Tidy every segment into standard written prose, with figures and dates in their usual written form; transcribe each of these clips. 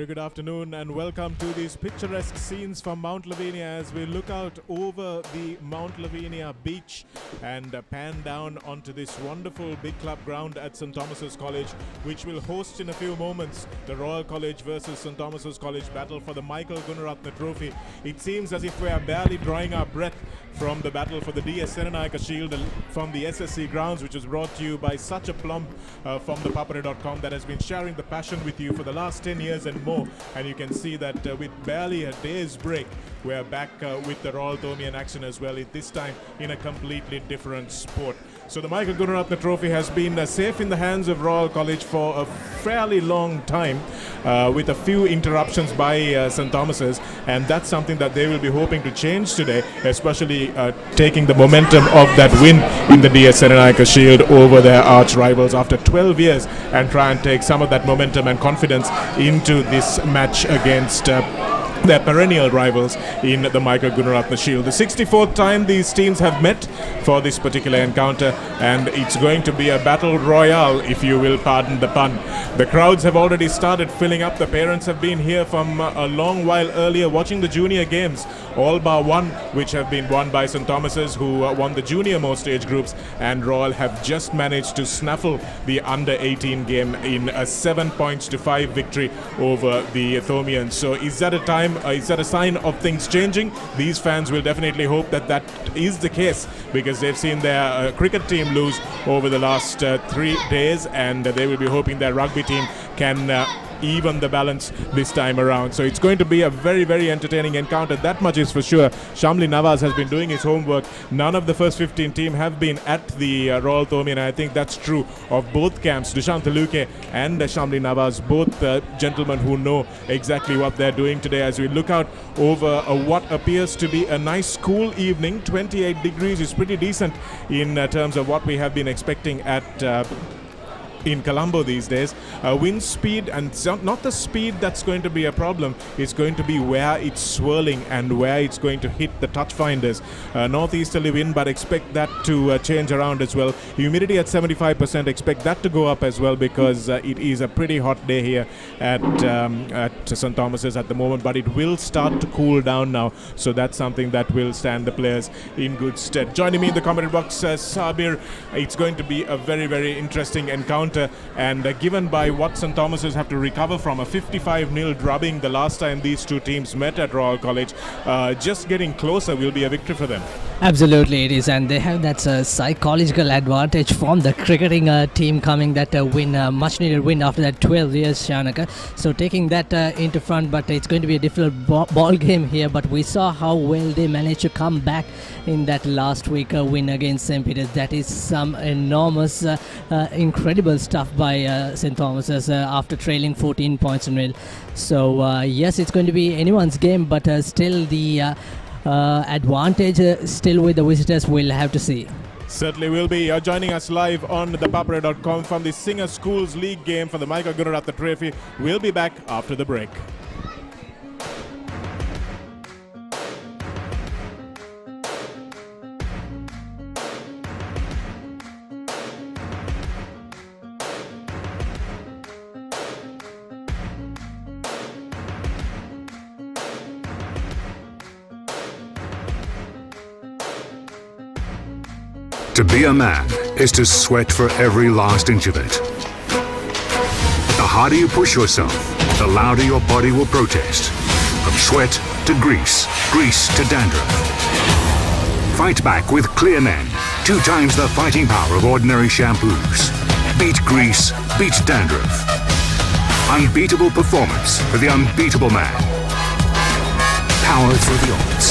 good afternoon, and welcome to these picturesque scenes from Mount Lavinia as we look out over the Mount Lavinia beach and pan down onto this wonderful big club ground at St. Thomas's College, which will host in a few moments the Royal College versus St. Thomas's College battle for the Michael Gunaratne Trophy. It seems as if we are barely drawing our breath from the battle for the DS Senanayaka Shield from the SSC grounds, which was brought to you by such a plum from ThePapare.com that has been sharing the passion with you for the last 10 years and more. And you can see that with barely a day's break, we're back with the Royal Thomian action as well, this time in a completely different sport. So the Michael Gunaratne Trophy has been safe in the hands of Royal College for a fairly long time, with a few interruptions by St. Thomas's, and that's something that they will be hoping to change today, especially taking the momentum of that win in the DS Senanayaka Shield over their arch rivals after 12 years, and try and take some of that momentum and confidence into this match against their perennial rivals in the Michael Gunaratne Shield. The 64th time these teams have met for this particular encounter, and it's going to be a battle royale, if you will pardon the pun. The crowds have already started filling up. The parents have been here from a long while earlier watching the junior games, all bar one, which have been won by St. Thomas's, who won the junior most age groups, and Royal have just managed to snaffle the under 18 game in a 7-5 victory over the Thomians. So is that a time? Is that a sign of things changing? These fans will definitely hope that that is the case, because they've seen their cricket team lose over the last 3 days, and they will be hoping their rugby team can even the balance this time around. So it's going to be a very, very entertaining encounter. That much is for sure. Shamli Nawaz has been doing his homework. None of the first 15 team have been at the Royal Thomian, and I think that's true of both camps. Dushant Taluke and Shamli Nawaz, both gentlemen who know exactly what they're doing today as we look out over what appears to be a nice cool evening. 28 degrees is pretty decent in terms of what we have been expecting at in Colombo these days. Wind speed, and not the speed that's going to be a problem, it's going to be where it's swirling and where it's going to hit the touch finders. Northeasterly wind, but expect that to change around as well. Humidity at 75%, expect that to go up as well, because it is a pretty hot day here at St. Thomas's at the moment, but it will start to cool down now, so that's something that will stand the players in good stead. Joining me in the commentary box, Sabir. It's going to be a very, very interesting encounter, and given by what St. Thomas's have to recover from a 55-0 drubbing the last time these two teams met at Royal College, just getting closer will be a victory for them. Absolutely it is, and they have that psychological advantage from the cricketing team coming that win, much needed win after that 12 years, Shanaka. So taking that into front, but it's going to be a difficult ball game here, but we saw how well they managed to come back in that last week win against St. Peter's. That is some enormous, incredible stuff by St. Thomas's after trailing 14 points in 0. So yes, it's going to be anyone's game, but still the advantage still with the visitors. We'll have to see. Certainly will be. You're joining us live on ThePapare.com from the Singer Schools League game for the Michael Gunaratne Trophy. We'll be back after the break. To be a man is to sweat for every last inch of it. The harder you push yourself, the louder your body will protest. From sweat to grease, grease to dandruff. Fight back with Clear Men, 2 times the fighting power of ordinary shampoos. Beat grease, beat dandruff. Unbeatable performance for the unbeatable man. Power through the odds.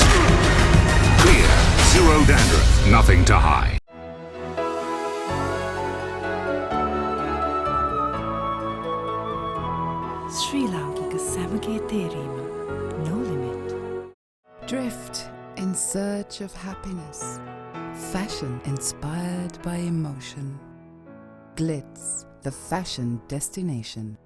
Clear, zero dandruff, nothing to hide. Sri Lanka Samake Terima, no limit. Drift in search of happiness. Fashion inspired by emotion. Glitz, the fashion destination.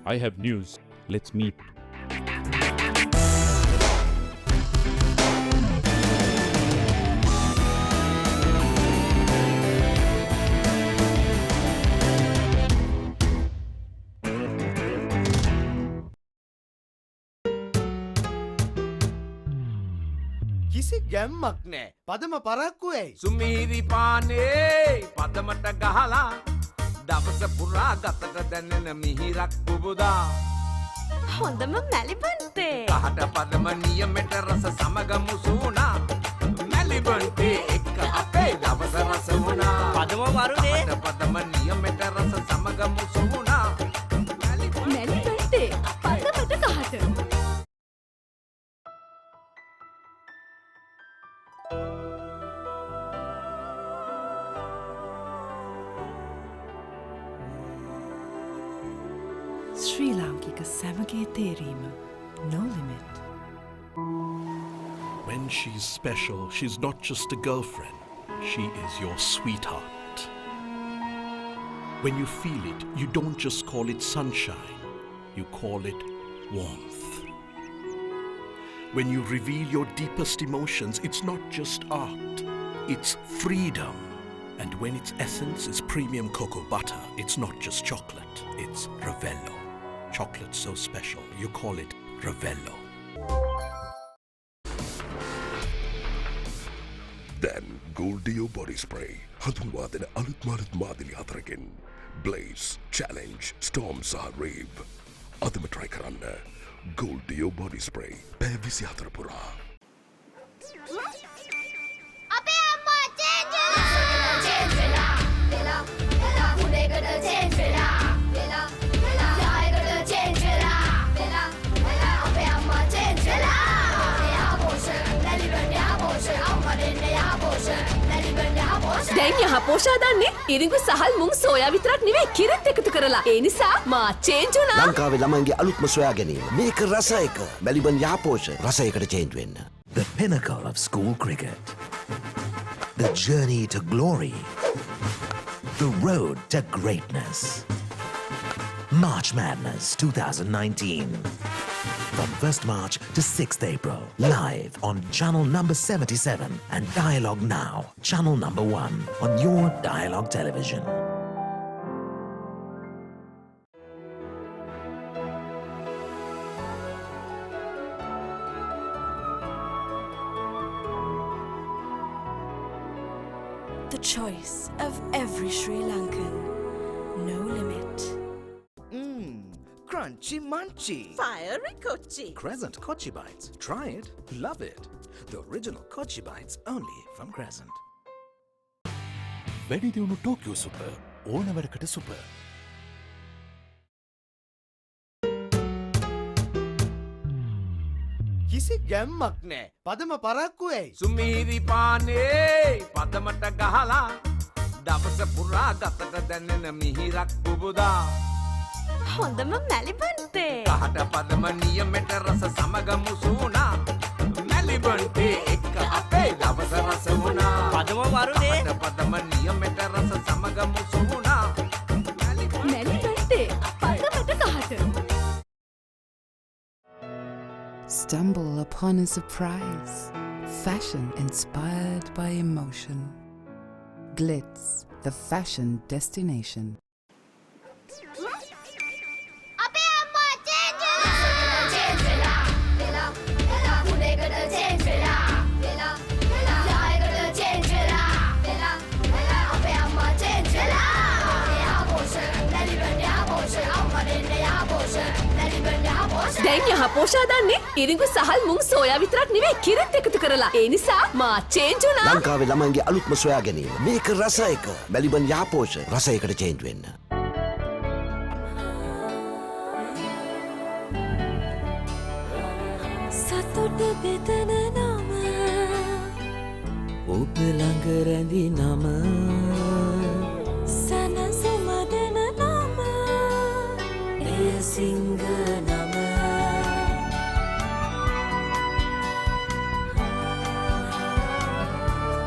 I have news. Let's meet. කිසි ගැම්මක් නෑ පදම පරක්කු ඇයි සුමීරි පානේ පදමට ගහලා දවස පුරා ගතට දැනෙන මිහිරක් පුබුදා හොඳම මැලිබන්තේ කහට පදම නියමෙට රස සමග මුසුනා මැලිබන්තේ එක්ක අපේ දවස රස වුණා පදම වරුනේ කහට පදම නියමෙට රස සමග මුසුනා මැලිබන්තේ පදමට කහට ශ්‍රී ලාංකික සැමගේ තේරීම no limit. When she's special, she's not just a girlfriend, she is your sweetheart. When you feel it, you don't just call it sunshine, you call it warmth. When you reveal your deepest emotions, it's not just art, it's freedom. And when its essence is premium cocoa butter, it's not just chocolate, it's Ravello. Chocolate so special, you call it Ravello. Then Goldeo body spray. හඳුන්වාදන අලුත් මාළුත් මාදිලි හතරකින්. Blaze, Challenge, Storm සහ Rave. අදම try කරන්න. Goldeo body spray. පැය 24 පුරා. අපේ අම්මා change වෙලා වෙලා වෙලා උඩේකට චේන්ජ් වෙලා වෙලා වෙලා යායකට චේන්ජ් වෙලා වෙලා වෙලා අපේ අම්මා චේන්ජ් වෙලා යාපෝෂ නැලිබන් යාපෝෂ අම්මඩෙන් යාපෝෂ නැලිබන් යාපෝෂ දැන් යහපෝෂා දන්නේ ඉරිඟු සහල් මුං සෝයා විතරක් නෙවෙයි කිරිත් එකතු කරලා ඒ නිසා මා චේන්ජ් වුණා ලංකාවේ ළමයින්ගේ අලුත්ම සොයා ගැනීම මේක රස එක මැලිබන් යාපෝෂ රස එකට චේන්ජ් වෙන්න The pinnacle of school cricket. The journey to glory. The road to greatness. March Madness 2019. From 1st March to 6th April. Live on channel number 77 and Dialogue Now. Channel number 1 on your Dialogue television. The choice of every Sri Lankan. No limit. Crunchy munchy Fiery Kochi. Crescent Kochi Bites. Try it, love it. The original Kochi Bites only from Crescent. වැඩි දියුණු Tokyo super ඕනවරකට super. කිසි ගැම්මක් නෑ පදම පරක්කු ඇයි සුමීරි පානේ පදමට ගහලා දවස පුරා ගතට දැනෙන මිහිරක් පුබුදා හොඳම මැලිබන්තේ කහට පදම නියමෙට රස සමග මුසුනා මැලිබන්තේ එක්ක අපේ දවස රස වුණා පදම වරුනේ කහට පදම නියමෙට රස සමග මුසුනා මැලිබන්තේ පදමට කහට Stumble upon a surprise. Fashion inspired by emotion. Glitz, the fashion destination. අපේ අම්මා චේන්ජ් වෙලා වෙලා වෙලා උඩේකට චේන්ජ් වෙලා වෙලා වෙලා යායකට චේන්ජ් වෙලා වෙලා වෙලා අපේ අම්මා චේන්ජ් වෙලා යාපෝෂ නැලිබන් යාපෝෂ අම්මඩෙන් යාපෝෂ නැලිබන් යාපෝෂ දැන් යහපෝෂා දන්නේ ඉරිඟු සහල් මුං සෝයා විතරක් නෙවෙයි කිරිත් එකතු කරලා ඒ නිසා මා චේන්ජ් වුණා ලංකාවේ ළමයින්ගේ අලුත්ම සොයා ගැනීම මේක රස එක මැලිබන් යාපෝෂ රස එකට චේන්ජ් වෙන්න සතුට බෙදන නම ඔබ ළඟ රැඳි නම සනසුම දෙන නම එය සිංහ නම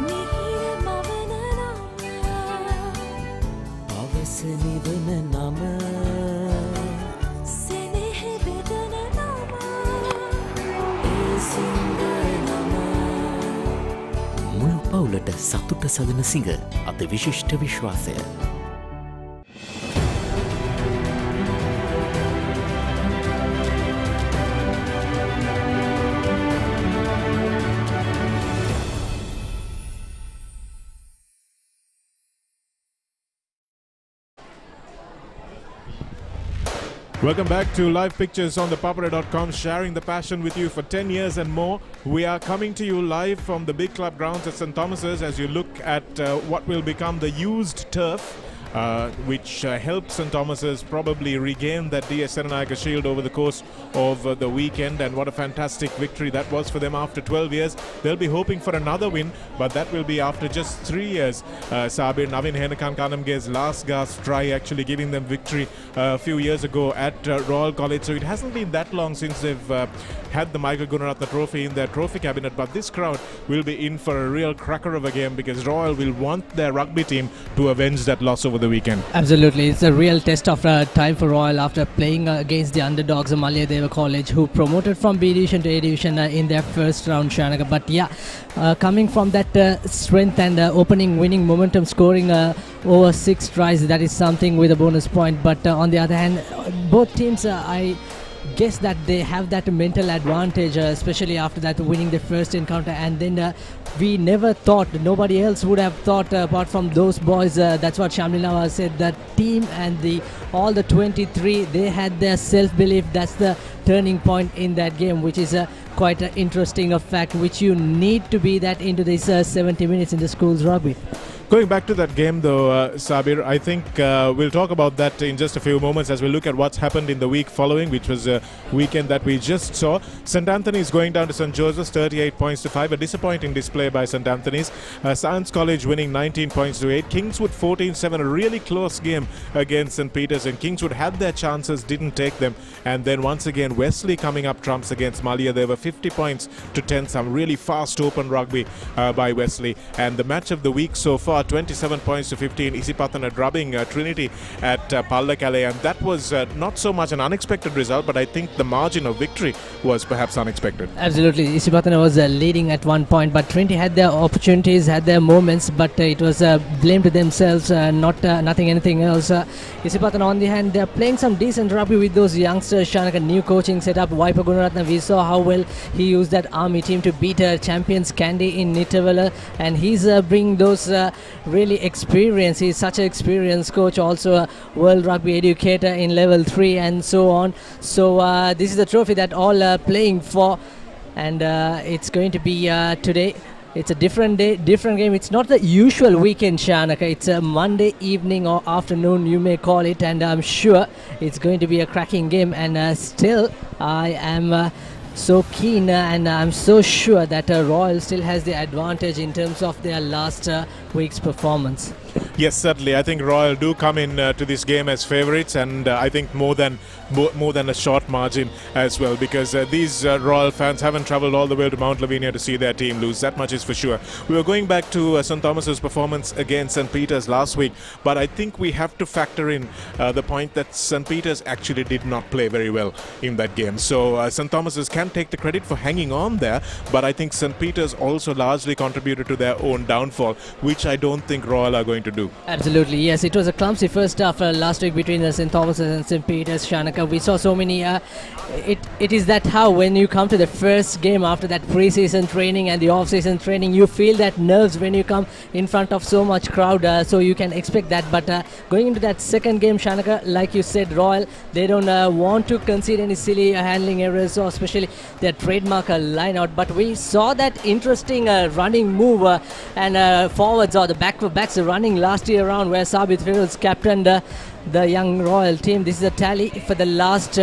මිහිර මවන නම අවස නිවන නම සෙනෙහ බෙදන නම එය සිංහ නම මුළු පවුලට සතුට සදන සිංහ අද විශිෂ්ට විශ්වාසය Welcome back to Live Pictures on ThePapare.com, sharing the passion with you for 10 years and more. We are coming to you live from the big club grounds at St. Thomas's as you look at what will become the used turf. Which helped St. Thomas's probably regain that DS Senanayaka Shield over the course of the weekend, and what a fantastic victory that was for them after 12 years. They'll be hoping for another win, but that will be after just 3 years. Sabir Navin Henakan Kanamge's last gasp try actually giving them victory a few years ago at Royal College, so it hasn't been that long since they've had the Michael Gunaratne Trophy in their trophy cabinet, but this crowd will be in for a real cracker of a game because Royal will want their rugby team to avenge that loss over the weekend. Absolutely, it's a real test of time for Royal after playing against the underdogs of Malayadeva College, who promoted from B Division to A Division in their first round, Shanaka. But yeah, coming from that strength and opening winning momentum, scoring over 6 tries, that is something with a bonus point. But on the other hand, both teams, I guess that they have that mental advantage, especially after that winning the first encounter, and then we never thought, nobody else would have thought apart from those boys, that's what Shamli Nawaz said, that team and all the 23, they had their self-belief. That's the turning point in that game, which is quite an interesting fact, which you need to be that into this 70 minutes in the school's rugby. Going back to that game though, Sabir, I think we'll talk about that in just a few moments as we look at what's happened in the week following, which was a weekend that we just saw. St. Anthony's going down to St. Joseph's 38 points to 5, a disappointing display by St. Anthony's. Science College winning 19 points to 8. Kingswood 14-7, a really close game against St. Peter's, and Kingswood had their chances, didn't take them. And then once again, Wesley coming up trumps against Malia. There were 50 points to 10, some really fast open rugby by Wesley. And the match of the week so far, 27 points to 15, Isipatana drubbing Trinity at Pallakale, and that was not so much an unexpected result, but I think the margin of victory was perhaps unexpected. Absolutely, Isipatana was leading at one point, but Trinity had their opportunities, had their moments, but it was blamed to themselves, anything else. Isipatana on the hand, they're playing some decent rugby with those youngsters. Shanaka, new coaching setup, Vaipa Gunaratne, we saw how well he used that army team to beat champions Candy in Nitawala, and he's bringing those really experienced. He's such an experienced coach, also a world rugby educator in level 3 and so on. So this is the trophy that all are playing for, and it's going to be today. It's a different day, different game. It's not the usual weekend, Shanaka. It's a Monday evening or afternoon, you may call it, and I'm sure it's going to be a cracking game. And still, I am so keen and I'm so sure that Royal still has the advantage in terms of their last week's performance. Yes, certainly. I think Royal do come in to this game as favourites, and I think more than a short margin as well, because these Royal fans haven't travelled all the way to Mount Lavinia to see their team lose. That much is for sure. We were going back to St. Thomas's performance against St. Peter's last week, but I think we have to factor in the point that St. Peter's actually did not play very well in that game. So St. Thomas's can take the credit for hanging on there, but I think St. Peter's also largely contributed to their own downfall, which I don't think Royal are going to do. Absolutely, yes. It was a clumsy first half last week between St. Thomas's and St. Peter's, Shanaka. We saw so many. It is that how when you come to the first game after that pre-season training and the off-season training, you feel that nerves when you come in front of so much crowd. So you can expect that. But going into that second game, Shanaka, like you said, Royal, they don't want to concede any silly handling errors, or especially their trademark line out. But we saw that interesting running move and forwards or the backs running last year around, where Sabit Firoz captained the young Royal team. This is a tally for the last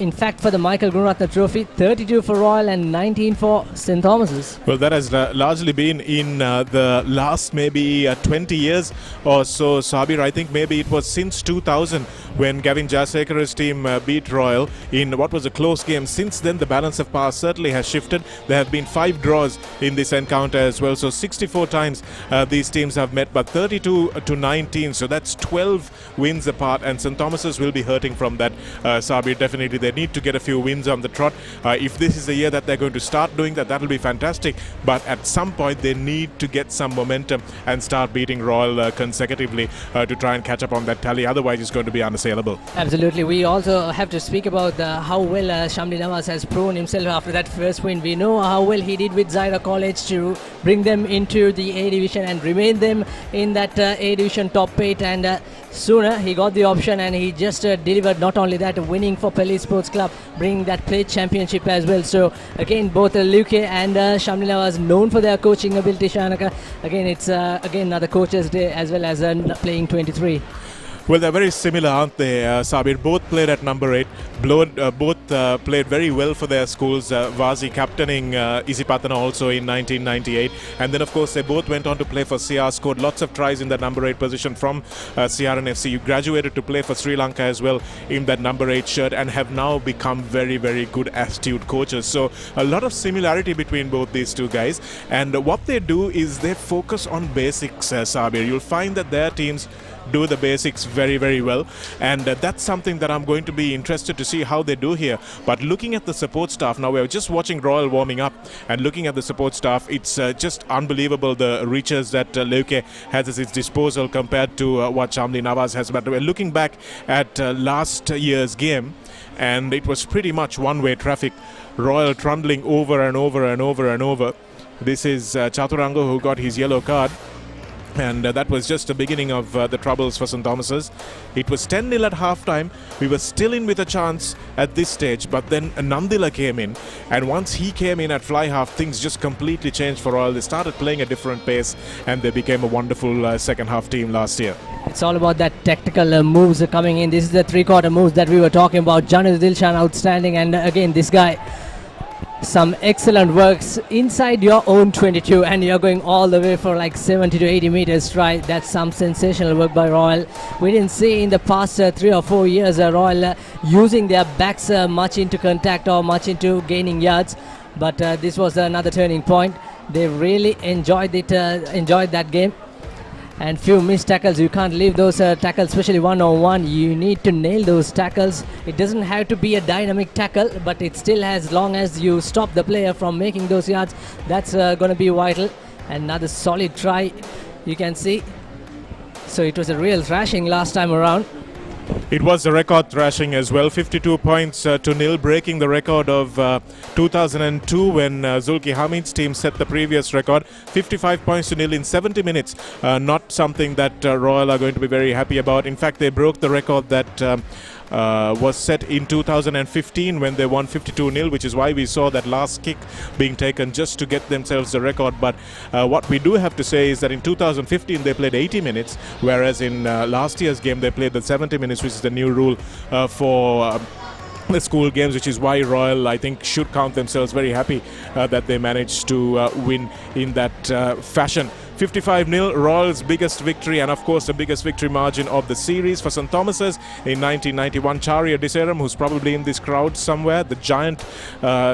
in fact, for the Michael Gunaratne Trophy, 32 for Royal and 19 for St. Thomas's. Well, that has largely been in the last maybe 20 years or so, Sabir. I think maybe it was since 2000 when Gavin Jasekara's team beat Royal in what was a close game. Since then, the balance of power certainly has shifted. There have been 5 draws in this encounter as well. So 64 times these teams have met, but 32 to 19. So that's 12 wins apart, and St. Thomas's will be hurting from that, Sabir. Definitely they need to get a few wins on the trot. If this is the year that they're going to start doing that, that'll be fantastic. But at some point they need to get some momentum and start beating Royal consecutively to try and catch up on that tally. Otherwise it's going to be unassailable. Absolutely. We also have to speak about how well Shamli Nawaz has proven himself after that first win. We know how well he did with Zaira College to bring them into the A Division and remain them in that A Division top 8, and sooner. He got the option and he just delivered. Not only that, winning for Pele Sports Club, bringing that play championship as well. So again, both Luke and Shamlina was known for their coaching ability, Shanaka. Again, it's again another coach's day as well as playing 23. Well, they're very similar, aren't they, Sabir? Both played at number 8. Both played very well for their schools. Vazi captaining Isipatana also in 1998. And then, of course, they both went on to play for CR, scored lots of tries in that number 8 position from CRN FC. You graduated to play for Sri Lanka as well in that number 8 shirt and have now become very, very good, astute coaches. So a lot of similarity between both these two guys. And what they do is they focus on basics, Sabir. You'll find that their teams do the basics very, very well, and that's something that I'm going to be interested to see how they do here. But looking at the support staff now, we're just watching Royal warming up, and looking at the support staff, it's just unbelievable the reaches that Leuke has at its disposal compared to what Shamli Nawaz has. But we're looking back at last year's game, and it was pretty much one-way traffic. Royal trundling over and over and over and over. This is Chaturango who got his yellow card. And that was just the beginning of the troubles for St. Thomas's. It was 10-0 at half-time. We were still in with a chance at this stage, but then Nandila came in, and once he came in at fly-half, things just completely changed for Royal. They started playing a different pace, and they became a wonderful second-half team last year. It's all about that tactical moves coming in. This is the three-quarter moves that we were talking about. Janil Dilshan outstanding, and again, this guy, some excellent works inside your own 22, and you're going all the way for like 70 to 80 meters try. That's some sensational work by Royal. We didn't see in the past 3 or 4 years Royal using their backs much into contact or much into gaining yards, but this was another turning point. They really enjoyed it, enjoyed that game. And few missed tackles. You can't leave those tackles, especially one-on-one. You need to nail those tackles. It doesn't have to be a dynamic tackle, but it still, as long as you stop the player from making those yards, that's going to be vital. Another solid try, you can see. So it was a real thrashing last time around. It was a record thrashing as well, 52 points to 0, breaking the record of 2002 when Zulki Hamid's team set the previous record. 55 points to 0 in 70 minutes. Not something that Royal are going to be very happy about. In fact, they broke the record that was set in 2015 when they won 52-0, which is why we saw that last kick being taken just to get themselves the record. But what we do have to say is that in 2015 they played 80 minutes, whereas in last year's game they played the 70 minutes, which is the new rule for the school games, which is why Royal, I think, should count themselves very happy that they managed to win in that fashion. 55-0, Royal's biggest victory, and of course the biggest victory margin of the series for St. Thomas's in 1991. Charia Diseram, who's probably in this crowd somewhere, the giant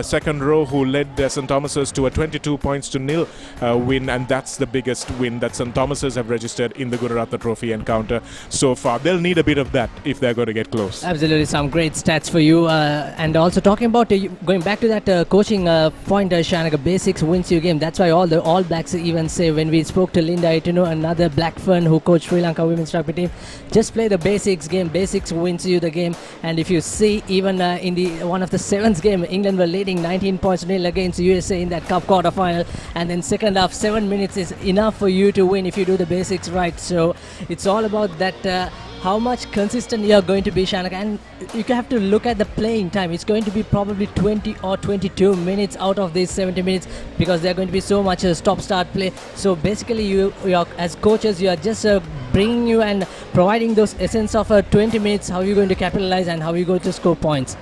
second row who led St. Thomas's to a 22 points to 0 win, and that's the biggest win that St. Thomas's have registered in the Gururatna Trophy encounter so far. They'll need a bit of that if they're going to get close. Absolutely, some great stats for you. And also talking about going back to that coaching point, Shanaka, basics wins you game. That's why all the All Blacks even say, when we spoke to Linda Itino, another Black Fern who coached Sri Lanka women's rugby team, just play the basics game. Basics wins you the game. And if you see, even in the one of the sevens game, England were leading 19 points to 0 against USA in that cup quarter final, and then second half 7 minutes is enough for you to win if you do the basics right. So it's all about that how much consistent you are going to be, Shanaka, and you have to look at the playing time. It's going to be probably 20 or 22 minutes out of these 70 minutes, because there are going to be so much stop-start play. So basically, you are, as coaches, you are just bringing you and providing those essence of 20 minutes, how you're going to capitalize and how you're going to score points.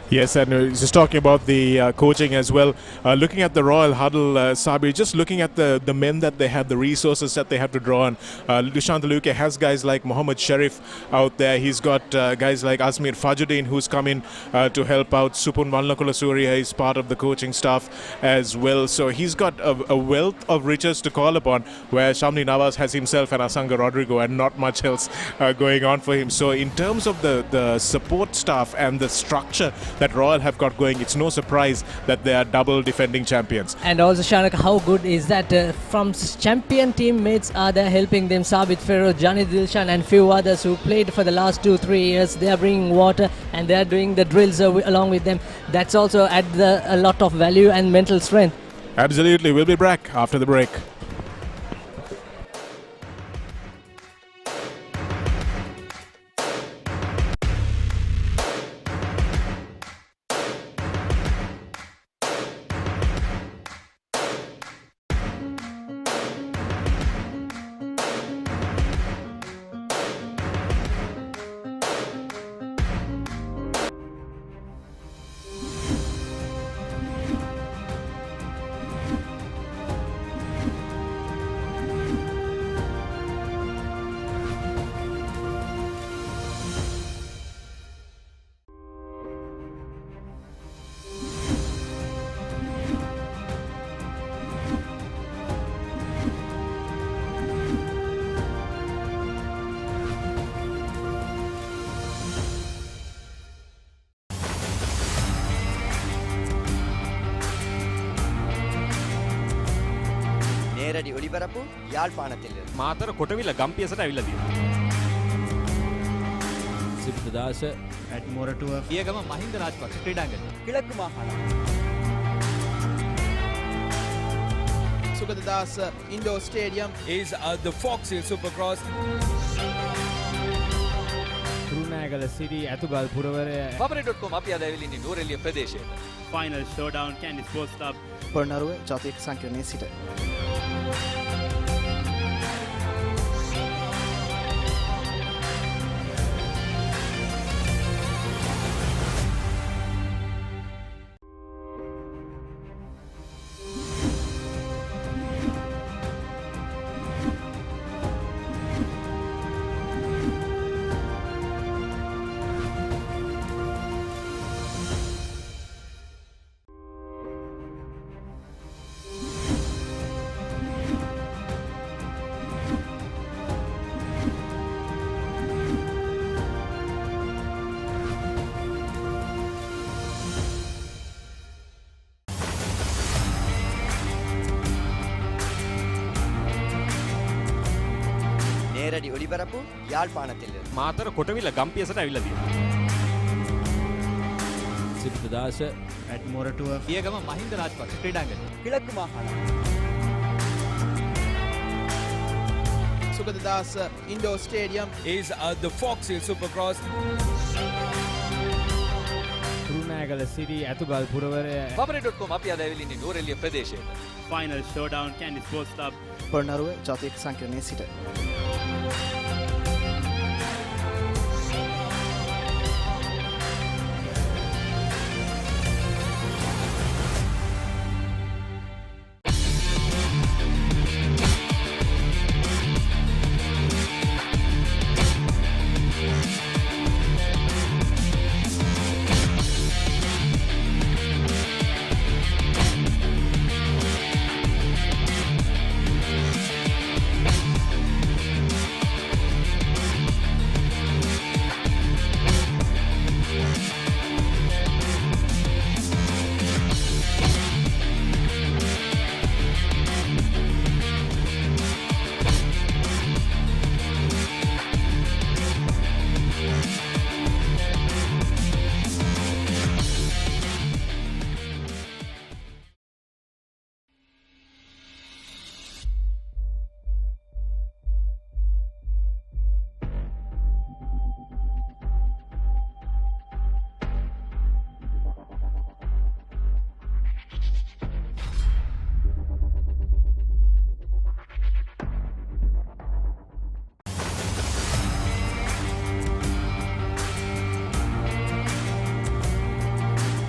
Yes, and just talking about the coaching as well, looking at the Royal huddle, Sabir, just looking at the men that they have, the resources that they have to draw on. Dushant Luke has guys like Mohammed Sharif out there. He's got guys like Asmir Fajuddin, who's come in to help out. Supun Vanlakula Surya is part of the coaching staff as well. So he's got a wealth of riches to call upon, where Shamli Nawaz has himself and Asanga Rodrigo and not much else going on for him. So in terms of the support staff and the structure that Royal have got going, it's no surprise that they are double defending champions. And also, Shanak, how good is that from champion teammates are there helping them? Sabit Feroz, Jani Dilshan and few others who played for the last 2-3 years. They are bringing water and they are doing the drills along with them. That's also adds a lot of value and mental strength. Absolutely. We'll be back after the break. නේරඩි ඔලිබරපු යාල්පානතිල්ල Matara කොටවිල ගම්පියසට ඇවිල්ලා තියෙනවා. සිද්ධාස ඇඩ්මෝරටුව පියගම මහින්ද රාජපක්ෂ ක්‍රීඩාංගණය කිලක්කු මාහාන Sugathadasa indoor stadium is the Fox Hill Supercross. Kurunegala city Athugal පුරවරය papare.com අපි අද ඇවිල්ලා ඉන්නේ නූරෙලිය ප්‍රදේශයේ. Final showdown Kandy sports club Polonnaruwa ජාතික සංකීර්ණයේ සිට නේරඩි ඔලිබරපු යාල්පානතිල්ල මාතර කොටවිල ගම්පියසට ඇවිල්ලා තියෙනවා. සිද්ධාස ඇඩ්මෝරටුව පියගම මහින්ද රාජපක්ෂ ක්‍රීඩාංගණය කිලක්කු මාහාන Sugathadasa indoor stadium is the Fox Hill Supercross. Kurunegala city Athugal පුරවරය papare.com අපි අද ඇවිල්ලා ඉන්නේ නූරෙලිය ප්‍රදේශයේ. Final showdown Kandy sports club Polonnaruwa ජාතික සංකීර්ණයේ සිට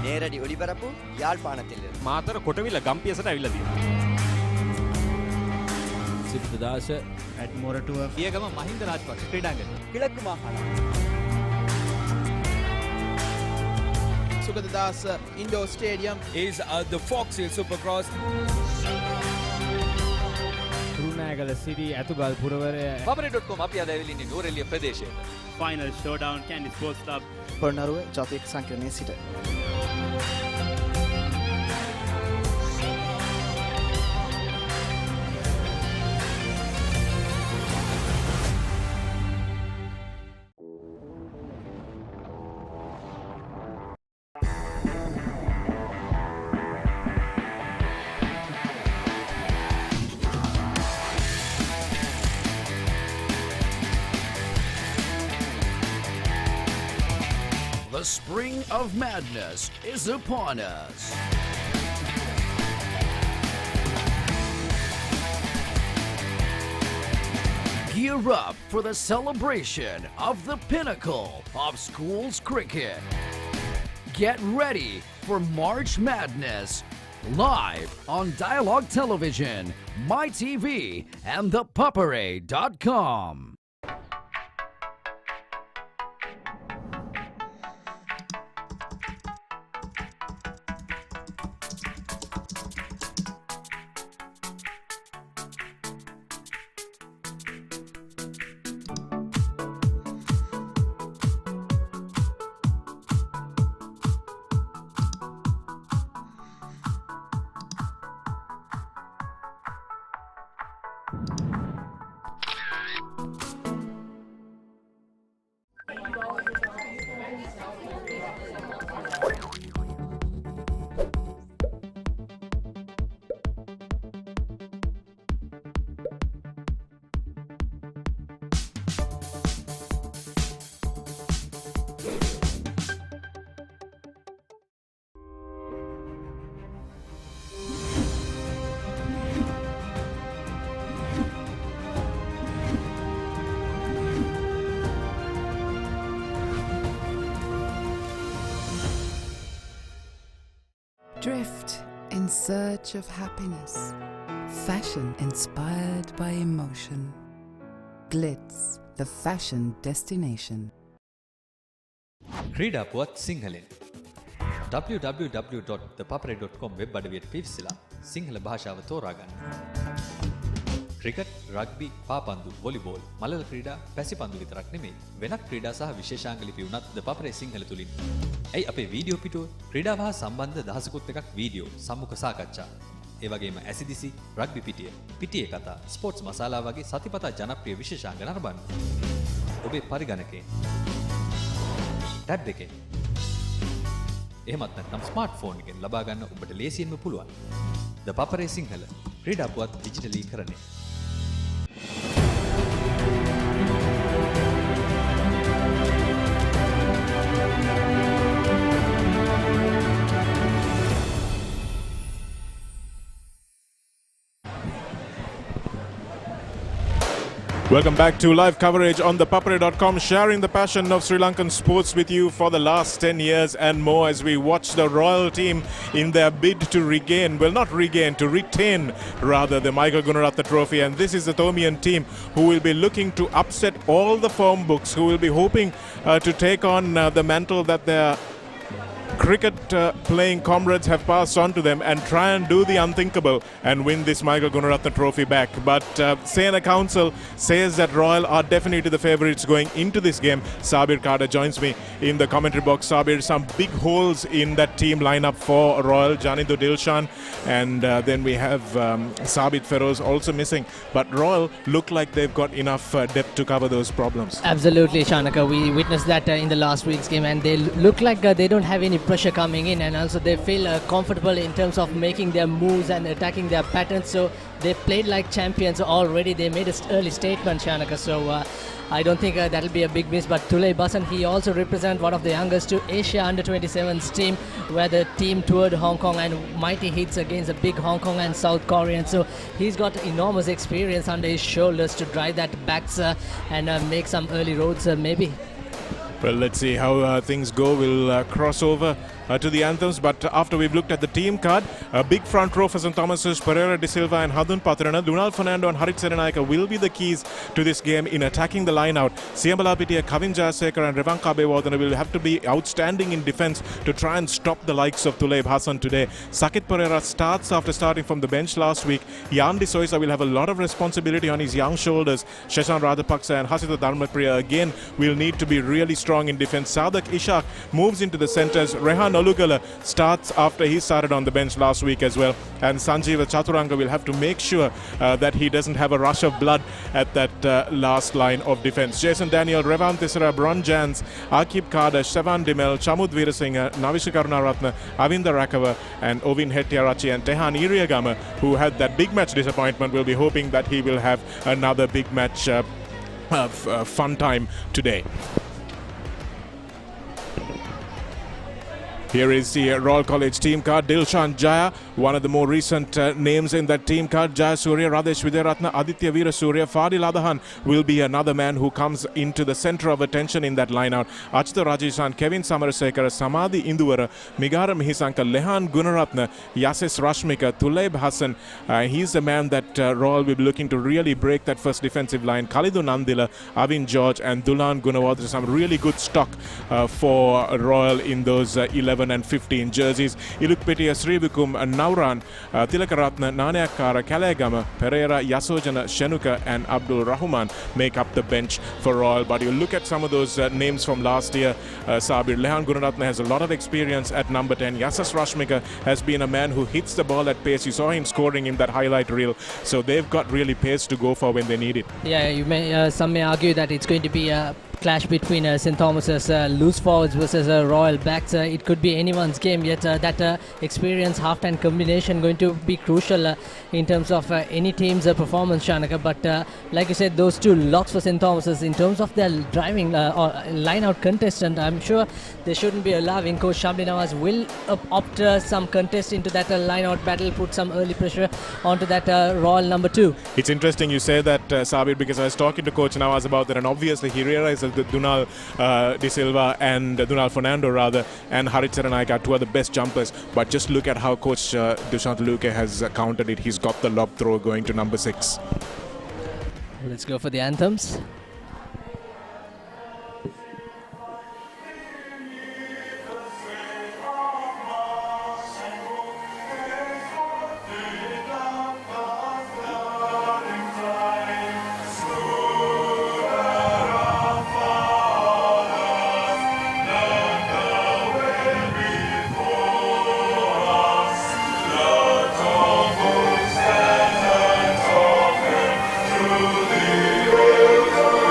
නේරඩි ඔලිබරපු යාල්පානතිල්ල මාතර කොටවිල ගම්පියසට ඇවිල්ලා තියෙනවා. සිද්ධාස ඇඩ්මෝරටුව පියගම මහින්ද රාජපක්ෂ ක්‍රීඩාංගණය කිලක්කු මාහාන Sugathadasa indoor stadium is the Fox Hill Supercross. Kurunegala city Athugal පුරවරය papare.com අපි අද ඇවිල්ලා ඉන්නේ නූරෙලිය ප්‍රදේශයේ. Final showdown Kandy sports club Polonnaruwa ජාතික සංකීර්ණයේ සිට The spring of madness is upon us. Gear up for the celebration of the pinnacle of schools cricket. Get ready for March Madness live on Dialogue Television, MyTV, and ThePapare.com. Drift in search of happiness. Fashion inspired by emotion. Glitz, the fashion destination. ක්‍රීඩා පුවත් සිංහලෙන් www.thepapare.com web අඩවියට පිවිසලා Sinhala භාෂාව තෝරාගන්න. Cricket, rugby, පාපන්දු, volleyball, මලල ක්‍රීඩා, පැසිපන්දු විතරක් නෙමෙයි වෙනත් ක්‍රීඩා සහ විශේෂාංග ලිපි උනත් The Papare සිංහල තුලින්. ඇයි අපේ වීඩියෝ පිටුව ක්‍රීඩාව හා සම්බන්ධ දහසකුත් එකක් වීඩියෝ, සම්මුඛ සාකච්ඡා. ඒ වගේම ඇසිදිසි, රග්බි පිටිය, පිටියේ කතා, ස්පෝර්ට්ස් මසාලා වගේ සතිපතා ජනප්‍රිය විශේෂාංග නරඹන්න. ඔබේ පරිගණකයෙන් ටැබ් එකෙන් එහෙමත් නැත්නම් ස්මාර්ට්ෆෝන් එකෙන් ලබා ගන්න ඔබට ලේසියෙන්ම පුළුවන්. The Papare සිංහල ක්‍රීඩා පුවත් ඩිජිටලීකරණය. Welcome back to live coverage on ThePapare.com, sharing the passion of Sri Lankan sports with you for the last 10 years and more as we watch the Royal team in their bid to regain, well not regain, to retain rather the Michael Gunaratne Trophy. And this is the Thomian team who will be looking to upset all the form books, who will be hoping to take on the mantle that their cricket playing comrades have passed on to them and try and do the unthinkable and win this Michael Gunaratne Trophy back. But Sena Council says that Royal are definitely the favourites going into this game. Sabir Kada joins me in the commentary box. Sabir, some big holes in that team lineup for Royal. Janindo Dilshan and then we have Sabit Feroz also missing. But Royal look like they've got enough depth to cover those problems. Absolutely, Shanaka. We witnessed that in the last week's game and they look like they don't have any pressure coming in, and also they feel comfortable in terms of making their moves and attacking their patterns. So they played like champions already. They made an early statement, Shanaka. So I don't think that'll be a big miss. But Tulay Basan, he also represents one of the youngest to Asia Under-27's team, where the team toured Hong Kong and mighty hits against the big Hong Kong and South Koreans. So he's got enormous experience under his shoulders to drive that backs and make some early roads maybe. Well, let's see how things go. We'll cross over to the anthems, but after we've looked at the team card, a big front row for St. Thomas's, Pereira De Silva and Hadun Patrana. Lunal Fernando and Harit Serenayaka will be the keys to this game in attacking the line out. Siambala Pitia, Kavin Jayasekar and Revan Kabewardena will have to be outstanding in defence to try and stop the likes of Tulay Hassan today. Sakit Pereira starts after starting from the bench last week. Yandi Soisa will have a lot of responsibility on his young shoulders. Sheshan Radhapaksa and Hasita Dharmapriya again will need to be really strong in defence. Sadak Ishak moves into the centres. Rehan Olugala starts after he started on the bench last week as well. And Sanjeeva Chaturanga will have to make sure that he doesn't have a rush of blood at that last line of defence. Jason Daniel, Revan Tisera, Bron Jans, Akib Kada, Sevan Dimel, Chamud Veerasinghe, Navisha Karunaratne, Avinda Rakava and Ovin Hettiarachi and Tehan Iriagama, who had that big match disappointment, will be hoping that he will have another big match fun time today. Here is the Royal College team card. Dilshan Jaya, one of the more recent names in that team card. Jaya Surya, Radesh Vijayaratne, Aditya Veera Surya, Fadil Adahan will be another man who comes into the centre of attention in that line-out. Achita Rajeshan, Kevin Samarasekara, Samadhi Induvara, Migara Mihisanka, Lehan Gunaratne, Yasis Rashmika, Tuleb Hassan. He's the man that Royal will be looking to really break that first defensive line. Khalidu Nandila, Avin George and Dulan Gunawardena. Some really good stock for Royal in those 11 11 and 15 jerseys. Ilukpitiya Srivikum Nauran, Tilakaratna Nanayakara Kalegama, Pereira Yasojana Shenuka and Abdul Rahman make up the bench for Royal. But you look at some of those names from last year. Sabir Lehan Gunaratne has a lot of experience at number 10. Yasas Rashmika has been a man who hits the ball at pace. You saw him scoring in that highlight reel. So they've got really pace to go for when they need it. Yeah, you may some may argue that it's going to be a clash between St. Thomas's loose forwards versus Royal backs. It could be anyone's game, yet that experience half-time combination going to be crucial in terms of any team's performance, Shanaka. But like you said, those two locks for St. Thomas's in terms of their driving or line-out contestant, I'm sure they shouldn't be allowing. Coach Shamli Nawaz will opt some contest into that line-out battle, put some early pressure onto that Royal number 2. It's interesting you say that, Sabir, because I was talking to Coach Nawaz about that, and obviously he realizes that Dunal De Silva and Dunal Fernando rather and Harit Saranaik are two of the best jumpers. But just look at how Coach Dushant Luque has countered it. He's got the lob throw going to number 6. Let's go for the anthems. Through the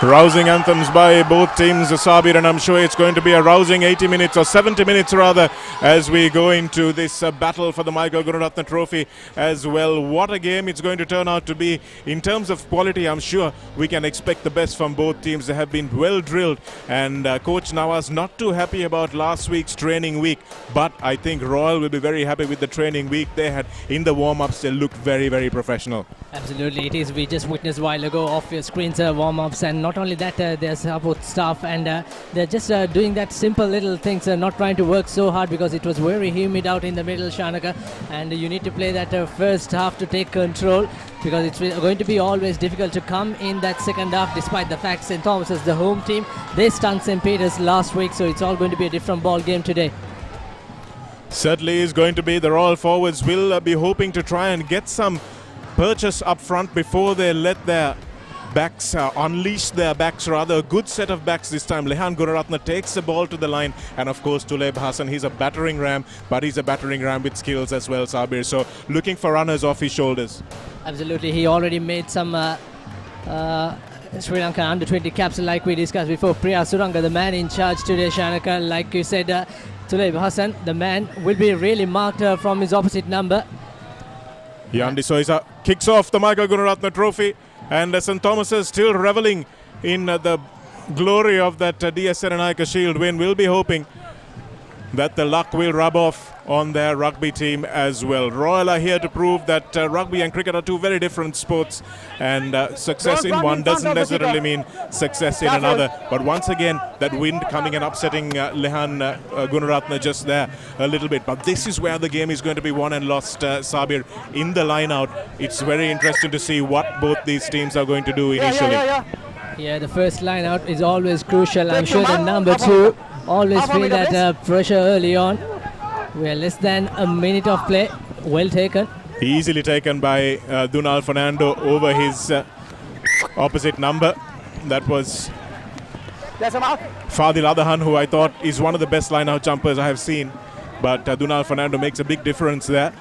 Rousing anthems by both teams, Sabir, and I'm sure it's going to be a rousing 80 minutes or 70 minutes rather as we go into this battle for the Michael Gunaratne Trophy as well. What a game it's going to turn out to be. In terms of quality, I'm sure we can expect the best from both teams. They have been well drilled, and Coach Nawaz not too happy about last week's training week, but I think Royal will be very happy with the training week they had. In the warm-ups, they looked very, very professional. Absolutely, it is. We just witnessed a while ago off your screens warm-ups, and not only that, their support staff, and they're just doing that simple little things, not trying to work so hard because it was very humid out in the middle, Shanaka, and you need to play that first half to take control, because it's going to be always difficult to come in that second half, despite the fact St. Thomas is the home team. They stunned St. Peter's last week, so it's all going to be a different ball game today. Certainly is going to be. The Royal forwards will be hoping to try and get some purchase up front before they let their backs unleash their backs, rather a good set of backs this time. Lehan Gunaratne takes the ball to the line, and of course Tuleb Hassan, he's a battering ram, but he's a battering ram with skills as well, Sabir, so looking for runners off his shoulders. Absolutely, he already made some Sri Lanka under-20 caps like we discussed before. Priya Suranga, the man in charge today, Shanaka, like you said, Tuleb Hassan, the man will be really marked from his opposite number. Yandi Soisa kicks off the Michael Gunaratne Trophy, and St. Thomas is still reveling in the glory of that DS Serenayaka Shield win. We'll be hoping that the luck will rub off on their rugby team as well. Royal are here to prove that rugby and cricket are two very different sports, and success in one doesn't necessarily mean success in another. But once again, that wind coming and upsetting Lehan Gunaratne just there a little bit. But this is where the game is going to be won and lost, Sabir, in the line out. It's very interesting to see what both these teams are going to do initially. Yeah, the first line out is always crucial. I'm sure the number two always feel that pressure early on. We are less than a minute of play. Well taken. Easily taken by Dunal Fernando over his opposite number. That was Fadil Adahan, who I thought is one of the best line-out jumpers I have seen. But Dunal Fernando makes a big difference there.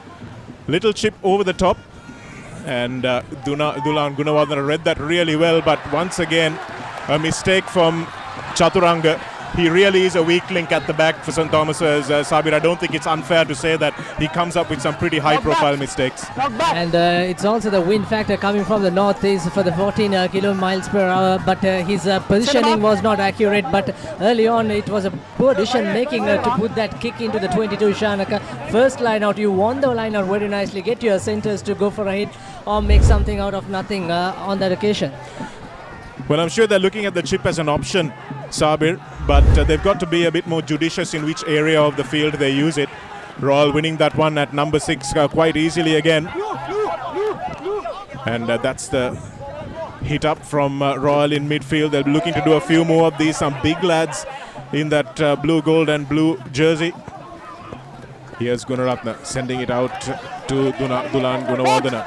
Little chip over the top. And Dulan Gunawardene read that really well. But once again, a mistake from Chaturanga. He really is a weak link at the back for St. Thomas's, Sabir. I don't think it's unfair to say that he comes up with some pretty high-profile mistakes. And it's also the wind factor coming from the northeast for the 14 kilometers per hour, but his positioning was not accurate. But early on, it was a poor decision-making to put that kick into the 22 Shanaka. First line out, you won the line out very nicely. Get your centres to go for a hit or make something out of nothing on that occasion. Well, I'm sure they're looking at the chip as an option, Sabir, but they've got to be a bit more judicious in which area of the field they use it. Royal winning that one at number 6 quite easily again. And that's the hit up from Royal in midfield. They'll be looking to do a few more of these. Some big lads in that blue, gold and blue jersey. Here's Gunaratne sending it out to Dulan Gunawardene.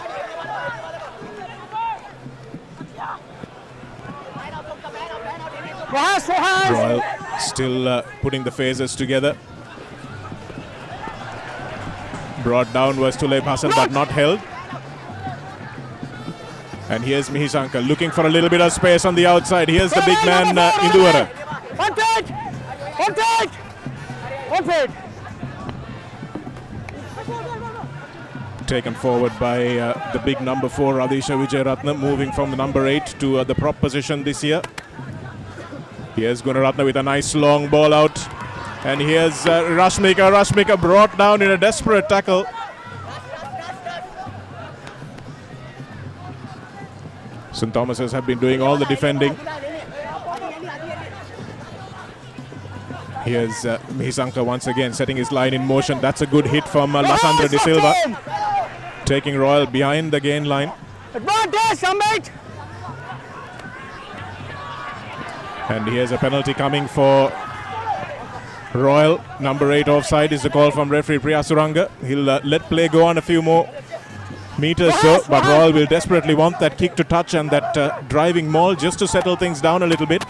Royal still putting the phases together. Brought down was Tuleb Hassan, but not held. And here's Mihisanka looking for a little bit of space on the outside. Here's the big man, Induara. Taken forward by the big number 4, Radhisha Wijayaratne, moving from the number 8 to the prop position this year. Here's Gunaratne with a nice long ball out. And here's Rashmika. Rashmika brought down in a desperate tackle. St. Thomas's have been doing all the defending. Here's Mihisanka once again setting his line in motion. That's a good hit from Lasandra De Silva. Taking Royal behind the gain line. And here's a penalty coming for Royal. Number 8 offside is the call from referee Priya Suranga. He'll let play go on a few more meters, but Royal will desperately want that kick to touch and that driving maul just to settle things down a little bit.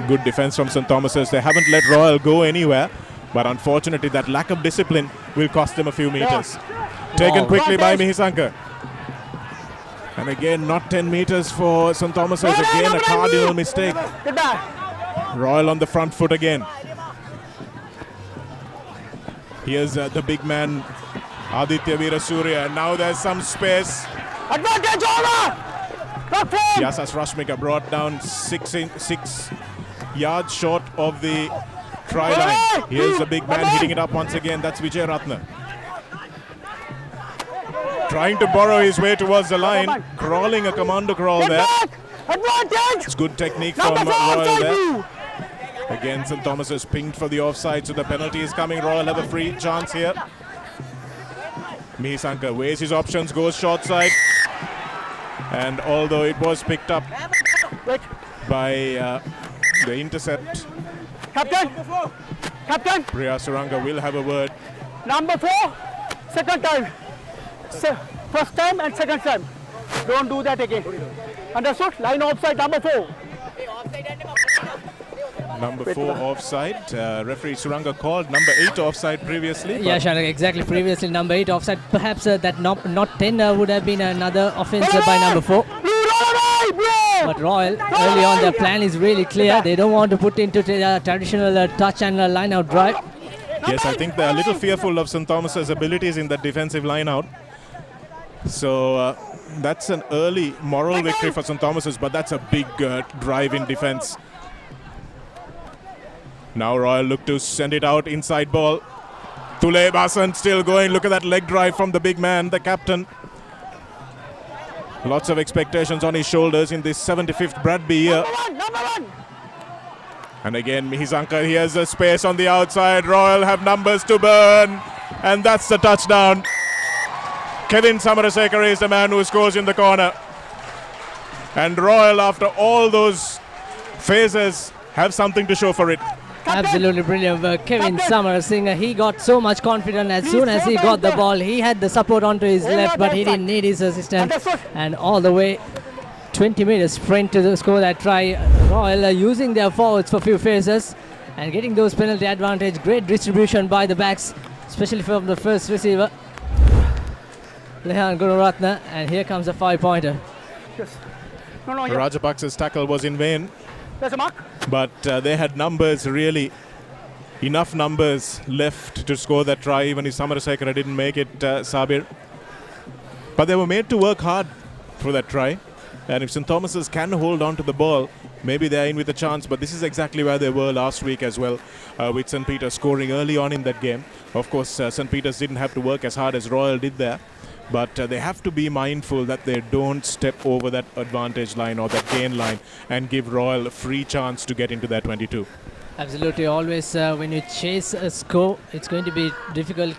Good defense from St. Thomas's. They haven't let Royal go anywhere, but unfortunately that lack of discipline will cost them a few meters. Taken quickly by Mihisanka. And again, not 10 meters for St. Thomas's. Again, a cardinal mistake. Royal on the front foot again. Here's the big man, Aditya Veerasurya. And now there's some space. Advantage over! Yasas Rashmika brought down 6 yards short of the try line. Here's the big man hitting it up once again. That's Vijay Ratna. Trying to borrow his way towards the line. Crawling a commando crawl there. Advantage! It's good technique from Royal there. Again, St. Thomas is pinged for the offside, so the penalty is coming. Royal have a free chance here. Mihisankar weighs his options, goes short side. And although it was picked up by the intercept, Captain! Captain! Priya Suranga will have a word. Number 4, second time. First time and second time. Don't do that again. Understood? Line offside, number 4. Number 4 offside. Referee Suranga called number 8 offside previously. Yeah, Shanak, exactly. Previously, number 8 offside. Perhaps that not 10 would have been another offence by number 4. But Royal, early on, their plan is really clear. They don't want to put into the traditional touch and line-out drive. Yes, I think they're a little fearful of St. Thomas's abilities in that defensive line-out. So that's an early moral victory for St. Thomas's, but that's a big drive in defense. Now Royal look to send it out, inside ball. Tule Basan still going. Look at that leg drive from the big man, the captain. Lots of expectations on his shoulders in this 75th Bradby year. Number one. And again, Mihisankar, he has a space on the outside. Royal have numbers to burn. And that's the touchdown. Kevin Samarasekara is the man who scores in the corner. And Royal, after all those phases, have something to show for it. Absolutely brilliant work. Kevin Samarasekara, he got so much confidence as soon as he got the ball. He had the support onto his left, but he didn't need his assistance. And all the way, 20-meter sprint to score that try. Royal using their forwards for a few phases and getting those penalty advantage. Great distribution by the backs, especially from the first receiver, Lehan Gururatna. And here comes a 5-pointer. Yes. Rajapaksa's tackle was in vain. There's a mark. But they had numbers, really enough numbers left to score that try, even if Samarasekara didn't make it, Sabir. But they were made to work hard for that try. And if St. Thomas's can hold on to the ball, maybe they're in with a chance. But this is exactly where they were last week as well, with St. Peter's scoring early on in that game. Of course, St. Peter's didn't have to work as hard as Royal did there. But they have to be mindful that they don't step over that advantage line or that gain line and give Royal a free chance to get into their 22. Absolutely. Always when you chase a score, it's going to be difficult,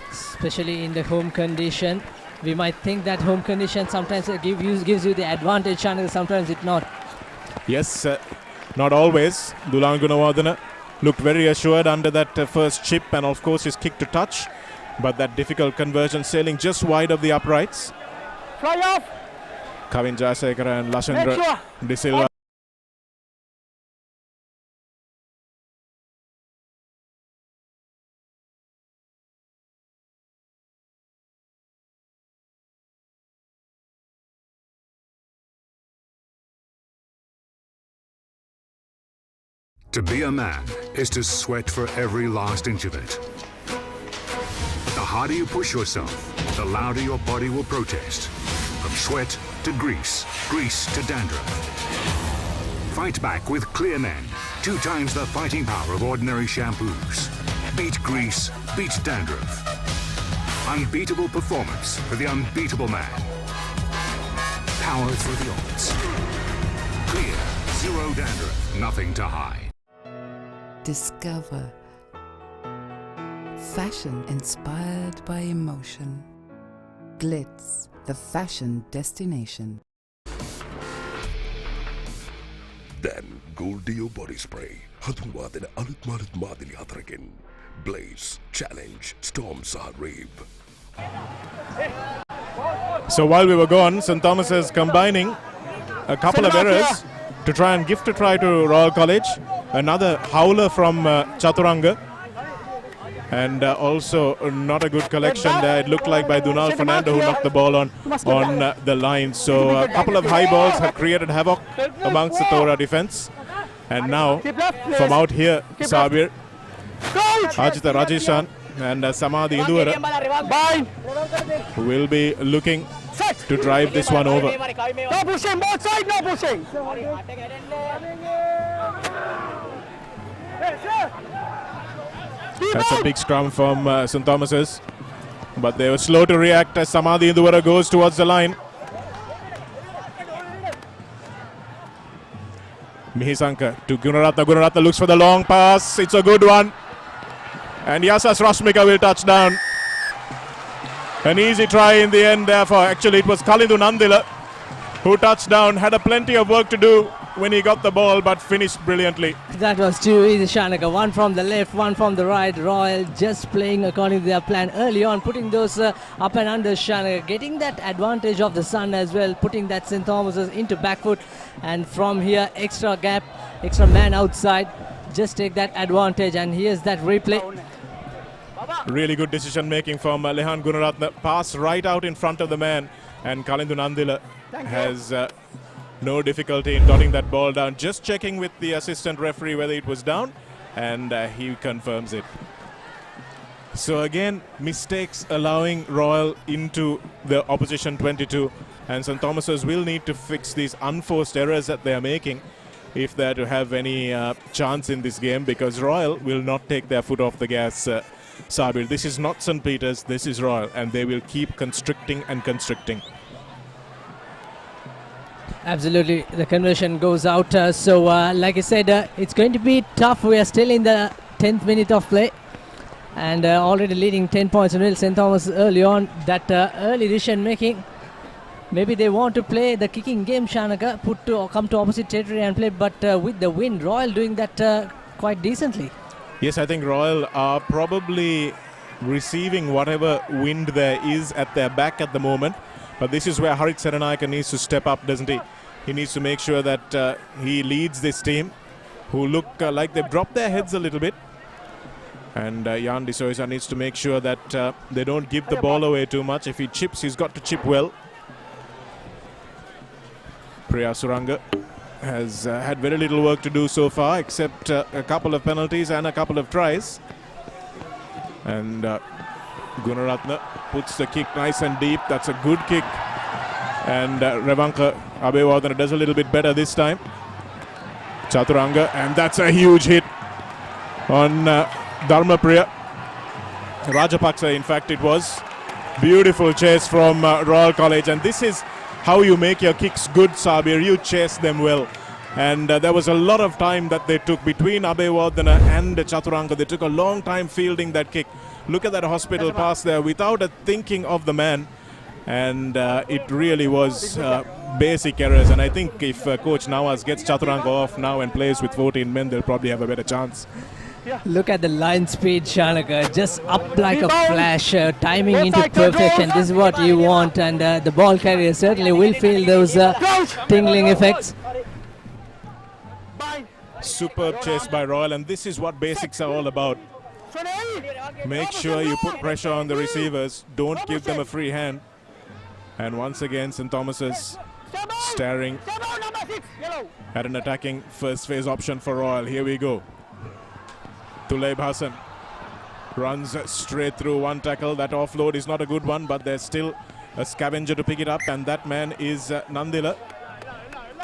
especially in the home condition. We might think that home condition sometimes gives you the advantage, and sometimes it not. Yes, not always. Dulan Gunawardena looked very assured under that first chip, and of course his kick to touch. But that difficult conversion sailing just wide of the uprights. Fly off. Kavin Jayasekara and Lashendra De Silva. To be a man is to sweat for every last inch of it. The harder you push yourself, the louder your body will protest. From sweat to grease, grease to dandruff. Fight back with Clear Men, 2 times the fighting power of ordinary shampoos. Beat grease, beat dandruff. Unbeatable performance for the unbeatable man. Power through the odds. Clear, zero dandruff, nothing to hide. Discover fashion inspired by emotion. Glitz, the fashion destination. Then Gold Dio Body Spray. Hatunwadena alut malut madili hatrakin. Blaze, Challenge, Storm Sah Rave. So while we were gone, St. Thomas is combining a couple of errors to try and gift a try to Royal College. Another howler from Chaturanga. And also not a good collection there. It looked like by Dunal Fernando, who knocked the ball on the line. So a couple of high balls have created havoc amongst the Tora defense. And now from out here, Sabir, Ajita Rajeshan and Samadhi Induvara will be looking to drive this one over. No pushing, both sides, no pushing. That's a big scrum from St. Thomas's, but they were slow to react as Samadhi Induvara goes towards the line. Mihisanka to Gunaratna. Gunaratna looks for the long pass. It's a good one. And Yasas Rashmika will touch down. An easy try in the end, therefore. Actually, it was Kalindu Nandila who touched down. Had a plenty of work to do when he got the ball, but finished brilliantly. That was too easy, Shanaka. One from the left, one from the right. Royal just playing according to their plan early on, putting those up and under Shanaka, getting that advantage of the sun as well, putting that St. Thomas's into back foot. And from here, extra gap, extra man outside. Just take that advantage, and here's that replay. Really good decision making from Lehan Gunaratna. Pass right out in front of the man, and Kalindu Nandila has no difficulty in dotting that ball down. Just checking with the assistant referee whether it was down, and he confirms it. So again, mistakes allowing Royal into the opposition 22, and St. Thomas's will need to fix these unforced errors that they are making if they are to have any chance in this game, because Royal will not take their foot off the gas. Sabir, this is not St. Peter's, this is Royal, and they will keep constricting and constricting. Absolutely, the conversion goes out. So like I said, it's going to be tough. We are still in the 10th minute of play, and already leading 10 points. St. Thomas early on, that early decision making. Maybe they want to play the kicking game, Shanaka, come to opposite territory and play, but with the wind, Royal doing that quite decently. Yes, I think Royal are probably receiving whatever wind there is at their back at the moment. But this is where Harit Serenayaka needs to step up, doesn't he? He needs to make sure that he leads this team, who look like they've dropped their heads a little bit. And Jan de Soisa needs to make sure that they don't give the ball away too much. If he chips, he's got to chip well. Priya Suranga has had very little work to do so far, except a couple of penalties and a couple of tries. And Gunaratna puts the kick nice and deep. That's a good kick. And Revanka Abewardana does a little bit better this time. Chaturanga, and that's a huge hit on Dharmapriya. Rajapaksa, in fact, it was. Beautiful chase from Royal College. And this is how you make your kicks good, Sabir. You chase them well. And there was a lot of time that they took between Abewardana and Chaturanga. They took a long time fielding that kick. Look at that hospital pass there without a thinking of the man. And it really was basic errors. And I think if Coach Nawaz gets Chaturanga off now and plays with 14 men, they'll probably have a better chance. Look at the line speed, Shanaka, just up like a flash, timing into perfection. This is what you want, and the ball carrier certainly will feel those tingling effects. Superb chase by Royal, and this is what basics are all about. Make sure you put pressure on the receivers, don't give them a free hand. And once again, St. Thomas's staring at an attacking first phase option for Royal. Here we go. Tulaib Hassan runs straight through one tackle. That offload is not a good one, but there's still a scavenger to pick it up, and that man is Nandila,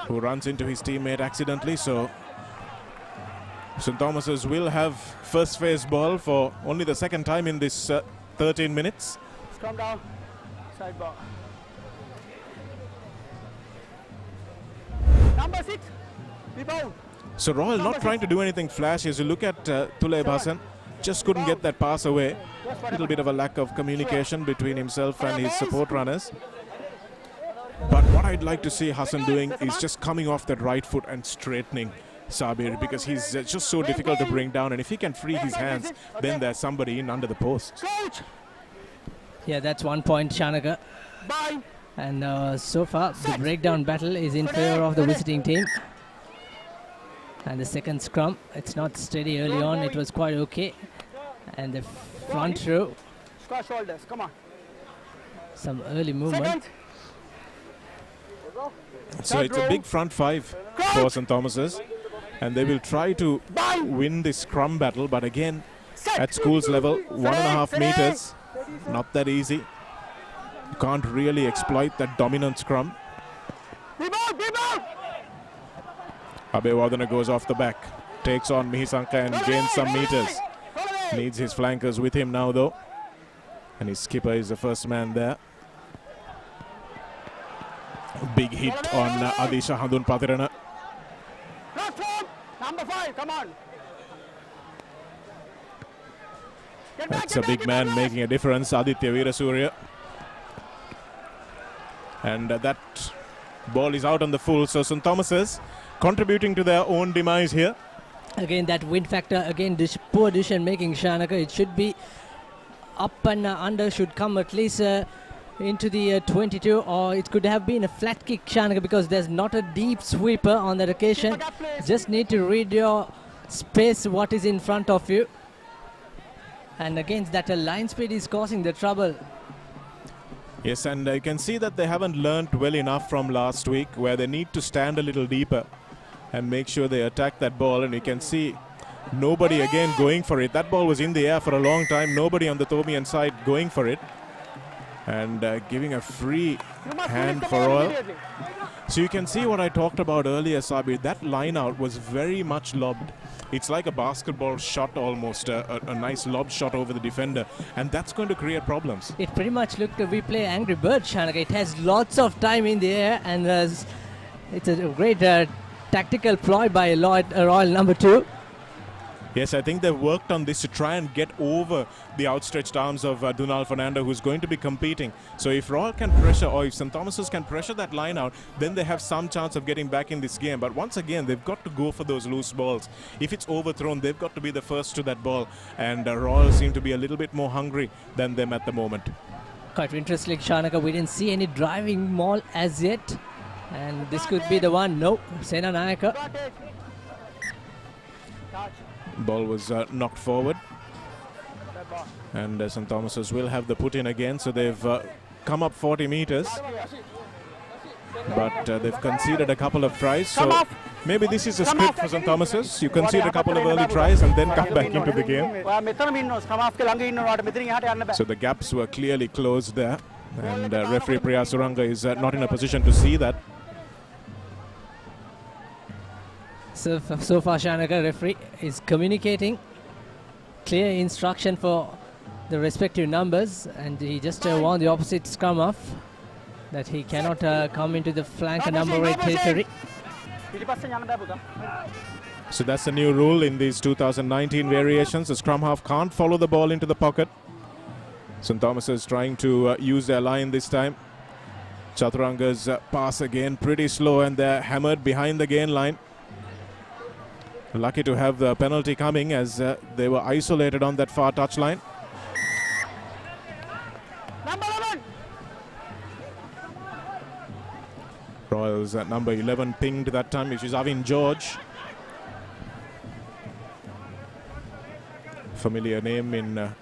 who runs into his teammate accidentally. So St. Thomas's will have first phase ball for only the second time in this 13 minutes. Come down, sidebar. Number 6, rebound. So Royal not trying to do anything flashy. As you look at Tulaib Hassan, just couldn't get that pass away. A little bit of a lack of communication between himself and his support runners. But what I'd like to see Hassan doing is just coming off that right foot and straightening Sabir, because he's just so difficult to bring down. And if he can free his hands, then there's somebody in under the post. Yeah, that's 1 point, Shanaka. And so far, the breakdown battle is in favor of the visiting team. And the second scrum, it's not steady early on, it was quite okay. And the front row. Square shoulders, come on. Some early movement. Second. So it's a big front five for St. Thomas's, and they will try to win this scrum battle, but again, at schools level, 1.5 meters, not that easy. You can't really exploit that dominant scrum. Abewardana goes off the back, takes on Mihisanka and gains some meters. Needs his flankers with him now though, and his skipper is the first man there. Big hit on Adisha Handun Patirana. Number 5, come on. That's a big man making a difference, Aditya Veerasurya. And that ball is out on the full, so St. Thomas's contributing to their own demise here. Again, that wind factor, again, this poor decision making, Shanaka. It should be up and under, should come at least into the 22, or it could have been a flat kick, Shanaka, because there's not a deep sweeper on that occasion. Just need to read your space, what is in front of you. And again, that line speed is causing the trouble. Yes, and you can see that they haven't learnt well enough from last week, where they need to stand a little deeper and make sure they attack that ball. And you can see nobody again going for it. That ball was in the air for a long time. Nobody on the Thomian side going for it. And giving a free hand for Royal. So you can see what I talked about earlier, Sabir. That line out was very much lobbed. It's like a basketball shot almost, a nice lob shot over the defender. And that's going to create problems. It pretty much looked, we play Angry Bird, Shanaka. It has lots of time in the air, and it's a great tactical ploy by Royal number 2. Yes, I think they've worked on this to try and get over the outstretched arms of Dunal Fernando, who's going to be competing. So if Royal can pressure, or if St. Thomas's can pressure that line out, then they have some chance of getting back in this game. But once again, they've got to go for those loose balls. If it's overthrown, they've got to be the first to that ball. And Royal seem to be a little bit more hungry than them at the moment. Quite interesting, Shanaka. We didn't see any driving maul as yet. And this could be the one. No, Sena Nayaka. Ball was knocked forward. And St. Thomas's will have the put in again. So they've come up 40 meters. But they've conceded a couple of tries. So maybe this is a script for St. Thomas's. You concede a couple of early tries and then come back into the game. So the gaps were clearly closed there. And referee Priya Suranga is not in a position to see that. So far, Shanaka, referee is communicating clear instruction for the respective numbers, and he just warned the opposite scrum off that he cannot come into the flank number 8 territory. So that's the new rule in these 2019 variations. The scrum half can't follow the ball into the pocket. St. Thomas is trying to use their line this time. Chaturanga's pass again pretty slow, and they're hammered behind the gain line. Lucky to have the penalty coming, as they were isolated on that far touchline. Royals at number 11 pinged that time, which is Avin George. Familiar name in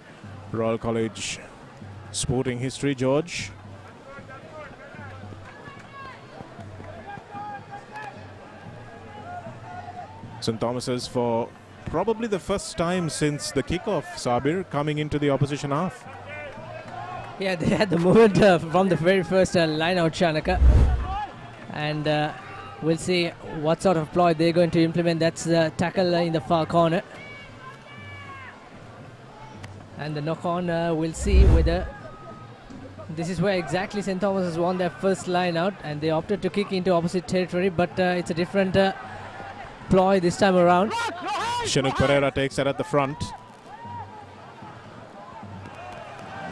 Royal College sporting history, George. St. Thomas's, for probably the first time since the kickoff, Sabir, coming into the opposition half. Yeah, they had the movement from the very first line out, Shanaka. And we'll see what sort of ploy they're going to implement. That's the tackle in the far corner. And the knock-on, we'll see whether this is where exactly St. Thomas has won their first line out, and they opted to kick into opposite territory, but it's a different ploy this time around. Shanuk Pereira takes that at the front.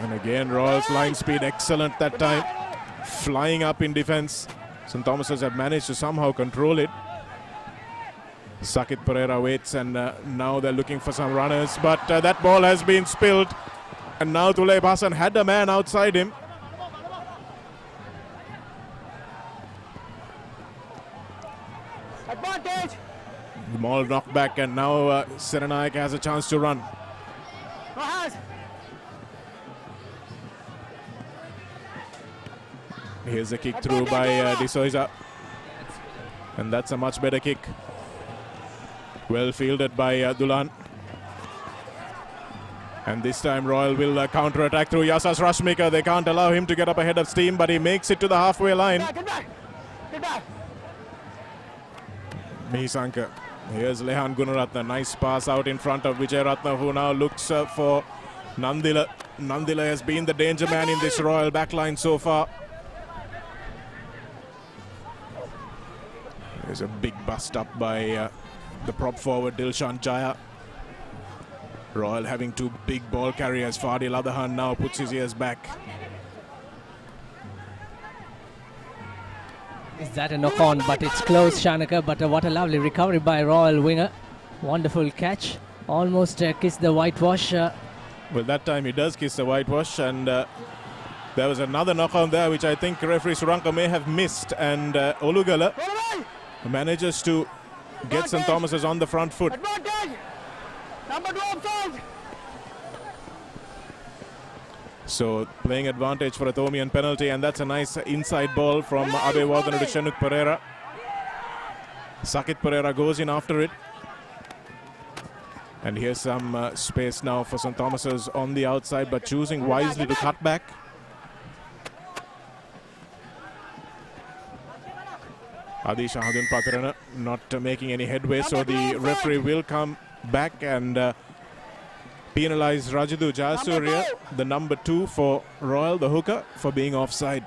And again, Royals line speed excellent that time. Flying up in defense. St. Thomas's have managed to somehow control it. Sakit Pereira waits, and now they're looking for some runners, but that ball has been spilled, and now Tuleib Hassan had a man outside him. Advantage. The ball knocked back, and now Serenayake has a chance to run. Here's a kick through by De Souza. And that's a much better kick. Well fielded by Dulan. And this time Royal will counter-attack through Yasas Rashmika. They can't allow him to get up ahead of steam, but he makes it to the halfway line. Get back! Mihisanka. Here's Lehan Gunaratna. Nice pass out in front of Vijay Ratna, who now looks for Nandila. Nandila has been the danger man in this Royal backline so far. There's a big bust up by the prop forward Dilshan Jaya. Royal having two big ball carriers. Fadil Adhan now puts his ears back. Is that a knock on? But it's close, Shanaka. But what a lovely recovery by Royal winger. Wonderful catch. Almost kissed the whitewash. Well, that time he does kiss the whitewash, and there was another knock on there, which I think referee Suranka may have missed. And Olugala manages to get St. Thomas's on the front foot. Advantage! Number 2 offside! So playing advantage for a Thomian penalty, and that's a nice inside ball from Abewardhana to Shanuk Pereira. Sakit Pereira goes in after it. And here's some space now for St. Thomas's on the outside, but choosing wisely to cut back. Adi Shahadun Patirana not making any headway, so the referee will come back and penalise Rajadu Jayasuriya, the number 2 for Royal, the hooker, for being offside.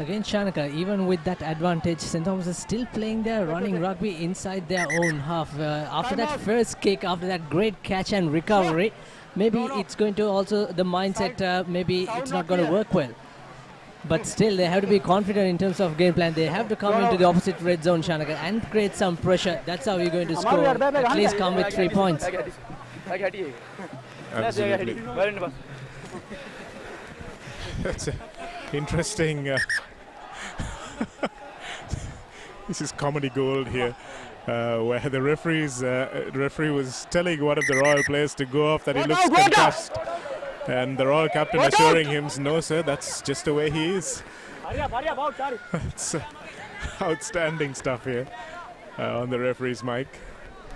Again, Shanaka, even with that advantage, St. Thomas is still playing their running rugby inside their own half. After that first kick, after that great catch and recovery, maybe it's going to also, the mindset, maybe it's not going to work well. But still, they have to be confident in terms of game plan. They have to come into the opposite red zone, Shanaka, and create some pressure. That's how you're going to score. At least come with 3 points. Absolutely. That's interesting. This is comedy gold here, where the referee was telling one of the Royal players to go off that he looks concussed. And the Royal captain assuring him, no sir, that's just the way he is. It's outstanding stuff here on the referee's mic.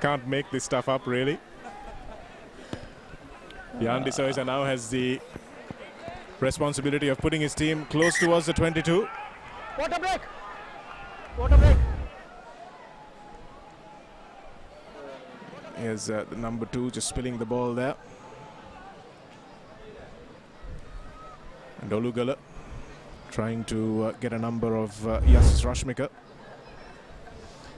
Can't make this stuff up really. Jan de Souza now has the responsibility of putting his team close towards the 22. Water break! Water break! Here's the number 2 just spilling the ball there. And Olugala trying to get a number of Yasas Rashmika.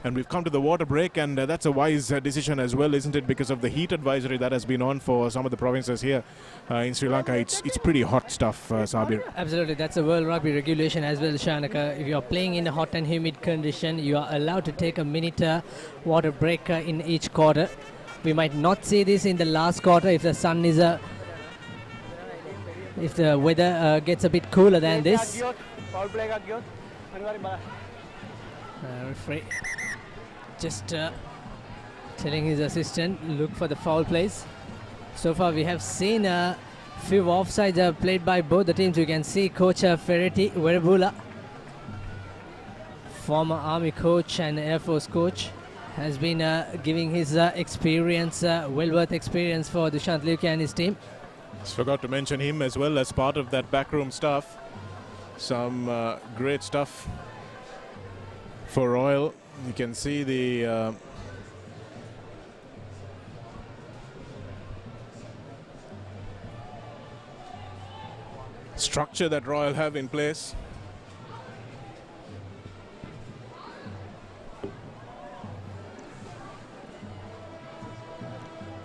And we've come to the water break, and that's a wise decision as well, isn't it? Because of the heat advisory that has been on for some of the provinces here in Sri Lanka. It's pretty hot stuff, Sabir. Absolutely, that's a World Rugby regulation as well, Shanaka. If you're playing in a hot and humid condition, you are allowed to take a minute water break in each quarter. We might not see this in the last quarter if the sun is if the weather gets a bit cooler than this. Referee just telling his assistant, look for the foul plays. So far we have seen a few offsides played by both the teams. You can see Coach Ferretti Verebula, former Army coach and Air Force coach, has been giving his experience, well worth experience for Dushyant Liuki and his team. Just forgot to mention him as well as part of that backroom staff. Some great stuff for Royal. You can see the structure that Royal have in place.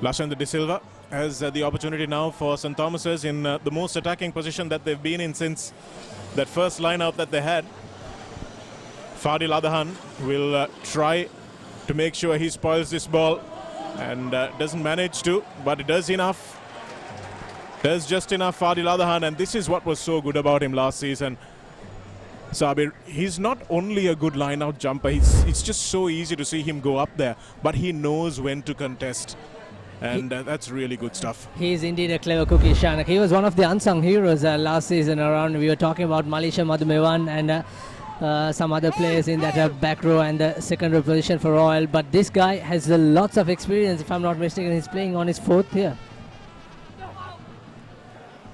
Lashandra De Silva has the opportunity now for St. Thomas's in the most attacking position that they've been in since that first line-out that they had. Fadil Adhan will try to make sure he spoils this ball, and doesn't manage to, but it does enough. Does just enough, Fadil Adhan, and this is what was so good about him last season. Sabir, he's not only a good line-out jumper, it's just so easy to see him go up there, but he knows when to contest. And that's really good stuff. He is indeed a clever cookie, Shanak. He was one of the unsung heroes last season around. We were talking about Malisha Madhumewan and some other players in that back row and the second row position for Royal. But this guy has lots of experience. If I'm not mistaken, he's playing on his 4th year.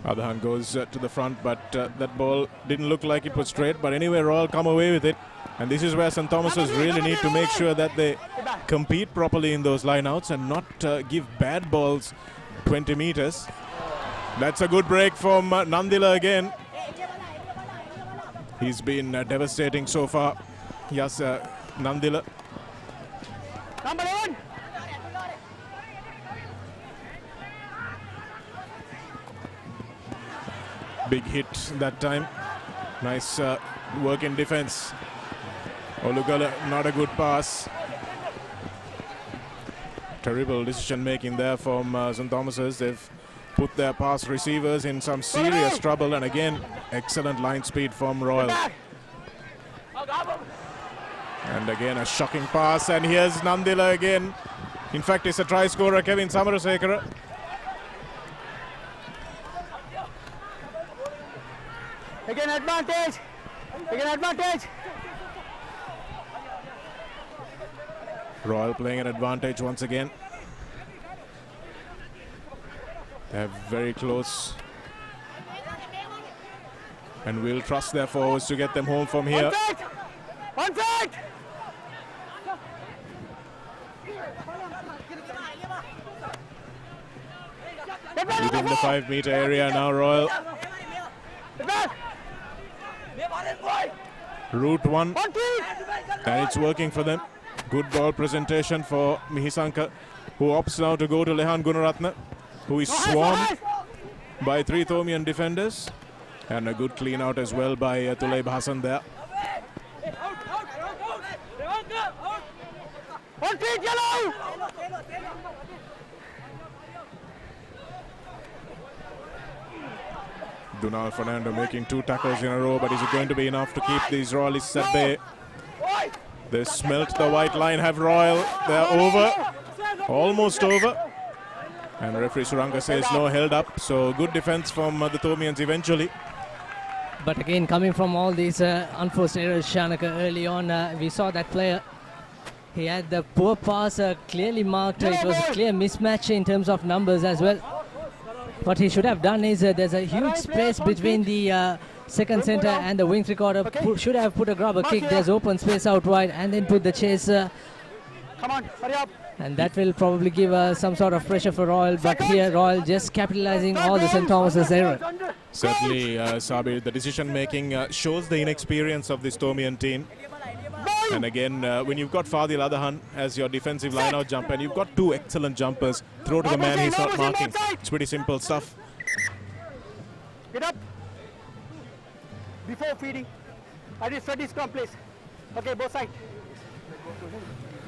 Adhan goes to the front, but that ball didn't look like it was straight. But anyway, Royal come away with it. And this is where St. Thomas's really need to make sure that they compete properly in those lineouts and not give bad balls 20 meters. That's a good break from Nandila again. He's been devastating so far. Yes, Nandila. Number 1. Big hit that time. Nice work in defense. Olugala, not a good pass. Terrible decision making there from St. Thomas's. They've put their pass receivers in some serious trouble, and again, excellent line speed from Royal. And again, a shocking pass, and here's Nandila again. In fact, it's a try scorer, Kevin Samarasekara. Again advantage. Again advantage. Royal playing an advantage once again. They're very close. And will trust their forwards to get them home from here. On fight! Within the 5-meter area now, Royal. Route 1. And it's working for them. Good ball presentation for Mihisanka, who opts now to go to Lehan Gunaratne, who is swarmed by 3 Thomian defenders. And a good clean out as well by Tuleib Hassan there. Dunal Fernando making 2 tackles in a row, but is it going to be enough to keep these Royalists at bay? They smelt the white line, have Royal. They're over, almost over. And referee Suranga says no, held up. So good defense from the Thomians eventually. But again, coming from all these unforced errors, Shanaka, early on, we saw that player. He had the poor pass clearly marked. It was a clear mismatch in terms of numbers as well. What he should have done is there's a huge space between the second centre and the wing recorder. Should have put a grubber kick. There's open space out wide and then put the chase. Come on, hurry up. And that will probably give some sort of pressure for Royal. But here Royal just capitalising all the St. Thomas's error. Certainly, Sabir, the decision making shows the inexperience of this Thomian team. And again, when you've got Fadil Adahan as your defensive line-out jumper, and you've got 2 excellent jumpers, throw to the man he's not marking. It's pretty simple stuff. Get up. Before feeding. I just study scrum, please. Okay, both sides.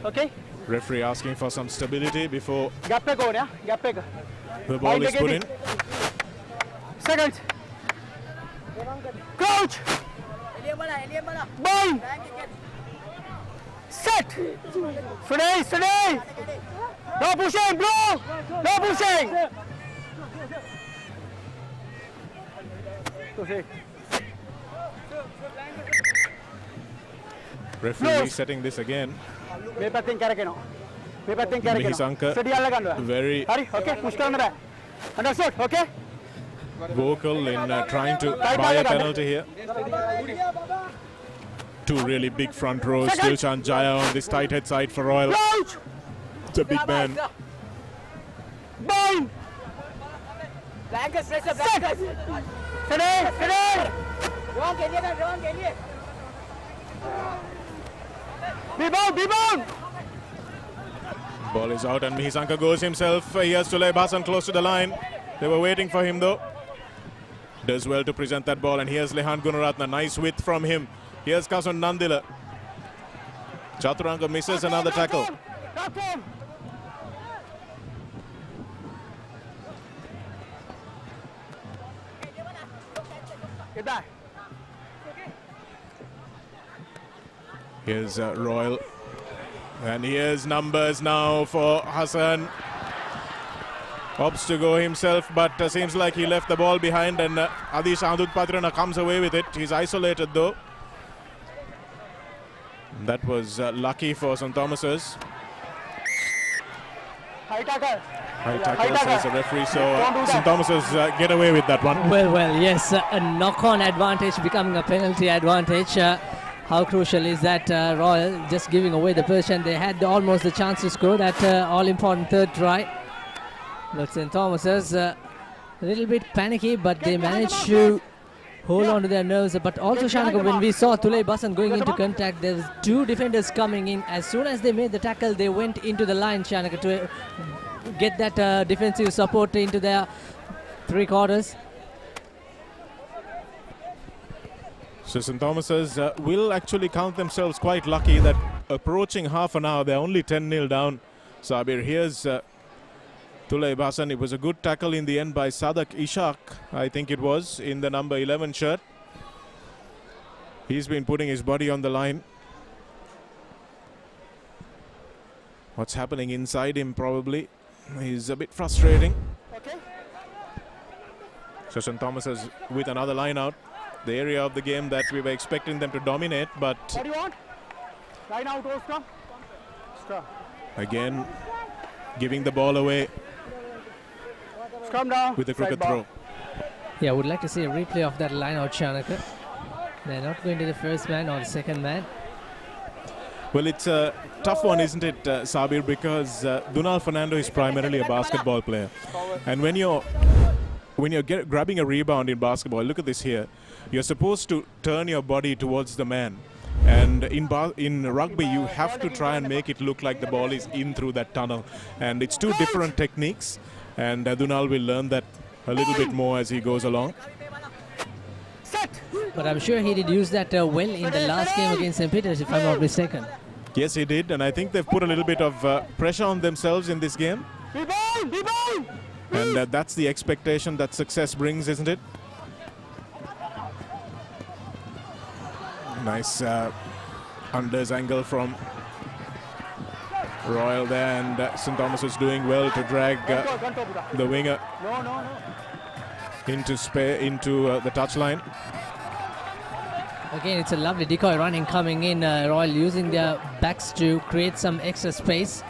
Okay. Referee asking for some stability before Gap go, yeah? Gap go. The ball is put in. Seconds. Crouch. Bind. Set. Steady, steady. No pushing, bro. No pushing. Referee resetting this again. Mihisanka very Understood, okay? vocal in trying to buy a penalty here. 2 really big front rows. Dilshan Jaya on this tight head side for Royal. It's a big man. Bind. Set. Be bound. Ball is out and Mihisanka goes himself. He has Tuleib Hassan close to the line. They were waiting for him though. Does well to present that ball, and here's Lehan Gunaratne. Nice width from him. Here's Kasun Nandila. Chaturanga misses another tackle. Here's Royal. And here's numbers now for Hassan. Opts to go himself, but seems like he left the ball behind, and Adish Adutpatrana comes away with it. He's isolated though. That was lucky for St. Thomas's. High tackle. High tackle says the referee, so St. Thomas's get away with that one. Well, yes, a knock-on advantage becoming a penalty advantage. How crucial is that Royal just giving away the possession? They had almost the chance to score that all-important third try. But St. Thomas's a little bit panicky, but they managed to hold on to their nerves. But also, Shanaka, when we saw Tulay Basan going into contact, there was two defenders coming in. As soon as they made the tackle, they went into the line, Shanaka, to get that defensive support into their three quarters. So St. Thomas's will actually count themselves quite lucky that approaching half an hour, they're only 10-0 down. Sabir, here's Tulay Basan. It was a good tackle in the end by Sadak Ishak, I think it was, in the number 11 shirt. He's been putting his body on the line. What's happening inside him probably is a bit frustrating. Okay. So St. Thomas's with another line out. The area of the game that we were expecting them to dominate, but What do you want? Line out, Oscar. again giving the ball away Scrum down. with a crooked throw. Yeah, I would like to see a replay of that line out, Shanaka. They're not going to the first man or the second man. Well, it's a tough one, isn't it, Sabir, because Dunal Fernando is primarily a basketball player. And when you're grabbing a rebound in basketball, look at this here. You're supposed to turn your body towards the man. And in rugby, you have to try and make it look like the ball is in through that tunnel. And it's two different techniques. And Dunal will learn that a little bit more as he goes along. But I'm sure he did use that well in the last game against St. Peter's, if I'm not mistaken. Yes, he did. And I think they've put a little bit of pressure on themselves in this game. And that's the expectation that success brings, isn't it? Nice unders angle from Royal there, and St. Thomas is doing well to drag the winger into the touchline. Again, it's a lovely decoy running coming in. Royal using their backs to create some extra space.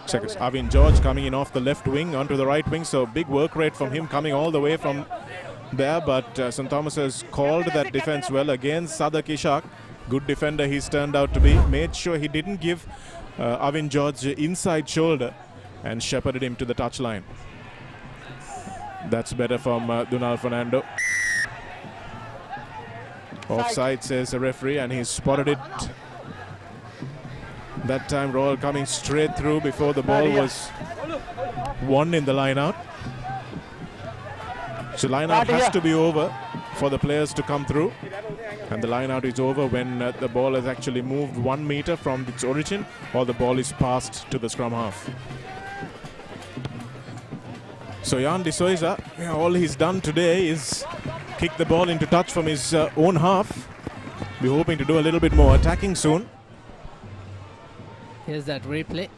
Check it. Avin George coming in off the left wing onto the right wing, so big work rate from him coming all the way from there, but St. Thomas has called that defense well against Sadak Ishak. Good defender he's turned out to be. Made sure he didn't give Avin George inside shoulder and shepherded him to the touchline. That's better from Dunal Fernando. Offside, says the referee, and he's spotted it. That time Royal coming straight through before the ball was won in the line out. So line out has to be over for the players to come through. And the line out is over when the ball has actually moved 1 meter from its origin, or the ball is passed to the scrum half. So Jan de Souza, all he's done today is kick the ball into touch from his own half. We're hoping to do a little bit more attacking soon. Here's that replay.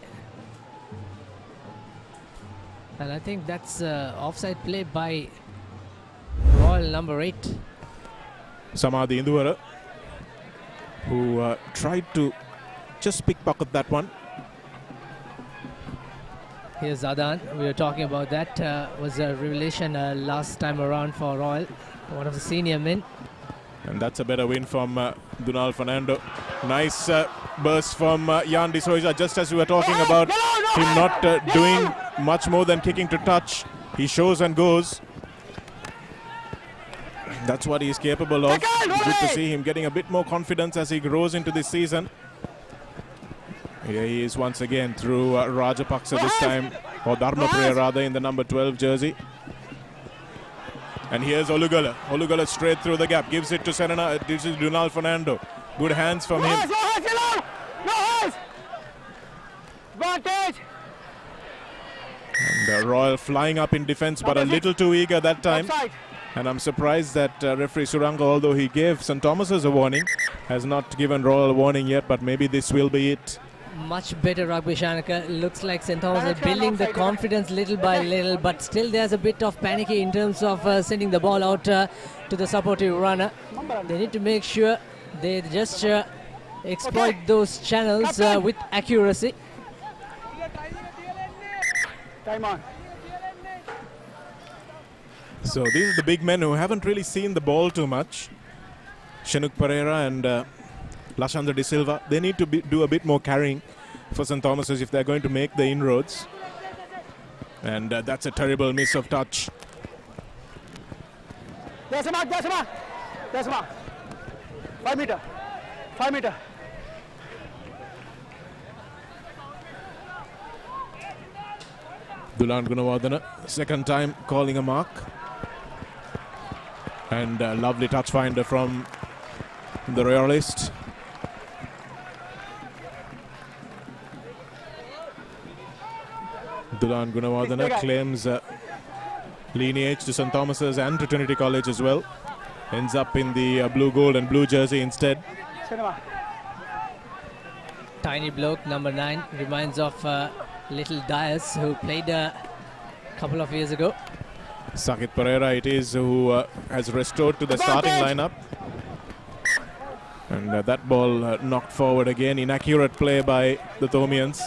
And I think that's offside play by Royal number 8. Samadhi Induvara, who tried to just pickpocket that one. Here's Adan. We were talking about that. Was a revelation last time around for Royal. One of the senior men. And that's a better win from Dunal Fernando. Nice burst from Jan de Souza, just as we were talking about him not doing much more than kicking to touch. He shows and goes. That's what he's capable of. Good to see him getting a bit more confidence as he grows into this season. Here he is once again through Rajapaksa this time, or Dharmapriya rather, in the number 12 jersey. And here's Olugala. Olugala straight through the gap, gives it to Serena. This is Dunal Fernando. Good hands from him. Advantage. And Royal flying up in defense, but a little too eager that time. And I'm surprised that referee Suranga, although he gave St. Thomas's a warning, has not given Royal a warning yet, but maybe this will be it. much better rugby, Shanaka. Looks like St. Thomas are building the confidence little by little, but still there's a bit of panicky in terms of sending the ball out to the supportive runner. They need to make sure they just exploit those channels with accuracy. Time on. So these are the big men who haven't really seen the ball too much. Shanuk Pereira and Lashandra De Silva. They need to do a bit more carrying for St. Thomas's if they're going to make the inroads. And that's a terrible miss of touch. There's a mark, there's a mark. There's a mark. 5 meter. 5 meter. Dulan Gunawardena, second time calling a mark. And a lovely touch finder from the Royalist. Dulan Gunawardena claims lineage to St. Thomas's and to Trinity College as well. Ends up in the blue, gold and blue jersey instead. Tiny bloke, number 9, reminds of little Dias who played a couple of years ago. Sakit Pereira it is who has restored to the starting lineup. And that ball knocked forward again. Inaccurate play by the Thomians.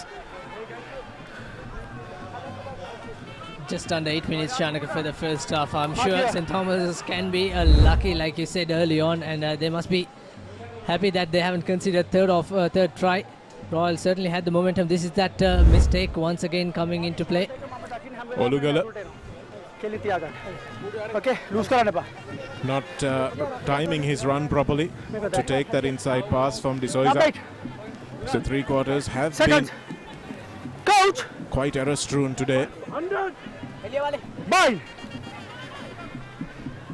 Just under 8 minutes, Shanaka, for the first half. I'm sure St. Thomas can be lucky, like you said early on, and they must be happy that they haven't considered third try. Royal certainly had the momentum. This is that mistake once again coming into play. Olugala. Okay, loose karane pa. Not timing his run properly to take that inside pass from D'Souza. So 3 quarters have been quite error-strewn today. Ball.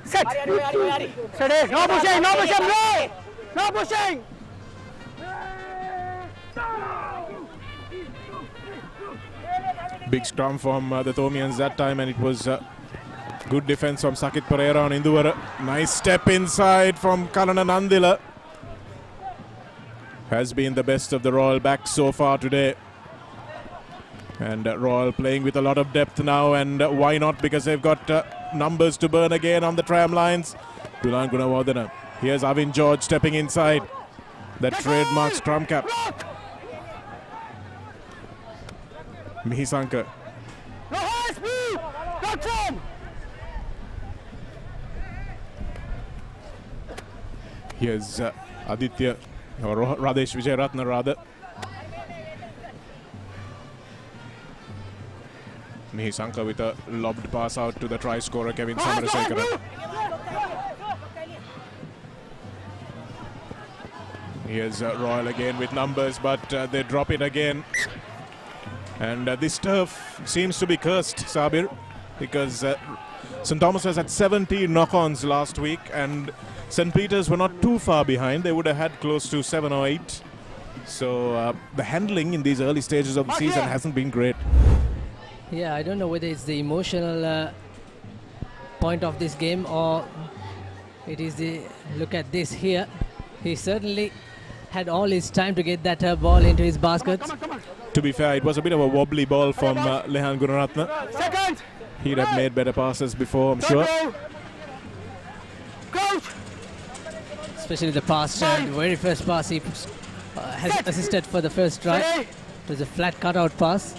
Set. Set. No pushing, no pushing, no. No pushing. Big scrum from the Thomians that time, and it was good defense from Sakit Pereira on Induvara. Nice step inside from Kalana Nandila. Has been the best of the Royal backs so far today. And Royal playing with a lot of depth now, and why not, because they've got numbers to burn again on the tram lines. Dulan Gunawardena. Here's Avin George stepping inside. That trademark scrum cap. Mihisankar. Here's Aditya, or Radesh Vijayaratna rather. Mihisankar with a lobbed pass out to the try scorer Kevin Samarasekara. Here's Royal again with numbers, but they drop it again. And this turf seems to be cursed, Sabir, because St. Thomas has had 70 knock-ons last week, and St. Peter's were not too far behind. They would have had close to 7 or 8. So the handling in these early stages of the season hasn't been great. Yeah, I don't know whether it's the emotional point of this game or it is the look at this here. He certainly had all his time to get that ball into his basket. To be fair, it was a bit of a wobbly ball from Lehan Gunaratne. He'd have made better passes before, I'm sure. Especially the pass, the very first pass he has assisted for the first try. It was a flat cutout pass.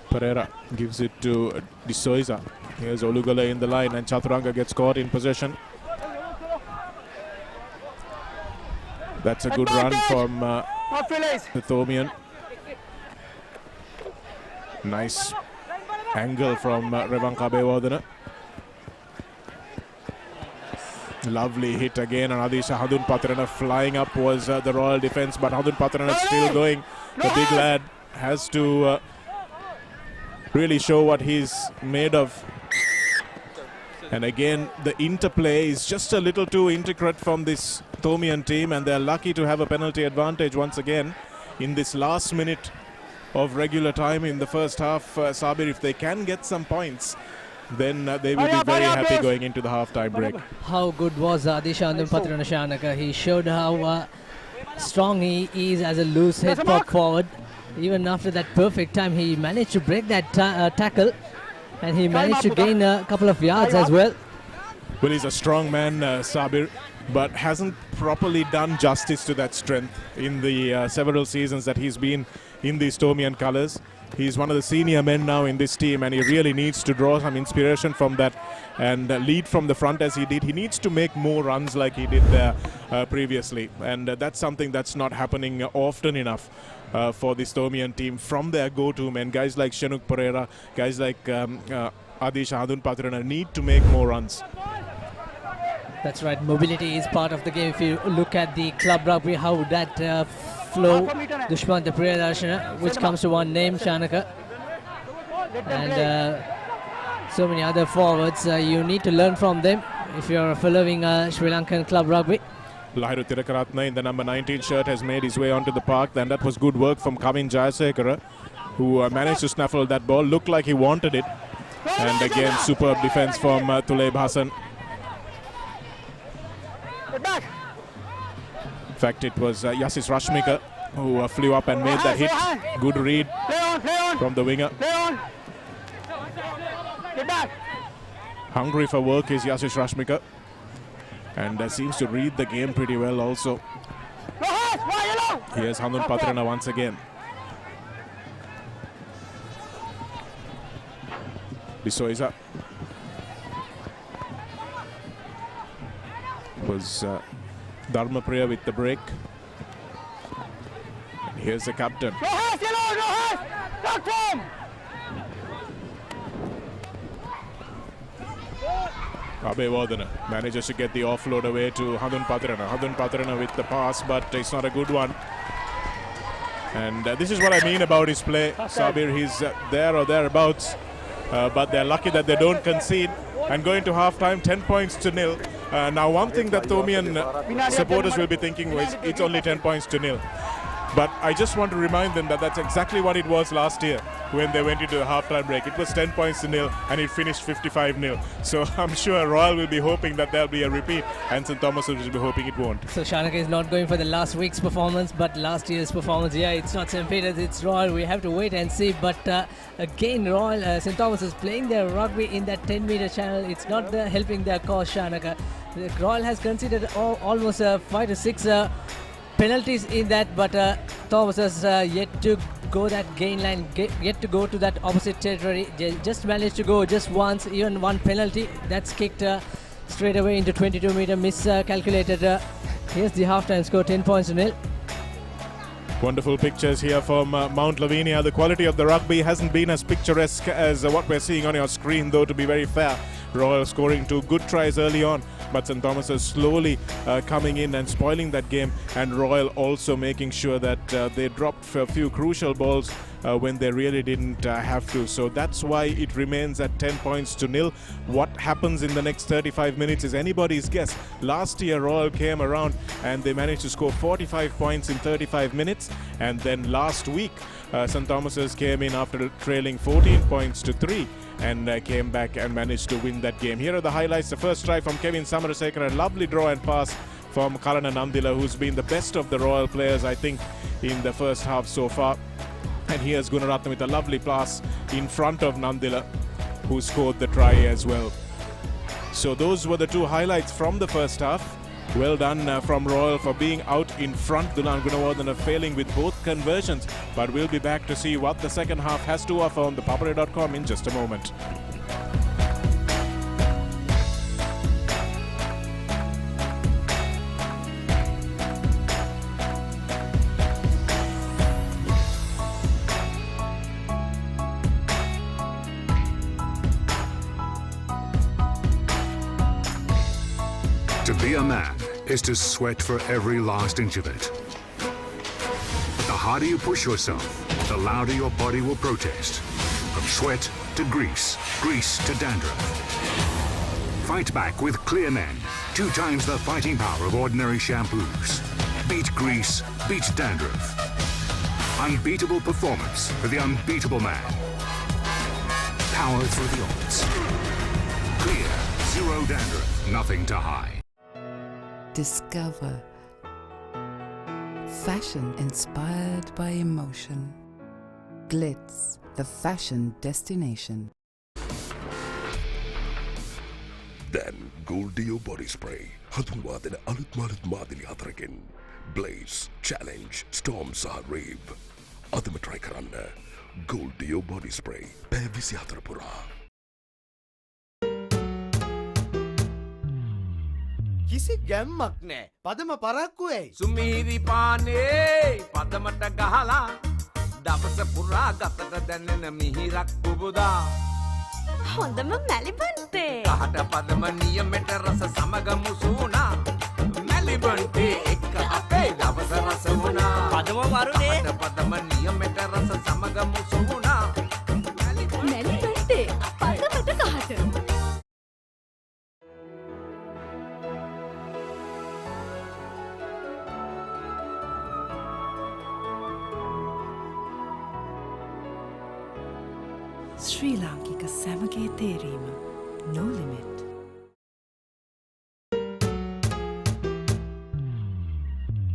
Pereira gives it to D'Souza. Here's Olugala in the line, and Chaturanga gets caught in possession. That's a good run from the Thomian. Nice angle from Revanka Bewardena. Lovely hit again, and Adisha Hadun Patrana flying up was the Royal defense, but Hadun Patrana still going. The big lad has to really show what he's made of. And again, the interplay is just a little too intricate from this Thomian team, and they're lucky to have a penalty advantage once again in this last minute of regular time in the first half. Sabir, if they can get some points, then they will be very happy going into the half-time break. How good was Adishandam Patrana Shanaka? He showed how strong he is as a loose head pop forward. Even after that perfect time, he managed to break that tackle, and he managed to gain a couple of yards as well. Well, he's a strong man, Sabir, but hasn't properly done justice to that strength in the several seasons that he's been in the Stormian colours. He's one of the senior men now in this team, and he really needs to draw some inspiration from that and lead from the front as he did. He needs to make more runs like he did there previously, and that's something that's not happening often enough for the Stormian team from their go-to men. Guys like Shanuk Pereira, guys like Adish Adun Patrana need to make more runs. That's right, mobility is part of the game. If you look at the club rugby, how that flow, Dushman the Priyadarshana, which comes to one name, Shanaka, and so many other forwards. You need to learn from them if you're following Sri Lankan club rugby. Lahiru Tirakaratna in the number 19 shirt has made his way onto the park, and that was good work from Kavin Jayasekara, who managed to snaffle that ball. Looked like he wanted it, and again superb defense from Tuleb Hassan. In fact, it was Yasis Rashmika who flew up and made that hit. Good read from the winger. Hungry for work is Yasis Rashmika, and seems to read the game pretty well also. Here's Handun Patrana once again. Bisoiza was Dharmapriya with the break. And here's the captain. Abhevardhana manages to get the offload away to Handun Patrana. Handun Patrana with the pass, but it's not a good one. And this is what I mean about his play, Sabir. He's there or thereabouts, but they're lucky that they don't concede. And going to half-time, 10 points to nil. Now, one thing that Thomian supporters will be thinking was it's only 10 points to nil. But I just want to remind them that that's exactly what it was last year when they went into a half-time break. It was 10 points to nil, and it finished 55-0. So I'm sure Royal will be hoping that there'll be a repeat, and St. Thomas will be hoping it won't. So Shanaka is not going for the last week's performance, but last year's performance. Yeah, it's not St. Peter's, it's Royal. We have to wait and see. But again, Royal, St. Thomas is playing their rugby in that 10-meter channel. It's not helping their cause, Shanaka. The Royal has considered almost 5 to 6 penalties in that, but Thomas has yet to go that gain line, yet to go to that opposite territory. Just managed to go just once, even one penalty. That's kicked straight away into 22-meter, miscalculated. Here's the halftime score, 10 points to nil. Wonderful pictures here from Mount Lavinia. The quality of the rugby hasn't been as picturesque as what we're seeing on your screen, though, to be very fair. Royal scoring 2 good tries early on, but St. Thomas is slowly coming in and spoiling that game, and Royal also making sure that they dropped a few crucial balls when they really didn't have to. So that's why it remains at 10 points to nil. What happens in the next 35 minutes is anybody's guess. Last year Royal came around and they managed to score 45 points in 35 minutes, and then last week St. Thomas's came in after trailing 14 points to 3 and came back and managed to win that game. Here are the highlights. The first try from Kevin Samarasekara, a lovely draw and pass from Kalana Nandila, who's been the best of the Royal players, I think, in the first half so far. And here's Gunaratnam with a lovely pass in front of Nandila, who scored the try as well. So those were the 2 highlights from the first half. Well done from Royal for being out in front. Dulan Gunawardena failing with both conversions. But we'll be back to see what the second half has to offer on ThePapare.com in just a moment. To be a man is to sweat for every last inch of it. The harder you push yourself, the louder your body will protest. From sweat to grease, grease to dandruff. Fight back with Clear Men, 2 times the fighting power of ordinary shampoos. Beat grease, beat dandruff. Unbeatable performance for the unbeatable man. Power through the odds. Zero dandruff, nothing to hide. Discover fashion inspired by emotion. Glitz, the fashion destination. Then Gold Dio Body Spray. හඳුන්වා දෙන අලුත් මාළුත් මාදිලි හතරකින්. Blaze, Challenge, Storm සහ Rave. අදම try කරන්න. Gold Dio Body Spray. පැය 24 පුරා. කිසි ගැම්මක් නෑ පදම පරක්කු ඇයි සුමීරි පානේ පදමට ගහලා දවස පුරා ගතට දැනෙන මිහිරක් පුබුදා හොඳම මැලිබන්තේ කහට පදම නියමෙට රස සමග මුසුනා මැලිබන්තේ එක්ක අපේ දවස රස වුණා පදම වරුනේ කහට පදම නියමෙට රස සමග මුසුනා මැලිබන්තේ පදමට කහට ශ්‍රී ලාංකික සැමගේ තේරීම no limit.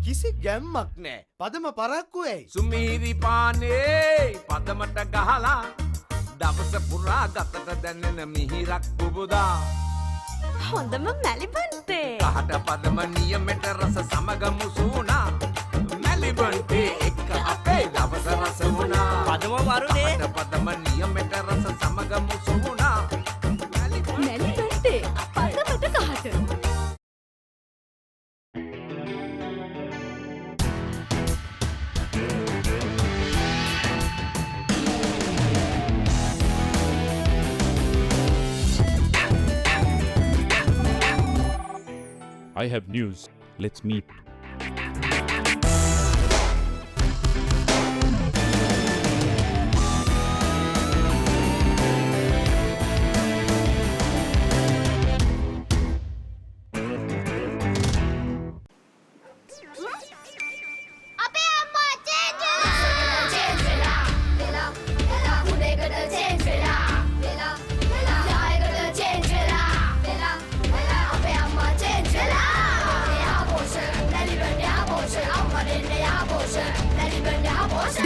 කිසි ගැම්මක් නෑ පදම පරක්කු ඇයි සුමීරි පානේ පදමට ගහලා දවස පුරා ගතට දැනෙන මිහිරක් පුබුදා හොඳම මැලිබන්තේ කහට පදම නියමෙට රස සමග මුසුනා මැලිබන්තේ එක්ක අපේ දවස රස වුණා පදම වරුනේ කහට පදම නියමෙට රස සමග මුසුනා මැලිබන්තේ පදමට කහට I have news. Let's meet.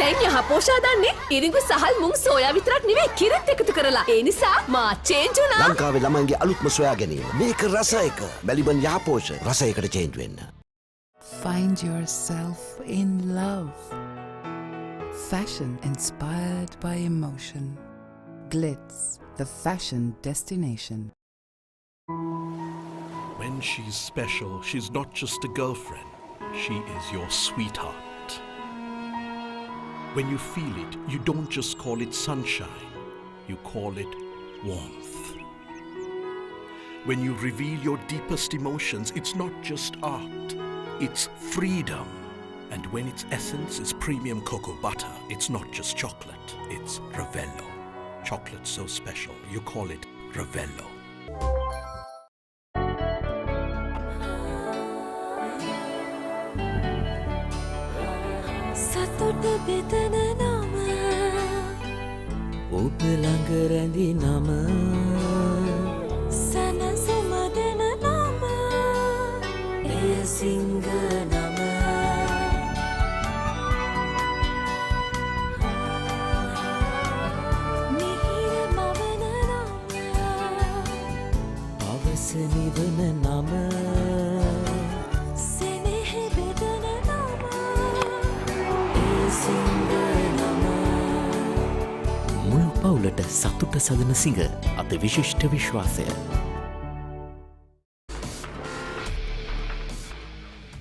දැන් යහ පෝෂා දන්නේ ඉරිඟු සහල් මුං සෝයා විතරක් නෙවෙයි කිරිත් එකතු කරලා. ඒ නිසා මා චේන්ජ් වුණා. ලංකාවේ ළමයින්ගේ අලුත්ම සොයා ගැනීම. මේක රස එක. මැලිබන් යහපෝෂ රස එකට චේන්ජ් වෙන්න. Find yourself in love. Fashion inspired by emotion. Glitz, the fashion destination. When she's special, she's not just a girlfriend. She is your sweetheart. When you feel it, you don't just call it sunshine, you call it warmth. When you reveal your deepest emotions, it's not just art, it's freedom. And when its essence is premium cocoa butter, it's not just chocolate, it's Ravello. Chocolate so special, you call it Ravello. සතුට බෙදන නම ඔබ ළඟ රැඳි නම සනසුම දෙන නම එය සිංහ නම මිහිර මවන නම පවස නිවන නම සෙනෙහ බෙදන නම මුළු පවුලට සතුට සදන සිඟ අත විශිෂ්ට විශ්වාසය.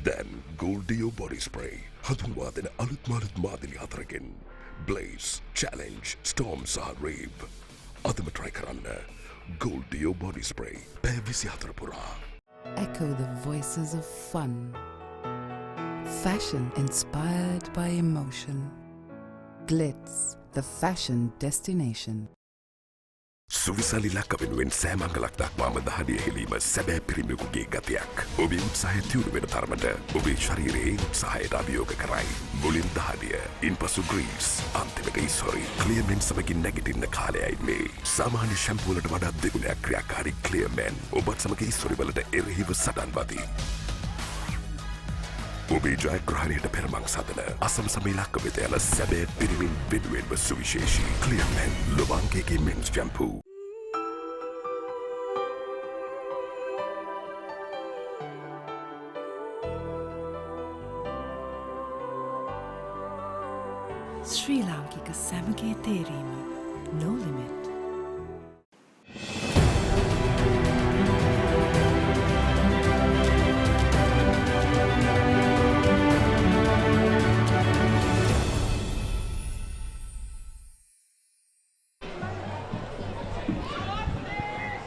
Then Gold Dio Body Spray. හඳුන්වා දෙන අලුත් මාළුත් මාදිලි හතරකින්. Blaze, Challenge, Storm සහ Rave. අදම try කරන්න. Gold Dio Body Spray. පැය 24 පුරා. Echo the voices of fun. Fashion inspired by emotion. Glitz, the fashion destination. සුවිසලි ලක්කවෙනුවෙන් සෑමංගලක් දක්වාම දහඩිය හෙලීම සැබෑ පිරිමියෙකුගේ ගතියක්. ඔබේ උත්සාහය තියුණු වෙන තරමට ඔබේ ශරීරයේ උත්සාහයට අභියෝග කරයි. මුලින් දහඩිය, ඉන්පසු ග්‍රීස්, අන්තිමට ඉස්හොරි. ක්ලියර්මෙන් සමගින් නැගිටින්න කාලයයි මේ. සාමාන්‍ය ෂැම්පූ වලට වඩා දෙගුණයක් ක්‍රියාකාරී ක්ලියර්මෙන් ඔබත් සමග ඉස්හොරි වලට එරෙහිව සටන් වදී. ඔබේ ජයග්‍රහණයට පෙරමං සදන අසමසම ඉලක්ක වෙත යන සැබෑ පිරිමින් වෙනුවෙන්ම සුවිශේෂී ක්ලියර්මෙන් ලොබාංගේගේ මෙන්ස් ෂැම්පූ. ශ්‍රී ලාංකික සැමගේ තේරීම No Limit.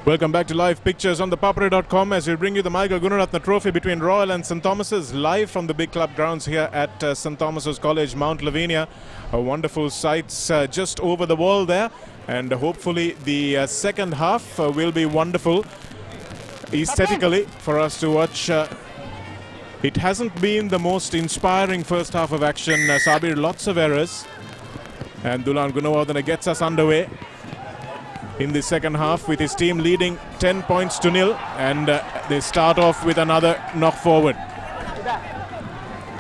Welcome back to live pictures on ThePapare.com as we bring you the Michael Gunaratna Trophy between Royal and St. Thomas's live from the big club grounds here at St. Thomas's College, Mount Lavinia. A wonderful sights just over the wall there, and hopefully the second half will be wonderful aesthetically for us to watch. It hasn't been the most inspiring first half of action. Sabir, lots of errors, and Dulan Gunawardena gets us underway in the second half with his team leading 10 points to nil, and they start off with another knock forward.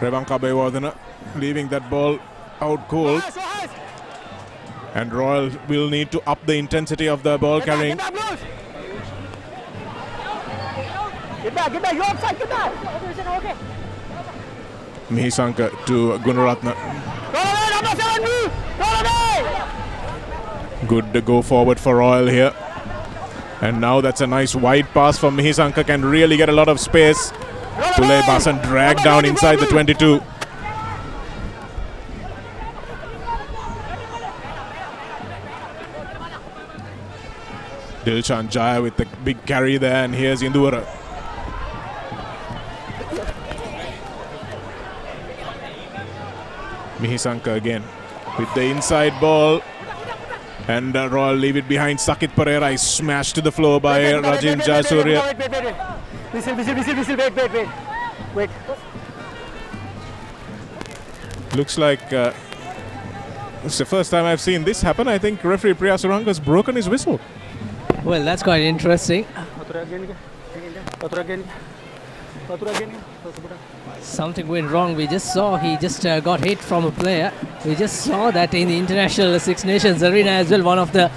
Revanka Bewardena leaving that ball out cold, and Royal will need to up the intensity of the ball carrying. Get back, you're offside, get back. Okay. Mihisanka to Gunaratna. Good to go forward for Royal here. And now that's a nice wide pass from Mihisanka, can really get a lot of space. Pule Basan dragged down inside the 22. Dilshan Jaya with the big carry there, and here's Induvara. Mihisanka again with the inside ball, and Royal leave it behind. Sakit Pereira is smashed to the floor by Rajin Jayasuriya. Wait. Looks like it's the first time I've seen this happen. I think referee Priya Suranga has broken his whistle. Well, that's quite interesting. Something went wrong. We just saw he just got hit from a player. We just saw that in the International Six Nations Arena as well. One of the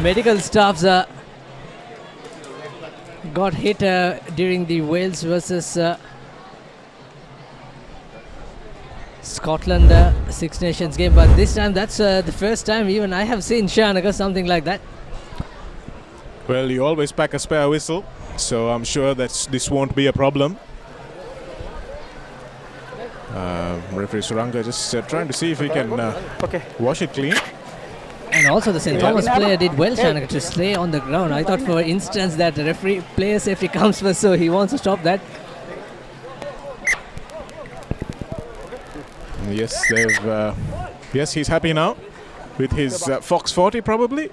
medical staffs got hit during the Wales versus Scotland Six Nations game. But this time, that's the first time even I have seen Shanaka something like that. Well, you always pack a spare whistle, so I'm sure that this won't be a problem. Referee Suranga just trying to see if he can wash it clean. And also the St. Thomas player did well, Shanaka, to stay on the ground. I thought for instance that the referee player safety comes first, so he wants to stop that. Yes, they've. Yes, he's happy now with his Fox 40 probably.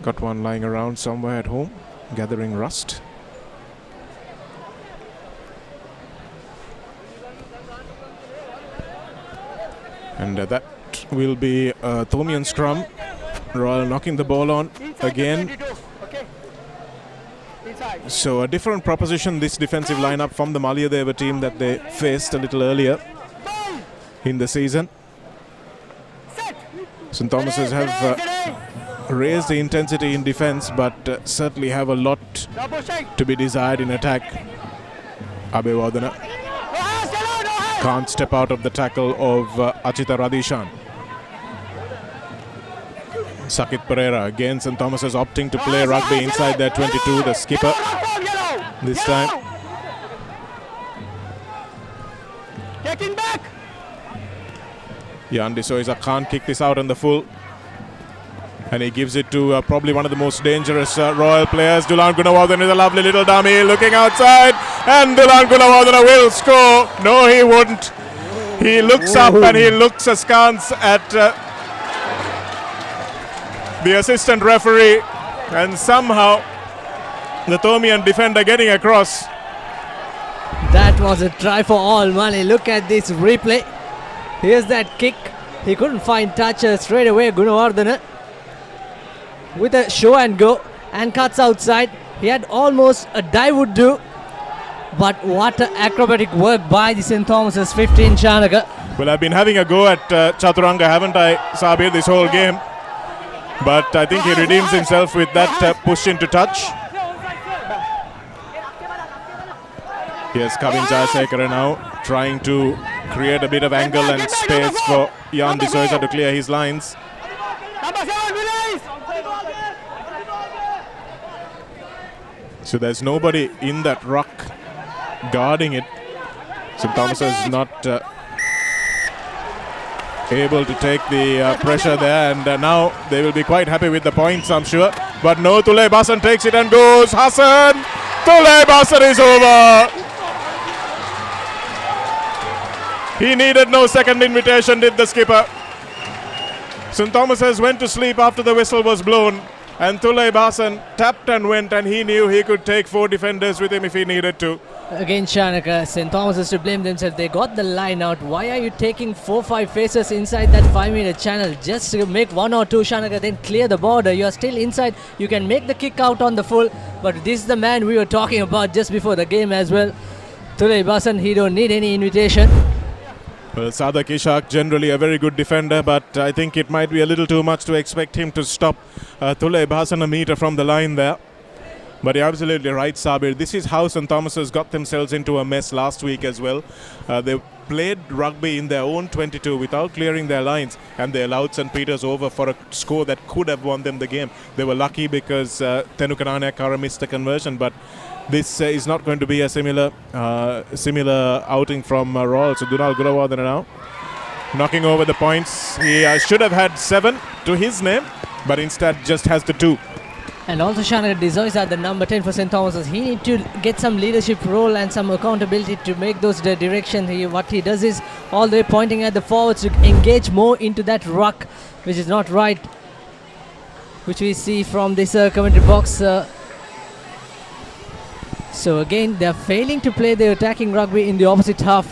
Got one lying around somewhere at home, gathering rust. And that will be a Thomian scrum. Royal knocking the ball on again. So a different proposition, this defensive lineup from the Malayadeva team that they faced a little earlier in the season. St. Thomas's have raised the intensity in defense, but certainly have a lot to be desired in attack. Abewardena can't step out of the tackle of Achita Radishan. Sakit Pereira again. St. Thomas is opting to play rugby inside their 22, the skipper this time. Taking back. Yandi Soiza can't kick this out on the full. And he gives it to probably one of the most dangerous Royal players. Dulan Gunawardena is a lovely little dummy looking outside. And Dulan Gunawardena will score. No, he wouldn't. He looks up and he looks askance at the assistant referee, and somehow the Thomian defender getting across. That was a try for all money. Look at this replay. Here's that kick. He couldn't find touch straight away. Gunawardena with a show and go and cuts outside. He had almost a dive would do. But what acrobatic work by the St. Thomas's 15 Shanaka. Well, I've been having a go at Chaturanga, haven't I, Sabir, this whole game? But I think he redeems himself with that push into touch. Here's Kavin Jayasekara now trying to create a bit of angle and space for Jan de Souza to clear his lines. So there's nobody in that ruck guarding it. St. Thomas is not able to take the pressure there, and now they will be quite happy with the points, I'm sure. But no, Tulay Basan takes it and goes. Hassan! Tulay Basan is over! He needed no second invitation, did the skipper. St. Thomas's went to sleep after the whistle was blown, and Tulay Basan tapped and went, and he knew he could take 4 defenders with him if he needed to. Again, Shanaka, St. Thomas is to blame themselves. They got the line out. Why are you taking 4-5 faces inside that 5-meter channel? Just to make 1 or 2, Shanaka, then clear the border. You are still inside. You can make the kick out on the full. But this is the man we were talking about just before the game as well. Tulay Basan, he don't need any invitation. Well, Sadak Ishak, generally a very good defender, but I think it might be a little too much to expect him to stop Tulay Basan a meter from the line there. But you're absolutely right, Sabir. This is how St. Thomas's got themselves into a mess last week as well. They played rugby in their own 22 without clearing their lines, and they allowed St. Peter's over for a score that could have won them the game. They were lucky because Tenukananekara missed a conversion, but this is not going to be a similar outing from Royal. So Dunal Gurawardena now knocking over the points. He should have had 7 to his name, but instead just has the 2. And also Shanaka de Souza, the number 10 for St. Thomas's. He needs to get some leadership role and some accountability to make those direction. What he does is all the way pointing at the forwards to engage more into that ruck, which is not right, which we see from this commentary box. So again, they are failing to play the attacking rugby in the opposite half.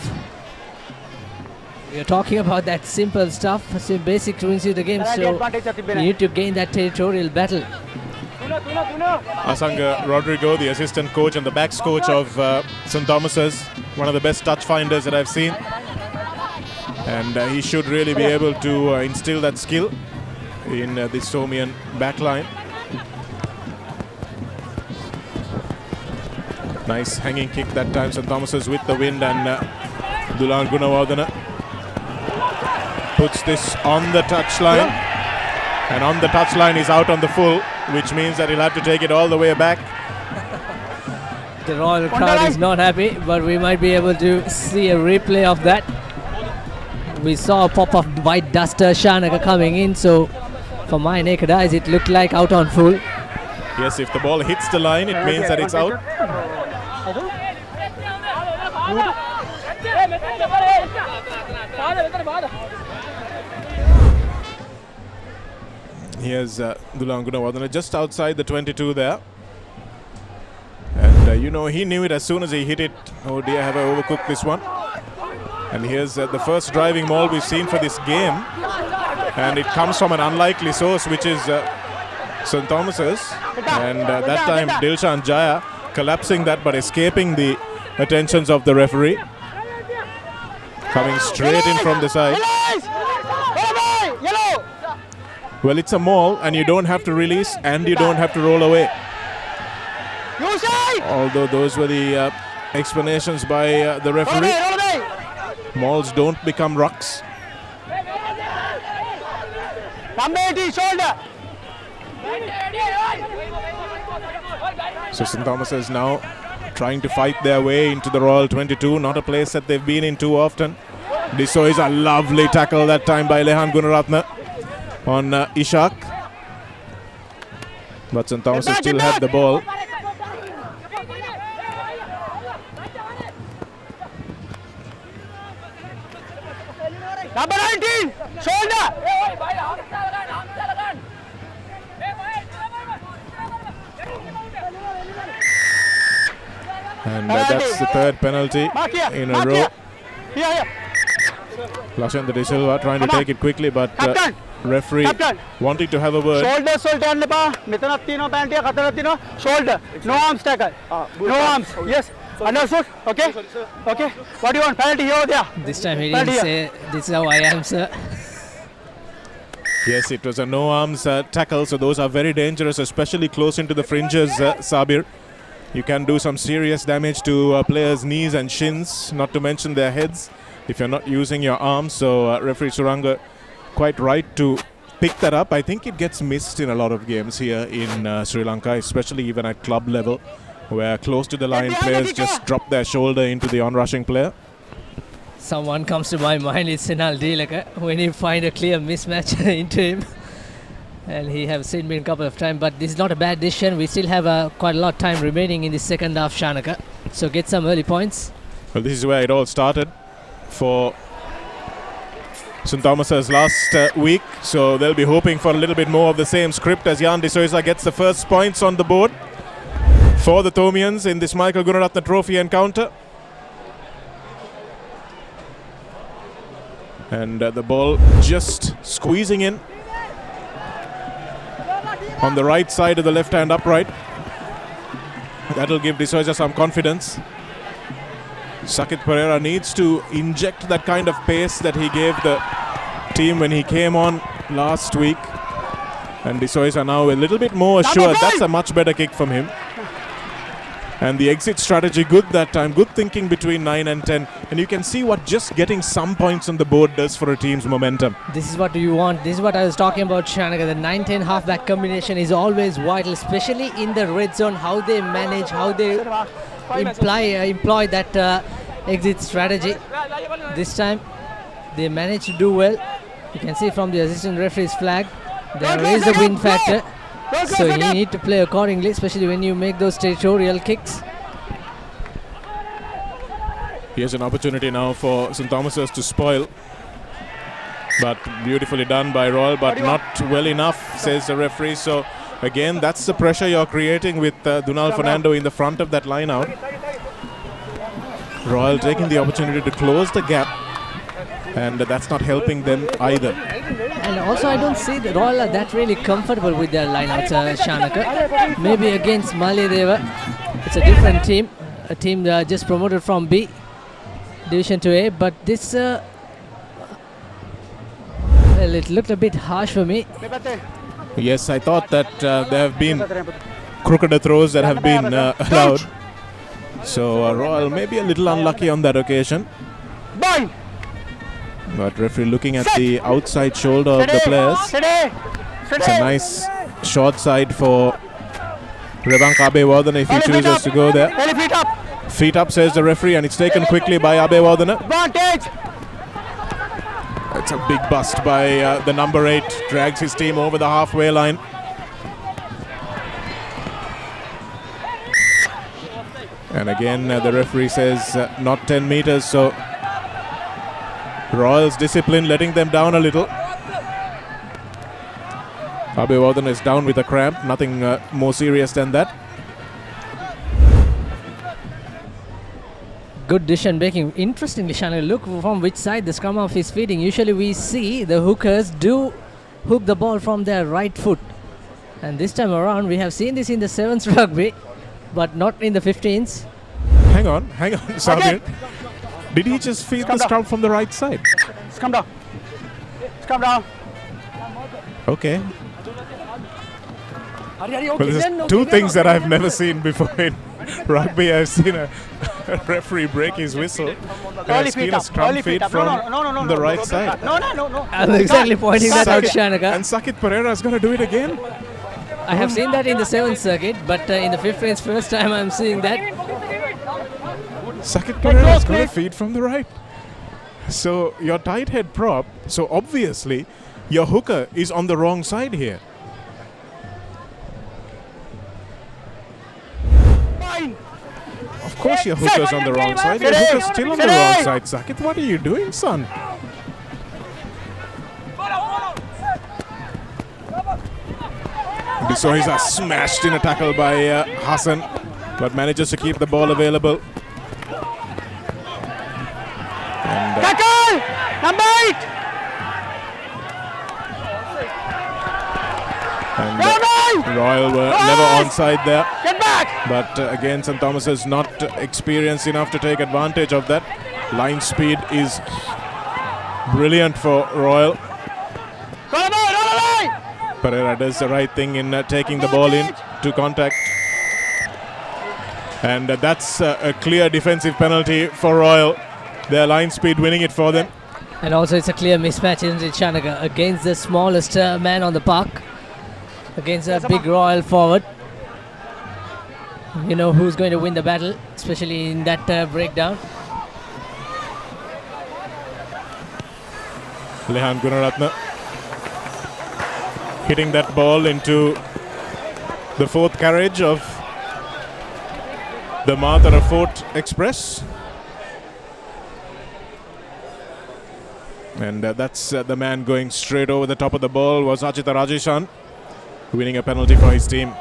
We are talking about that simple stuff, basic to win the game. So you need to gain that territorial battle. Asanga Rodrigo, the assistant coach and the backs coach of St. Thomas's, one of the best touch finders that I've seen. And he should really be able to instill that skill in this Thomian backline. Nice hanging kick that time. St. Thomas's with the wind, and Dulan Gunawardena puts this on the touchline. And on the touchline is out on the full, which means that he'll have to take it all the way back. The Royal crowd is not happy, but we might be able to see a replay of that. We saw a pop of white duster Shanaka coming in, so for my naked eyes it looked like out on full. Yes, if the ball hits the line, it means that it's out. Here's Dulan Gunawardena just outside the 22 there. And you know, he knew it as soon as he hit it. Oh dear, have I overcooked this one? And here's the first driving maul we've seen for this game. And it comes from an unlikely source, which is St. Thomas's. And that time Dilshan Jaya collapsing that but escaping the attentions of the referee. Coming straight in from the side. Well, it's a maul, and you don't have to release and you don't have to roll away. Although those were the explanations by the referee. Mauls don't become rucks. So St. Thomas is now trying to fight their way into the Royal 22, not a place that they've been in too often. This is a lovely tackle that time by Lehan Gunaratne on Ishak. But St. Thomas still had the ball. Number 19, shoulder. And that's the third penalty in a row. Lashandra De Silva trying to take it quickly, but referee wanting to have a word. Shoulder. No arms tackle. No arms. Yes. Understood? Okay. Okay. What do you want? Penalty here or there? This time he didn't say, "This is how I am, sir." Yes, it was a no arms tackle, so those are very dangerous, especially close into the fringes, Sabir. You can do some serious damage to players' knees and shins, not to mention their heads, if you're not using your arms. So referee Suranga quite right to pick that up. I think it gets missed in a lot of games here in Sri Lanka, especially even at club level, where close to the line players just drop their shoulder into the on-rushing player. Someone comes to my mind, it's Senal Dilaka, when you find a clear mismatch into him. And he have seen me a couple of times, but this is not a bad decision. We still have quite a lot of time remaining in the second half, Shanaka. So get some early points. Well, this is where it all started for St. Thomas's last week. So they'll be hoping for a little bit more of the same script as Jan de Souza gets the first points on the board for the Thomians in this Michael Gunaratne Trophy encounter. And the ball just squeezing in on the right side of the left-hand upright. That'll give De Souza some confidence. Sakit Pereira needs to inject that kind of pace that he gave the team when he came on last week. And De Souza now a little bit more assured. That's a much better kick from him. And the exit strategy good that time. Good thinking between 9 and 10. And you can see what just getting some points on the board does for a team's momentum. This is what you want. This is what I was talking about, Shanaka. The 9-10 halfback combination is always vital, especially in the red zone. How they manage, how they employ that exit strategy. This time they managed to do well. You can see from the assistant referee's flag, there is a win factor. So you need to play accordingly, especially when you make those territorial kicks. Here's an opportunity now for St. Thomas's to spoil. But beautifully done by Royal, but not well enough, says the referee. So again, that's the pressure you're creating with Dunal Fernando in the front of that line out. Royal taking the opportunity to close the gap, and that's not helping them either. And also I don't see the Royal are that really comfortable with their lineouts, Shanaka. Maybe against Maledeva, it's a different team, a team just promoted from B Division to A, but this well, it looked a bit harsh for me. Yes, I thought that there have been crooked throws that have been allowed. So Royal may be a little unlucky on that occasion. But referee looking at the outside shoulder of the players. It's a nice short side for Revank Abewardene if he chooses to go there. Feet up, says the referee, and it's taken quickly by Abewardene. It's a big bust by the number 8. Drags his team over the halfway line. And again, the referee says not 10 meters, so Royals discipline letting them down a little. Abewardene is down with a cramp, nothing more serious than that. Good decision making. Interestingly, Shannon, look from which side the scrum half is feeding. Usually we see the hookers do hook the ball from their right foot. And this time around, we have seen this in the 7s rugby, but not in the 15s. Hang on, Sabir. Did he just feed the scrum from the right side? Come down. Come down. Okay. Well, there's two things that I've never seen before in rugby. I've seen a referee break his whistle. I've seen a scrum feed from the right side. No. I'm exactly pointing that out, Shanaka. And Sakit Pereira is going to do it again? I have seen that in the 7th circuit, but in the 15th, first time I'm seeing that. Sakit Pereira is going to feed from the right. So your tight head prop, so obviously your hooker is on the wrong side here. Of course your hooker's on the wrong side. Your hooker's still on the wrong side, Sakit. What are you doing, son? De Souza smashed in a tackle by Hassan. but manages to keep the ball available. And, Tackle! Number 8! and Royal were never onside there. Get back! But again, St. Thomas is not experienced enough to take advantage of that. Line speed is brilliant for Royal. Pereira does the right thing in taking the ball in to contact. And that's a clear defensive penalty for Royal. Their line speed winning it for them. And also it's a clear mismatch, isn't it, Shanaka? Against the smallest man on the park. Against a big Royal forward. You know who's going to win the battle, especially in that breakdown. Lehan Gunaratne hitting that ball into the fourth carriage of the Madara Fort Express. And that's the man going straight over the top of the ball was Achita Rajeshan, winning a penalty for his team.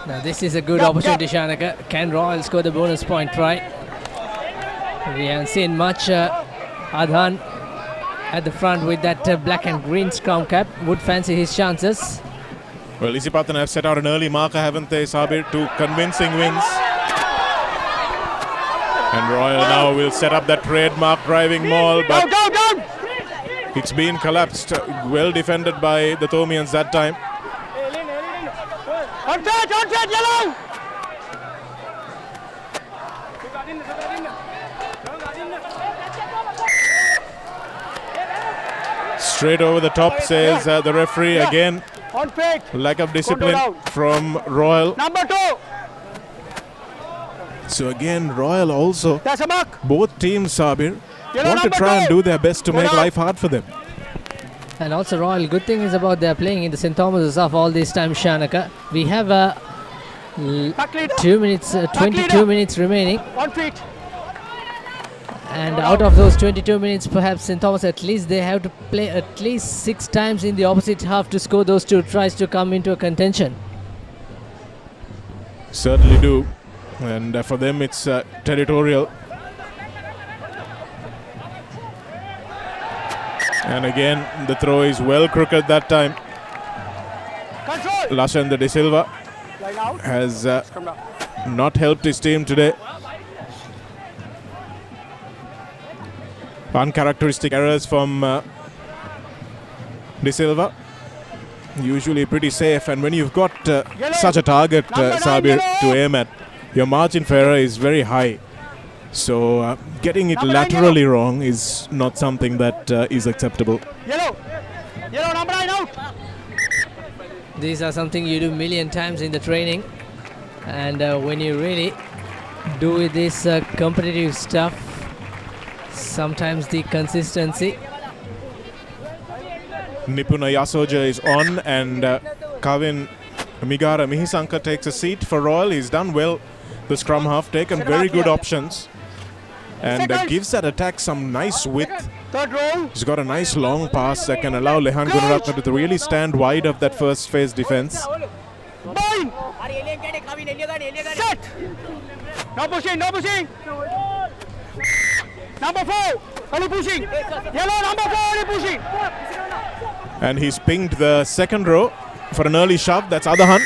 Now this is a good opportunity, Shanaka. Can Royal score the bonus point try? We haven't seen much. Adhan at the front with that black and green scrum cap would fancy his chances. Well, Isipathan have set out an early marker, haven't they, Sabir? 2 convincing wins. And Royal now will set up that trademark driving maul, but it's been collapsed. Well defended by the Thomians that time. Onside, yellow! Straight over the top, says the referee again. Lack of discipline from Royal. Number 2. So again, Royal also, both teams, Sabir, want to number try and 2. do their best to make life hard for them. And also Royal, good thing is about they're playing in the St. Thomas's of all this time, Shanaka. We have 2 minutes, 22 minutes remaining. 1 feet. And out of those 22 minutes, perhaps St. Thomas, at least they have to play at least 6 times in the opposite half to score those 2 tries to come into a contention. Certainly do. And for them, it's territorial. And again, the throw is well crooked that time. Lashan De Silva has not helped his team today. Uncharacteristic errors from De Silva. Usually pretty safe, and when you've got such a target, Sabir, to aim at, your margin for error is very high. So getting it laterally wrong is not something that is acceptable. Yellow, number 9 out. These are something you do a million times in the training, and when you really do this competitive stuff, sometimes the consistency. Nipuna Yasoja is on, and Kavin Migara Mihisanka takes a seat for Royal. He's done well, the scrum half, taken very good options, and gives that attack some nice width. He's got a nice long pass that can allow Lehan Gunaratne to really stand wide of that first phase defense. Set. No pushing. Number 4, only pushing. Yellow, number 4, only pushing. And he's pinged the second row for an early shove. That's Adahan.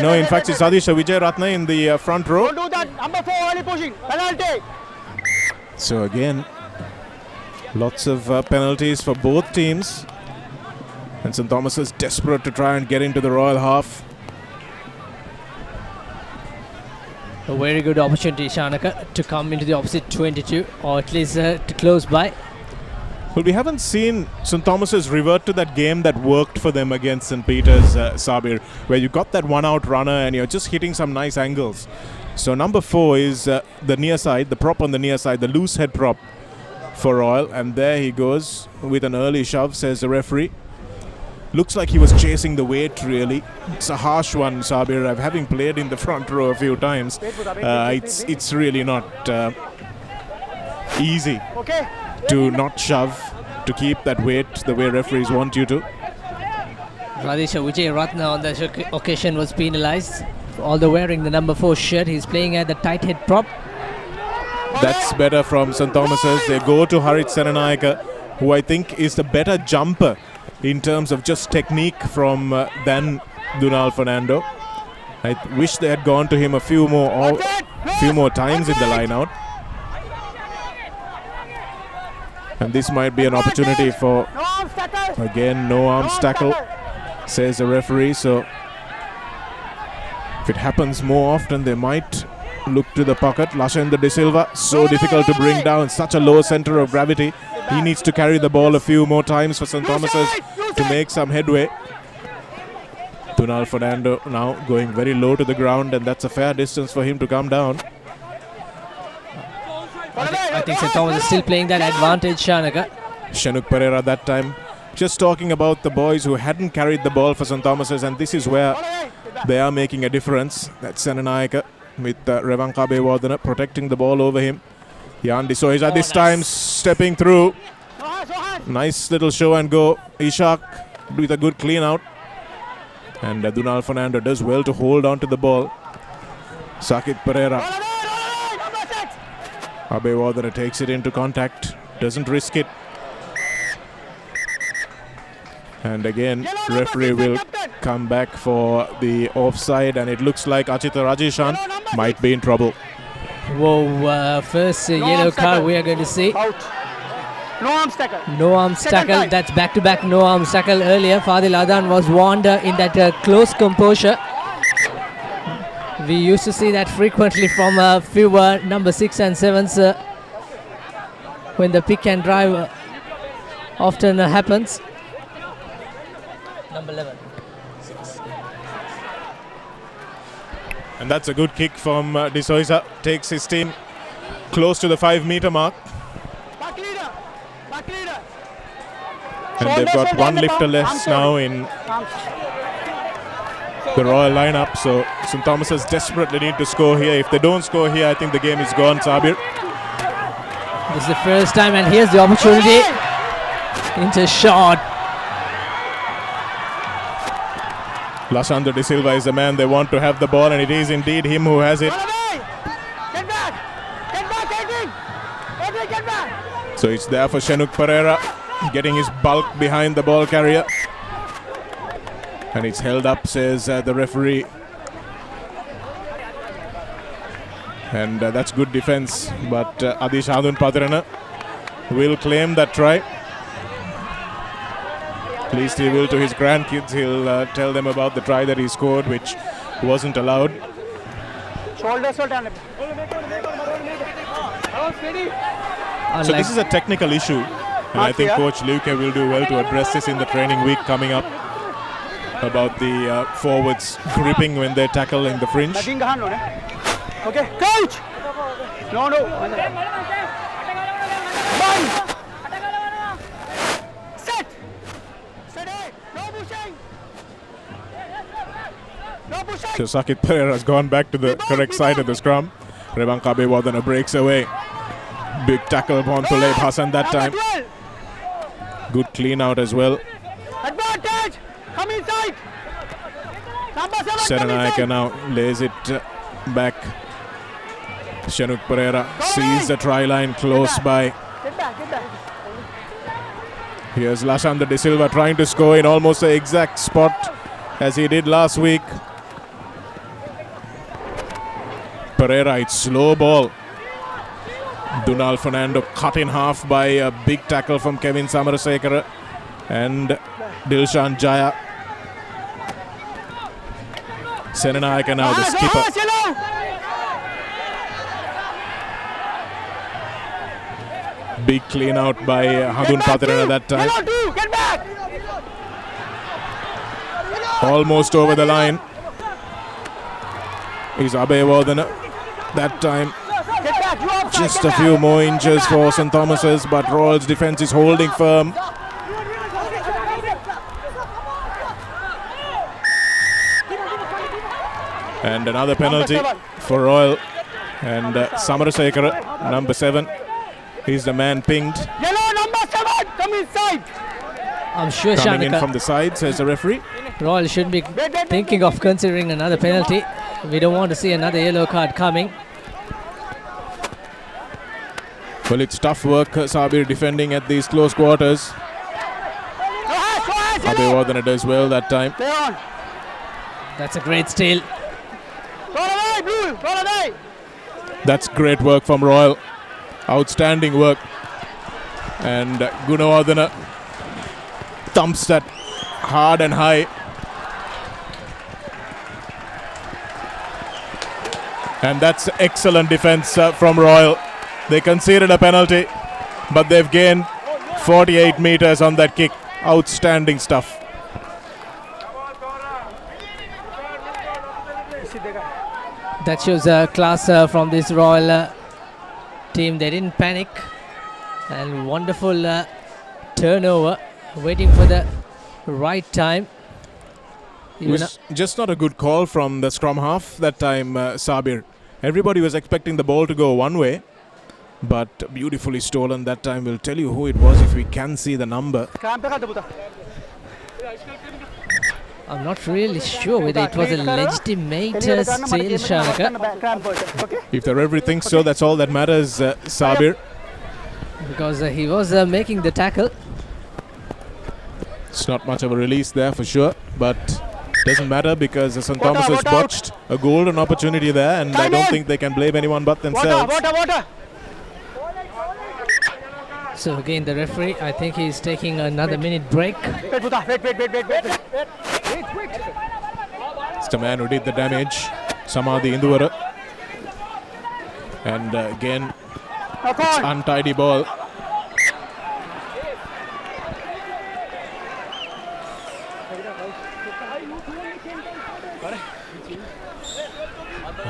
No, in fact, it's Adisha Vijay Ratna in the front row. Don't do that. Number 4, only pushing. Penalty. So again, lots of penalties for both teams. And St. Thomas is desperate to try and get into the Royal half. A very good opportunity, Shanaka, to come into the opposite 22, or at least to close by. Well, we haven't seen St. Thomas's revert to that game that worked for them against St. Peter's, Sabir, where you got that one-out runner and you're just hitting some nice angles. So number 4 is the near side, the prop on the near side, the loose head prop for Royal. And there he goes with an early shove, says the referee. Looks like he was chasing the weight, really. It's a harsh one, Sabir. Having played in the front row a few times, it's really not easy to not shove, to keep that weight the way referees want you to. Radisha Vijay Ratna on the occasion was penalised. Although wearing the number 4 shirt, he's playing at the tight head prop. That's better from St. Thomas's. They go to Harit Senanayaka, who I think is the better jumper in terms of just technique than Dunal Fernando. I wish they had gone to him a few more times in the line out. And this might be an opportunity for, again, no arms tackle, says the referee. So if it happens more often, they might look to the pocket. Lashenda De Silva, so difficult to bring down, such a low center of gravity. He needs to carry the ball a few more times for St. Thomas's to make some headway. Dunal Fernando now going very low to the ground, and that's a fair distance for him to come down. I think St. Thomas is still playing that advantage, Shanaka. Shanuk Pereira that time just talking about the boys who hadn't carried the ball for St. Thomas's, and this is where they are making a difference. That's Senanayaka with Revanka Bewardena protecting the ball over him. Jan De Soja this time stepping through. Nice little show and go. Ishak with a good clean out. And Dunal Fernando does well to hold on to the ball. Sakit Pereira. Abewardena takes it into contact. Doesn't risk it. And again, referee will come back for the offside, and it looks like Achita Rajeshan might be in trouble. Whoa, first yellow card we are going to see. No arms tackle. No arms tackle. That's back-to-back no arms tackle. Earlier, Fadil Adan was warned in that close composure. We used to see that frequently from a few number 6 and 7s when the pick and drive often happens. Number 11. And that's a good kick from De Souza. Takes his team close to the 5-meter mark. And they've got one lifter less now in the Royal lineup. So St. Thomas's desperately need to score here. If they don't score here, I think the game is gone, Sabir. This is the first time, and here's the opportunity. Into shot. Lashanda De Silva is the man they want to have the ball, and it is indeed him who has it. So it's there for Shanuk Pereira, getting his bulk behind the ball carrier. And it's held up, says the referee. And that's good defense, but Adish Adun Padrana will claim that try. At least he will to his grandkids. He'll tell them about the try that he scored, which wasn't allowed. So this is a technical issue, and I think Coach Luke will do well to address this in the training week coming up, about the forwards gripping when they tackle in the fringe. Okay, coach! No. Set! No pushing! So Sakit Pereira has gone back to the correct side of the scrum. Revanka Bewardena breaks away. Big tackle upon Tuleb Hassan that time. Good clean out as well. Advantage! Come inside! Senanayaka now lays it back. Shanuk Pereira sees the try line close by. Get back. Here's Lashanda De Silva trying to score in almost the exact spot as he did last week. Pereira, it's slow ball. Dunal Fernando cut in half by a big tackle from Kevin Samarasekara and Dilshan Jaya. Senanayaka now the skipper. Big clean out by Hadun Patrana that time. Get back! Almost over the line is Abewardena that time. Just a few more inches for St. Thomas's, but Royals defense is holding firm. And another penalty for Royal. And Samarasekara, number 7, he's the man pinged. Yellow number 7, come inside. I'm sure Coming in Shanaka, from the side, says the referee. Royal should be thinking of considering another penalty. We don't want to see another yellow card coming. Well, it's tough work, Sabir defending at these close quarters. Abhivardhana does well that time. That's a great steal. That's great work from Royal. Outstanding work. And Gunawardena thumps that hard and high. And that's excellent defense from Royal. They conceded a penalty, but they've gained 48 meters on that kick. Outstanding stuff. That shows class from this Royal team. They didn't panic. And wonderful turnover, waiting for the right time. It was just not a good call from the scrum half that time, Sabir. Everybody was expecting the ball to go one way, but beautifully stolen that time. We'll tell you who it was if we can see the number. I'm not really sure whether it was a legitimate steal, Shanaka. If the referee thinks so, that's all that matters, Sabir. Because he was making the tackle. It's not much of a release there for sure, but doesn't matter because St. Thomas has botched a golden opportunity there, and I don't think they can blame anyone but themselves. So again, the referee, I think he's taking another minute break. It's the man who did the damage, Samadhi Induvara. And again, it's untidy ball.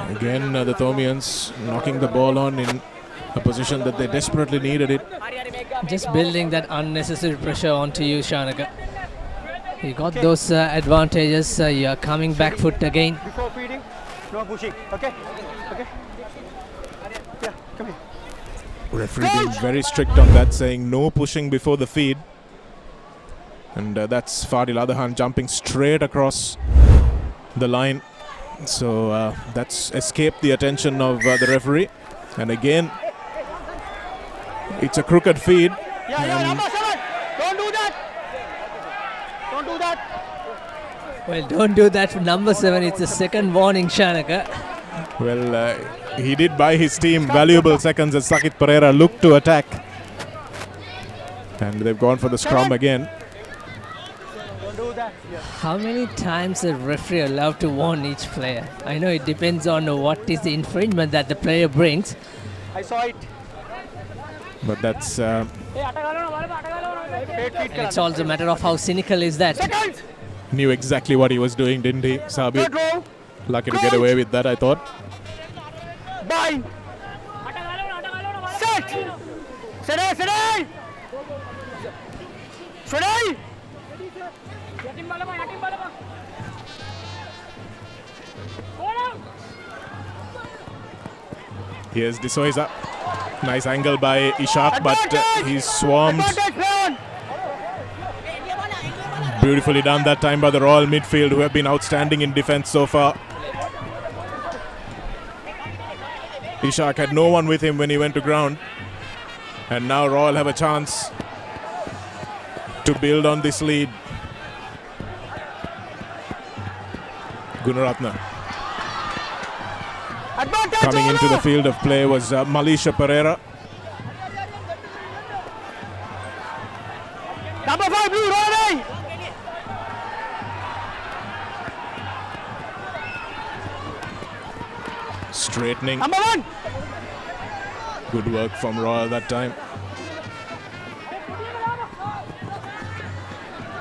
Again, the Thomians knocking the ball on in a position that they desperately needed it. Just building that unnecessary pressure onto you, Shanaka. You got those advantages. You are coming back foot again. Before feeding, no pushing. Okay? Okay? Yeah, come here. Referee being very strict on that, saying no pushing before the feed. And that's Fadil Adahan jumping straight across the line. So that's escaped the attention of the referee. And again, it's a crooked feed. Number 7! Don't do that! Don't do that! Well, don't do that for number 7. It's the second warning, Shanaka. Well, he did buy his team valuable seconds as Sakit Pereira looked to attack. And they've gone for the scrum again. How many times a referee allowed to warn each player? I know it depends on what is the infringement that the player brings. I saw it. But that's... And it's also a matter of how cynical is that. Knew exactly what he was doing, didn't he, Sabir? Lucky to get away with that, I thought. Bind! Set! Sedai! Sedai! Sedai! Here's De Souza. Nice angle by Ishak, but he's swarmed. Beautifully done that time by the Royal midfield, who have been outstanding in defense so far. Ishak had no one with him when he went to ground. And now Royal have a chance to build on this lead. Gunaratna. Coming into the field of play was Malisha Pereira. Number 5, blue, Roy! Straightening. Number 1! Good work from Royal that time.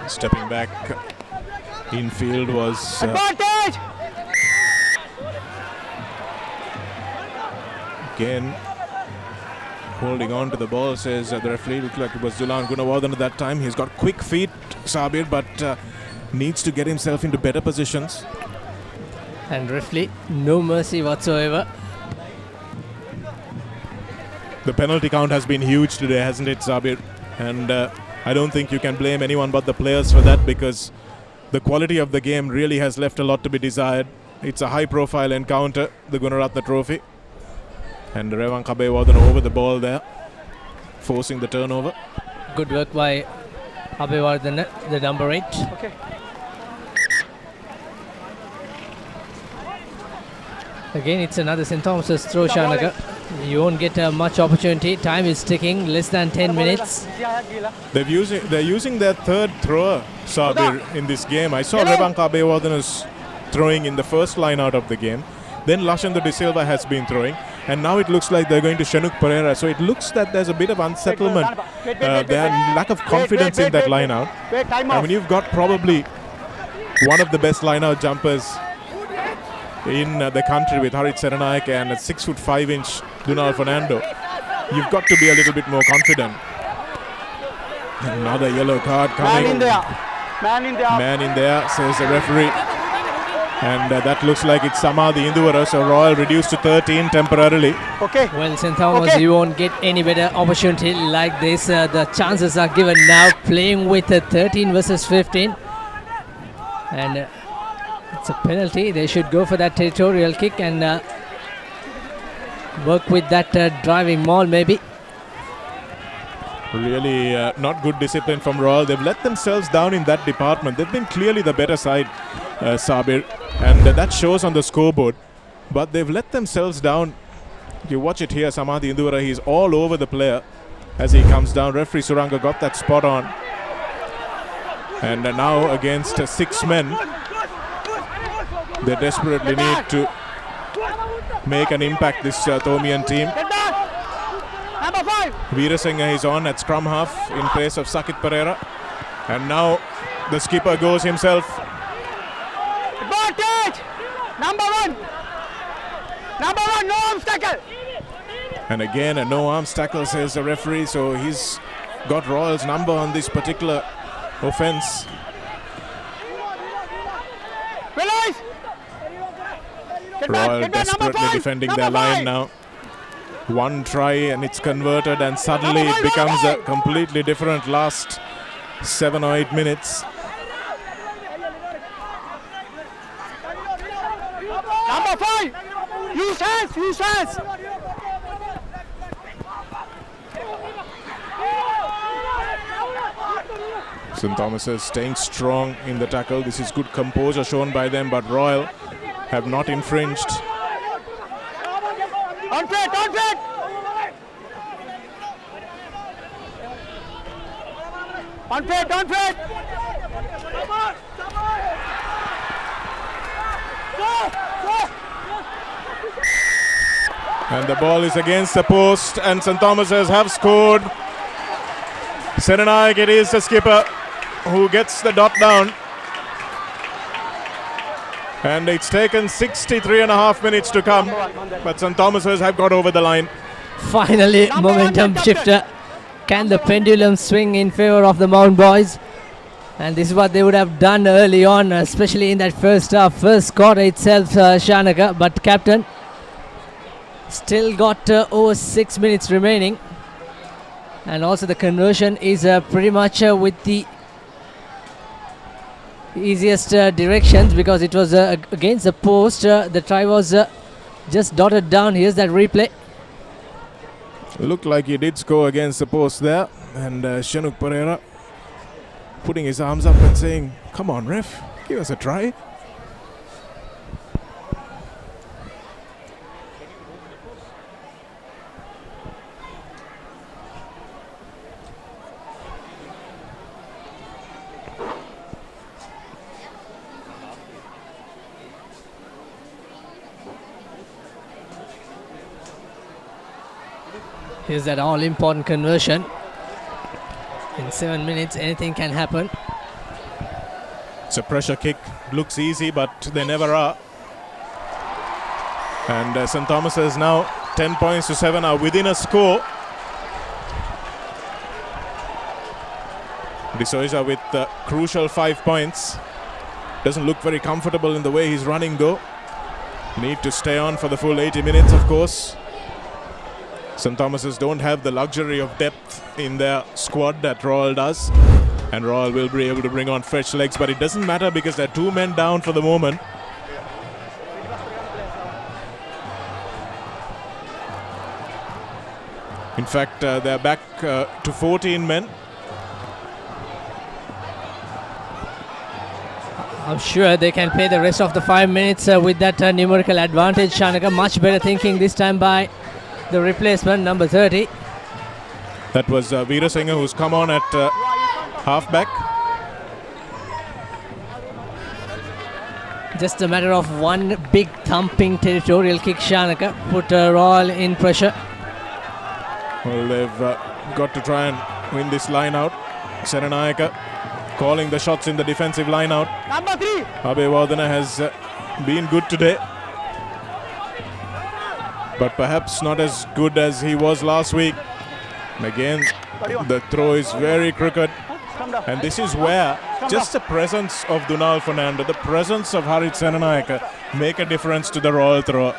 Stepping back infield was... Advantage! Again, holding on to the ball, says the referee. Looked like it was Zulan Gunawardhan at that time. He's got quick feet, Sabir, but needs to get himself into better positions. And referee, no mercy whatsoever. The penalty count has been huge today, hasn't it, Sabir? And I don't think you can blame anyone but the players for that, because the quality of the game really has left a lot to be desired. It's a high-profile encounter, the Gunaratna Trophy. And Revan Kabewardena over the ball there, forcing the turnover. Good work by Kabewardena, the number 8. Okay. Again, it's another St. Thomas's throw, Shanaka. You won't get much opportunity. Time is ticking, less than 10 minutes. They're using their third thrower, Sabir, in this game. I saw Revan Kabewardena's throwing in the first line out of the game. Then Lashandra De Silva has been throwing. And now it looks like they're going to Shanuk Pereira. So it looks that there's a bit of unsettlement. There's lack of confidence in that line out. I mean, you've got probably one of the best line out jumpers in the country with Harit Serenayake and a 6'5" Dunal Fernando. You've got to be a little bit more confident. Another yellow card coming. Man in there. Man in there. Man in there, says the referee. And that looks like it's Samadhi Induvara. So Royal reduced to 13 temporarily. Okay. Well, St. Thomas, you won't get any better opportunity like this. The chances are given now, playing with 13 versus 15. And it's a penalty. They should go for that territorial kick and work with that driving maul maybe. Really not good discipline from Royal. They've let themselves down in that department. They've been clearly the better side, Sabir. And that shows on the scoreboard. But they've let themselves down. You watch it here, Samadhi Induvara. He's all over the player as he comes down. Referee Suranga got that spot on. And now against 6 men, they desperately need to make an impact, this Thomian team. Number 5. Veerasinghe is on at scrum half in place of Sakit Pereira. And now the skipper goes himself. Advantage! Number 1. Number 1, no arms tackle. And again, a no arms tackle, says the referee. So he's got Royal's number on this particular offence. Release! Royal desperately defending their line now. One try and it's converted, and suddenly it becomes a completely different last 7 or 8 minutes. Number 5! Use hands! Use hands! St. Thomas is staying strong in the tackle. This is good composure shown by them, but Royal have not infringed. On plate, on plate! On plate, on plate! And the ball is against the post, and St. Thomas's have scored. Serenayake, it is the skipper who gets the dot down. And it's taken 63.5 minutes to come, but St. Thomas's have got over the line. Finally, momentum shifter. Can the pendulum swing in favour of the Mount Boys? And this is what they would have done early on, especially in that first half, first quarter itself, Shanaka. But captain still got over 6 minutes remaining. And also the conversion is pretty much with the easiest directions, because it was against the post. The try was just dotted down. Here's that replay. Looked like he did score against the post there. And Shanuk Pereira putting his arms up and saying, "Come on, ref, give us a try." Here's that all-important conversion. In 7 minutes, anything can happen. It's a pressure kick. Looks easy, but they never are. And St. Thomas's now 10 points to 7 are within a score. D'Souza with the crucial 5 points. Doesn't look very comfortable in the way he's running though. Need to stay on for the full 80 minutes, of course. St. Thomas's don't have the luxury of depth in their squad that Royal does. And Royal will be able to bring on fresh legs, but it doesn't matter because they're 2 men down for the moment. In fact, they're back to 14 men. I'm sure they can play the rest of the 5 minutes with that numerical advantage. Shanaka, much better thinking this time by the replacement, number 30. That was Veerasinghe, who's come on at halfback. Just a matter of one big thumping territorial kick, Shanaka, put Royal in pressure. Well, they've got to try and win this line out. Serenayaka calling the shots in the defensive line out. Number 3. Abhivardhana has been good today, but perhaps not as good as he was last week. And again, the throw is very crooked. And this is where just the presence of Dunal Fernando, the presence of Harit Serenayaka make a difference to the Royal throw.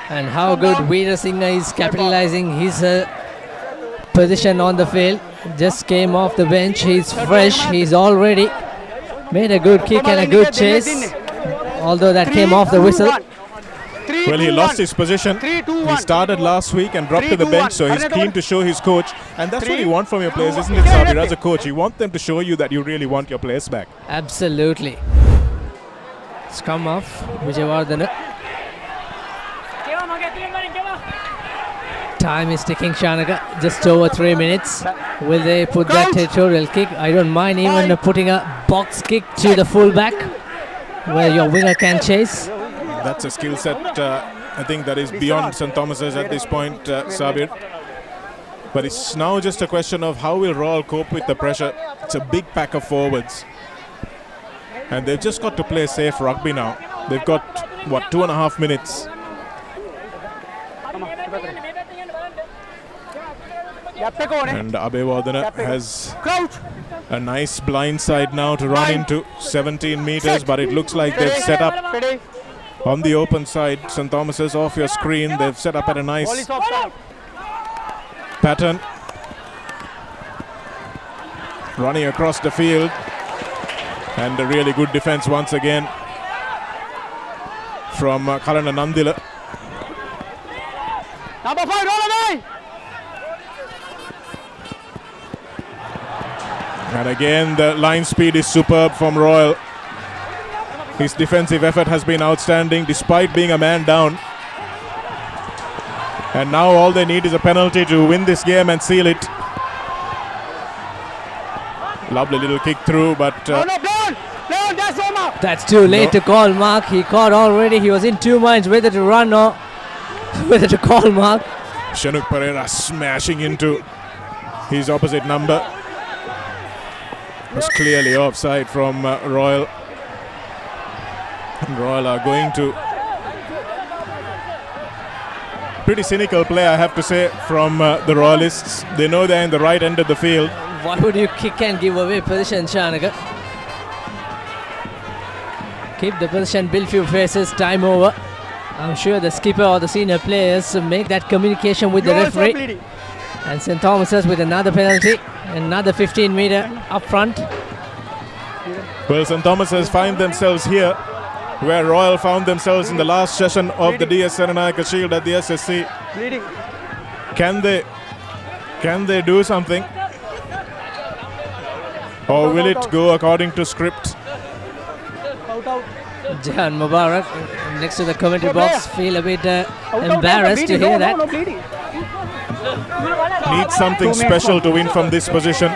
And how good Veerasinghe is capitalizing his position on the field. Just came off the bench. He's fresh. He's already made a good kick and a good chase. Although that came off the whistle. Well, he lost his position. He started last week and dropped to the bench, so he's keen to show his coach. And that's what you want from your players, isn't it, Sabir? As a coach, you want them to show you that you really want your players back. Absolutely. Scrum off, Wijewardena. Time is ticking, Shanaka. Just over 3 minutes. Will they put that territorial kick? I don't mind even putting a box kick to the fullback, where your winger can chase. That's a skill set, I think, that is beyond St. Thomas's at this point, Sabir. But it's now just a question of how will Royal cope with the pressure. It's a big pack of forwards. And they've just got to play safe rugby now. They've got, what, 2.5 minutes. And Abhivardhana has a nice blind side now to run into 17 meters, but it looks like they've set up on the open side. St. Thomas's off your screen. They've set up at a nice pattern. Running across the field. And a really good defense once again from Kalana Nandila. Number 5, roll away! And again, the line speed is superb from Royal. His defensive effort has been outstanding despite being a man down. And now all they need is a penalty to win this game and seal it. Lovely little kick through, but... That's too late to call, Mark. He caught already. He was in 2 minds whether to run or whether to call, Mark. Shanuk Pereira smashing into his opposite number. Was clearly offside from Royal. And Royal are going to... Pretty cynical play, I have to say, from the Royalists. They know they're in the right end of the field. Why would you kick and give away position, Shanaka? Keep the position, build few faces, time over. I'm sure the skipper or the senior players make that communication with the referee. And St. Thomas's with another penalty, another 15 meter up front. Well, St. Thomas's find themselves here where Royal found themselves in the last session of the DS Serenayaka Shield at the SSC. Can they do something? Or will it go according to script? Jahan Mubarak next to the commentary box feel a bit embarrassed to hear that. Need something special to win from this position.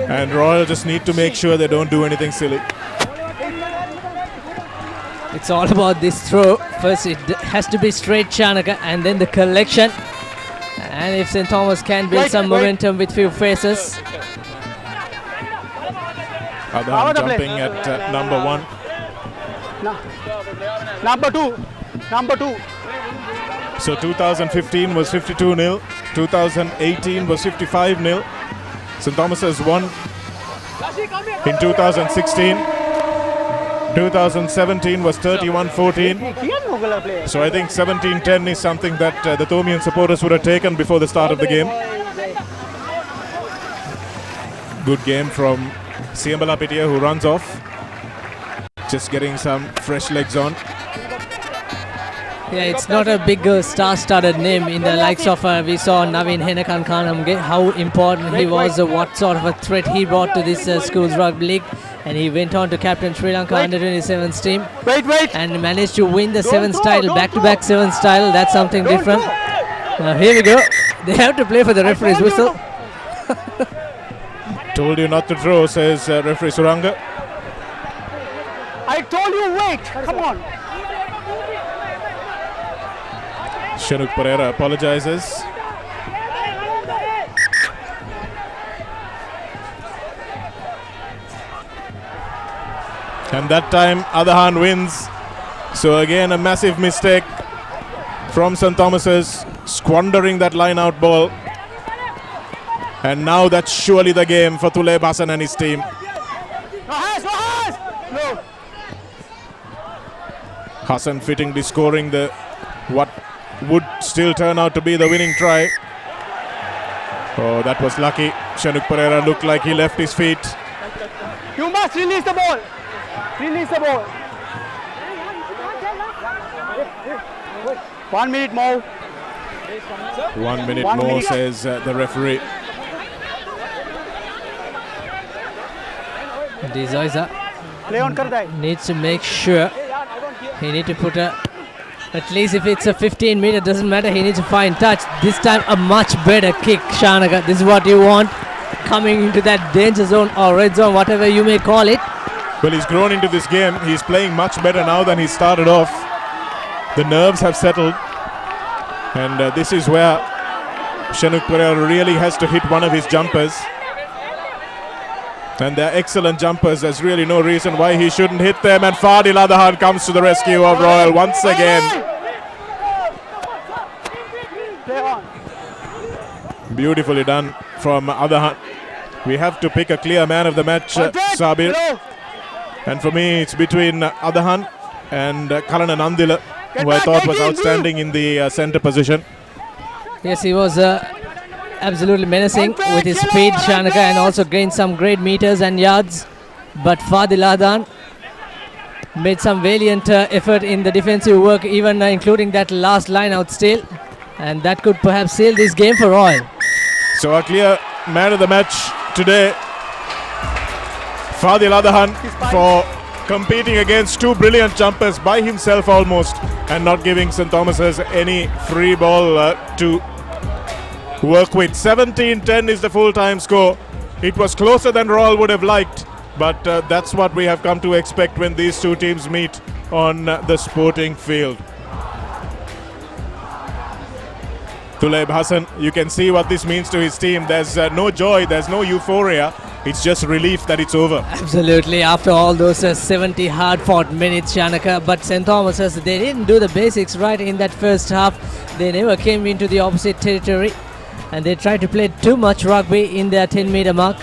And Royal just need to make sure they don't do anything silly. It's all about this throw. First it has to be straight, Shanaka, and then the collection. And if St. Thomas can build some momentum with few faces. Adam jumping at number 1. Number 2. So 2015 was 52-0. 2018 was 55-0. St. Thomas has won in 2016. 2017 was 31-14. So I think 17-10 is something that the Thomian supporters would have taken before the start of the game. Good game from Siambala Pitia, who runs off. Just getting some fresh legs on. Yeah, it's not a big star-studded name in the likes of we saw Naveen Henakan-Kanamge, how important he was, what sort of a threat he brought to this school's rugby league, and he went on to captain Sri Lanka under-27s team and managed to win the sevens title, back-to-back sevens title. That's something different. Here we go. They have to play for the referee's whistle. Told you not to throw, says referee Suranga. I told you wait. Come on. Shanuk Pereira apologizes. And that time Adahan wins. So again a massive mistake from St. Thomas's, squandering that line out ball. And now that's surely the game for Tuleb Hassan and his team. Hassan fittingly scoring the what would still turn out to be the winning try. Oh, that was lucky. Shanuk Pereira looked like he left his feet. You must release the ball. Release the ball. 1 minute more. 1 minute more, says the referee. Dezoisa needs to make sure he needs to put at least if it's a 15 meter, doesn't matter, he needs to find touch. This time a much better kick, Shanaka. This is what you want coming into that danger zone or red zone, whatever you may call it. Well, he's grown into this game. He's playing much better now than he started off. The nerves have settled. And this is where Shanuk Pereira really has to hit one of his jumpers. And they're excellent jumpers. There's really no reason why he shouldn't hit them. And Fadil Adahan comes to the rescue of Royal once again. Beautifully done from Adahan. We have to pick a clear man of the match, Sabir. And for me, it's between Adahan and Kalana Nandila, who I thought was outstanding in the centre position. Yes, he was absolutely menacing with his speed, Shanaka, and also gained some great meters and yards. But Fadil Adahan made some valiant effort in the defensive work, even including that last line out steal. And that could perhaps seal this game for Royal. So a clear man of the match today, Fadil Adahan, for competing against two brilliant jumpers by himself almost, and not giving St. Thomas's any free ball to work with. 17-10 is the full-time score. It was closer than Royal would have liked, but that's what we have come to expect when these two teams meet on the sporting field. Tuleb Hassan, you can see what this means to his team. There's no joy, there's no euphoria. It's just relief that it's over. Absolutely, after all those 70 hard-fought minutes, Shanaka. But St. Thomas's, they didn't do the basics right in that first half. They never came into the opposite territory. And they tried to play too much rugby in their 10-meter mark.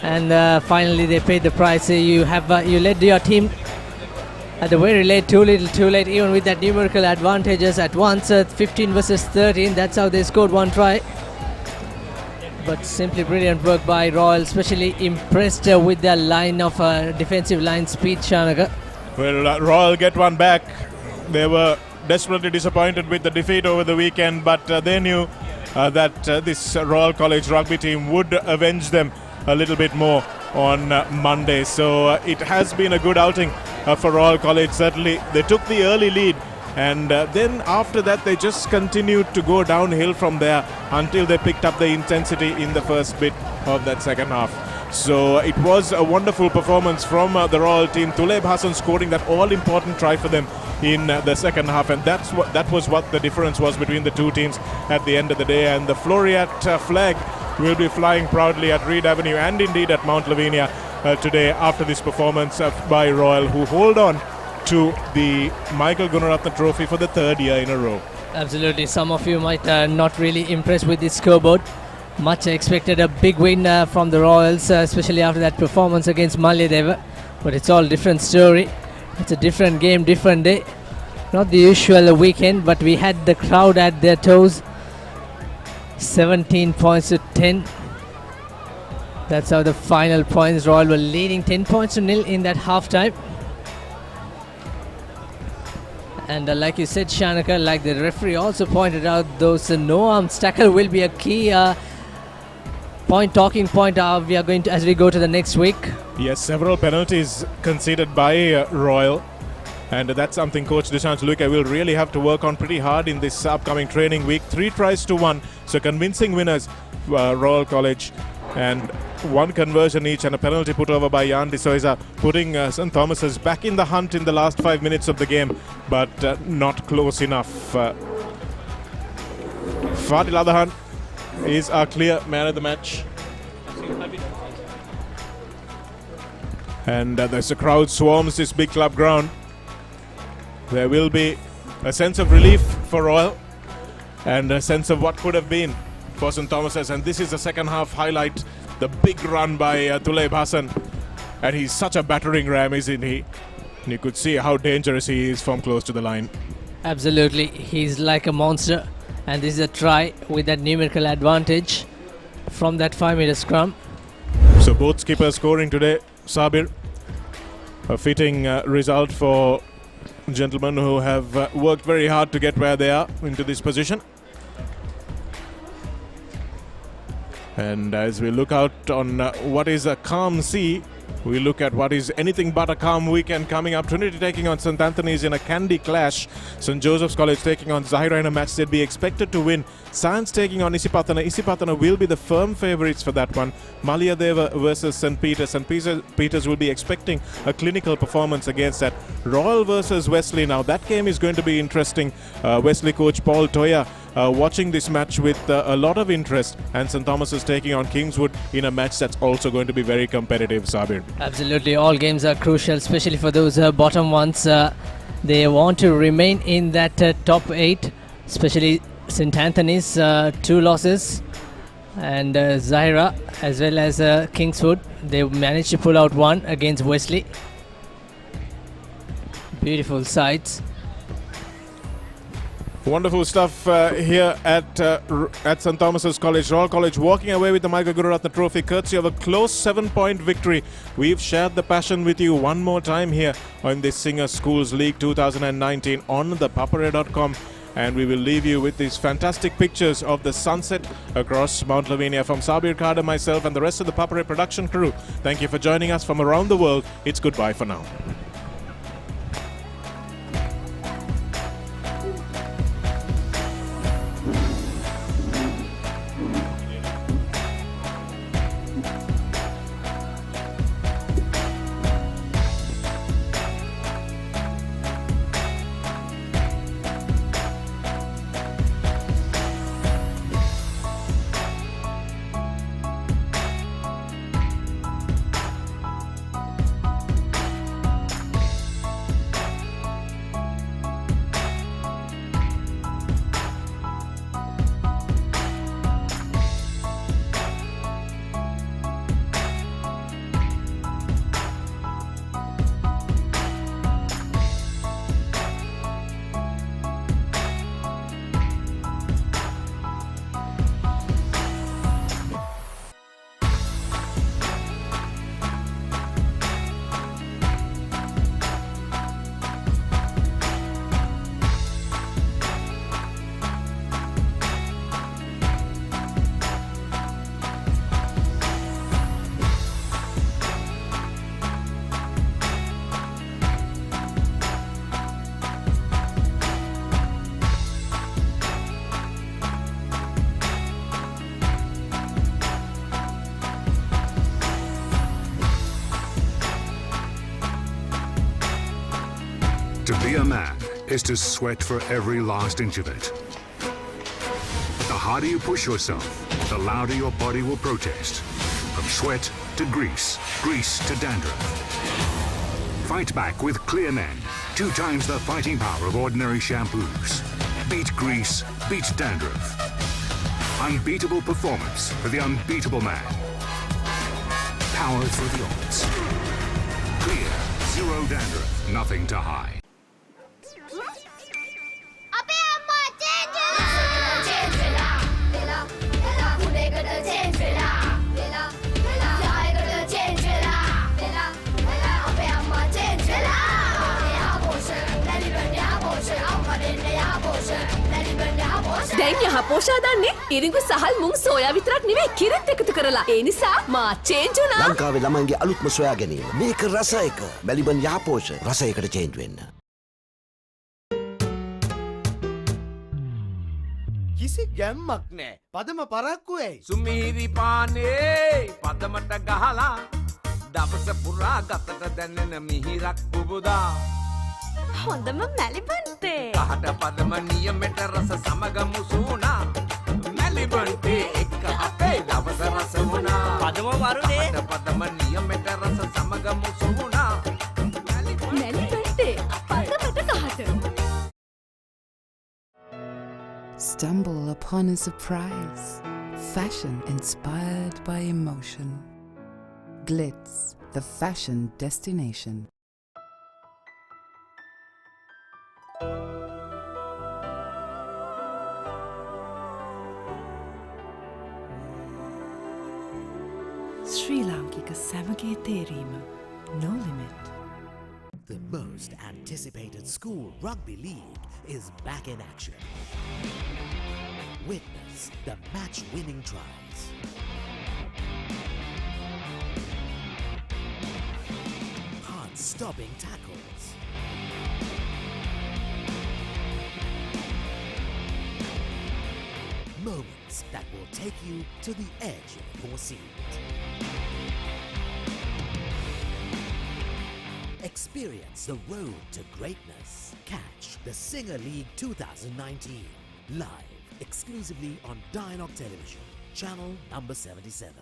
And finally, they paid the price. You led your team at the very late, too little, too late, even with that numerical advantages at once, 15 versus 13. That's how they scored one try. But simply brilliant work by Royal, especially impressed with their line of defensive line speed, Shanaka. Well, Royal get one back. They were desperately disappointed with the defeat over the weekend, but they knew that this Royal College rugby team would avenge them a little bit more on Monday. So it has been a good outing for Royal College. Certainly they took the early lead, and then after that they just continued to go downhill from there until they picked up the intensity in the first bit of that second half. So it was a wonderful performance from the Royal team. Tuleb Hassan scoring that all-important try for them in the second half, and that was what the difference was between the two teams at the end of the day. And the Floriat flag will be flying proudly at Reed Avenue and indeed at Mount Lavinia today after this performance by Royal, who hold on to the Michael Gunaratne Trophy for the third year in a row. Absolutely. Some of you might not really impressed with this scoreboard. Much expected a big win from the Royals, especially after that performance against Malyadeva. But it's all different story. It's a different game, different day. Not the usual weekend, but we had the crowd at their toes. 17 points to 10. That's how the final points. Royal were leading 10 points to 0 in that half-time. And like you said, Shanaka, like the referee also pointed out, those no-arms tackle will be a key talking point we are going to as we go to the next week. Yes, several penalties conceded by Royal. And that's something Coach Dishant Luque will really have to work on pretty hard in this upcoming training week. 3 tries to 1. So convincing winners, Royal College. And 1 conversion each and a penalty put over by Jan de Souza, putting St. Thomas's back in the hunt in the last 5 minutes of the game, but not close enough. Fadil Adahan is our clear man of the match. And as the crowd swarms this big club ground, there will be a sense of relief for Royal and a sense of what could have been for St. Thomas's. And this is the second half highlight, the big run by Tuleb Hassan. And he's such a battering ram, isn't he? And you could see how dangerous he is from close to the line. Absolutely, he's like a monster. And this is a try with that numerical advantage from that 5-meter scrum. So both skippers scoring today. Sabir, a fitting result for gentlemen who have worked very hard to get where they are into this position. And as we look out on what is a calm sea, we look at what is anything but a calm weekend coming up. Trinity taking on St. Anthony's in a candy clash. St. Joseph's College taking on Zahira in a match they'd be expected to win. Science taking on Isipatana. Isipatana will be the firm favourites for that one. Maliyadeva versus St. Peter's. St. Peter's will be expecting a clinical performance against that. Royal versus Wesley. Now that game is going to be interesting. Wesley coach Paul Toya watching this match with a lot of interest, and St. Thomas is taking on Kingswood in a match that's also going to be very competitive, Sabir. Absolutely, all games are crucial, especially for those bottom ones. They want to remain in that top 8, especially St. Anthony's, 2 losses, and Zahira as well as Kingswood. They managed to pull out 1 against Wesley. Beautiful sights. Wonderful stuff here at St. Thomas's College. Royal College walking away with the Michael Gururatna Trophy courtesy of a close 7-point victory. We've shared the passion with you one more time here on this Singer Schools League 2019 on ThePapare.com. And we will leave you with these fantastic pictures of the sunset across Mount Lavinia. From Sabir Khada, myself and the rest of the Papare production crew, thank you for joining us from around the world. It's goodbye for now. To be a man is to sweat for every last inch of it. The harder you push yourself, the louder your body will protest. From sweat to grease, grease to dandruff. Fight back with Clear Men, 2 times the fighting power of ordinary shampoos. Beat grease, beat dandruff. Unbeatable performance for the unbeatable man. Power for the odds. Clear Zero dandruff, nothing to hide. අපේ අම්මා change වෙලා change වෙලා වෙලා වෙලා උඩේකට change වෙලා වෙලා වෙලා යායකට change වෙලා වෙලා වෙලා අපේ අම්මා චේන්ජ් වෙලා දැන් යහපෝෂා දන්නේ ඉරිඟු සහල් මුං සෝයා විතරක් නෙවෙයි කිරිත් එකතු කරලා. ඒ නිසා මා චේන්ජ් වුණා. ලංකාවේ ළමයින්ගේ අලුත්ම සොයා ගැනීම. මේක රස එක. මැලිබන් යහපෝෂ රසයකට චේන්ජ් වෙන්න. කිසි ගැම්මක් නෑ. පදම පරක්කු ඇයි. සුමීරි පානේ පදමට ගහලා දවස පුරා ගතට දැනෙන මිහිරක් පුබුදා. හොඳම මැලිබන්තේ. කහට පදම නියමෙට රස සමග මුසුණා. මැලිබන්තේ එක්ක අපේ දවස රස වුණා. පදම වරුනේ. කහට පදම නියමෙට රස සමග මුසුණා. මැලිබන්තේ පදමට කහට. Stumble upon a surprise. Fashion inspired by emotion. Glitz, the fashion destination. Sri Lankika Samage Therima, no limit. The most anticipated school rugby league is back in action. Witness the match-winning tries, heart-stopping tackles, moments that will take you to the edge of your seat. Experience the road to greatness. Catch the Singer League 2019 live exclusively on Dialogue Television, channel number 77.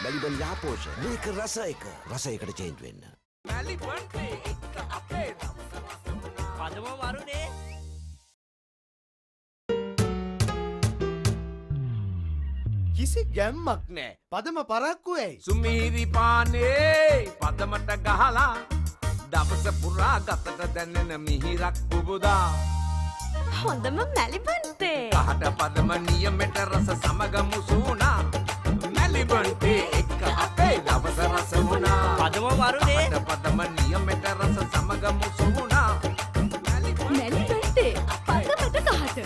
Maliban යහපෝෂ මේක රස එක. රසයකට change වෙන්න. මැලිබන්තේ එක්ක අපේ දවස රස වුණා. පදම වරුනේ. කිසි ගැම්මක් නෑ. පදම පරක්කු ඇයි. සුමීරි පානේ පදමට ගහලා දවස පුරා ගතට දැනෙන මිහිරක් පුබුදා. හොඳම මැලිබන්තේ. කහට පදම නියමෙට රස සමග මුසුණා. මැලිබන්තේ එක්ක අපේ දවස රස වුණා. පදම වරුනේ. කහට පදම නියමෙට රස සමග මුසුණා. මැලිබන්තේ පදමට කහට.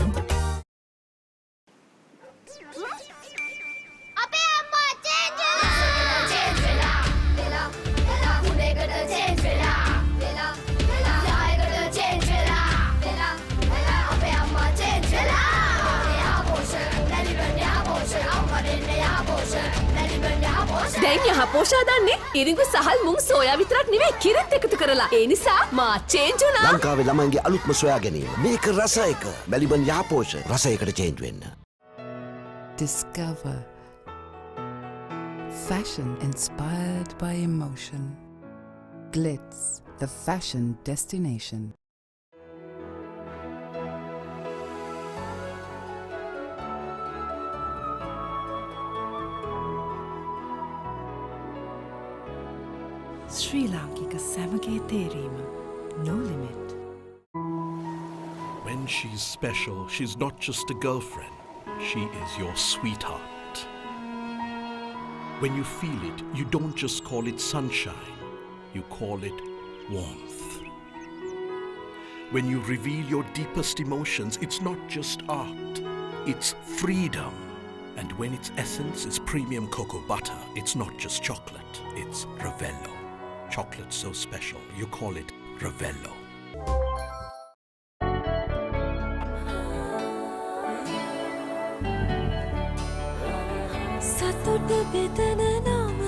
අපේ අම්මා චේන්ජ් වෙලා චේන්ජ් වෙලා වෙලා වෙලා උඩේකට චේන්ජ් වෙලා වෙලා වෙලා යායකට චේන්ජ් වෙලා වෙලා වෙලා අපේ අම්මා චේන්ජ් වෙලා යහපෝෂ මැලිබන් යහපෝෂ අම්මරෙන්න යහපෝෂ මැලිබන් යහපෝෂ. දැන් යහපෝෂා දන්නේ ඉරිඟු සහල් මුං සෝයා විතරක් නෙවෙයි කිරිත් එකතු කරලා. ඒ නිසා මා චේන්ජ් වුණා. ලංකාවේ ළමයින්ගේ අලුත්ම සොයා ගැනීම. මේක රස එක. මැලිබන් යහපෝෂ රසයකට චේන්ජ් වෙන්න. Discover fashion inspired by emotion. Glitz, the fashion destination. Sri Lankika Samage Therima, no limit. When she's special, she's not just a girlfriend. She is your sweetheart. When you feel it, you don't just call it sunshine, you call it warmth. When you reveal your deepest emotions, it's not just art, it's freedom. And when its essence is premium cocoa butter, it's not just chocolate, it's Ravello. Chocolate so special, you call it Ravello. සතුට බෙදන නම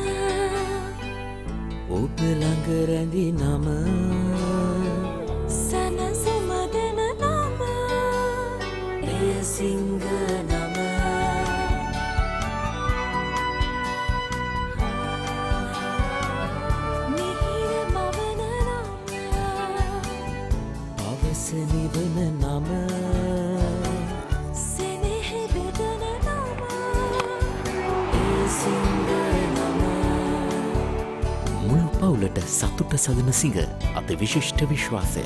ඔබ ළඟ රැඳි නම සැනසුම දෙන නම එය සිංහ නම මිහිර මවන නම අවස නිවන නම පවුලට සතුට සදන සිඟ අති විශිෂ්ට විශ්වාසය.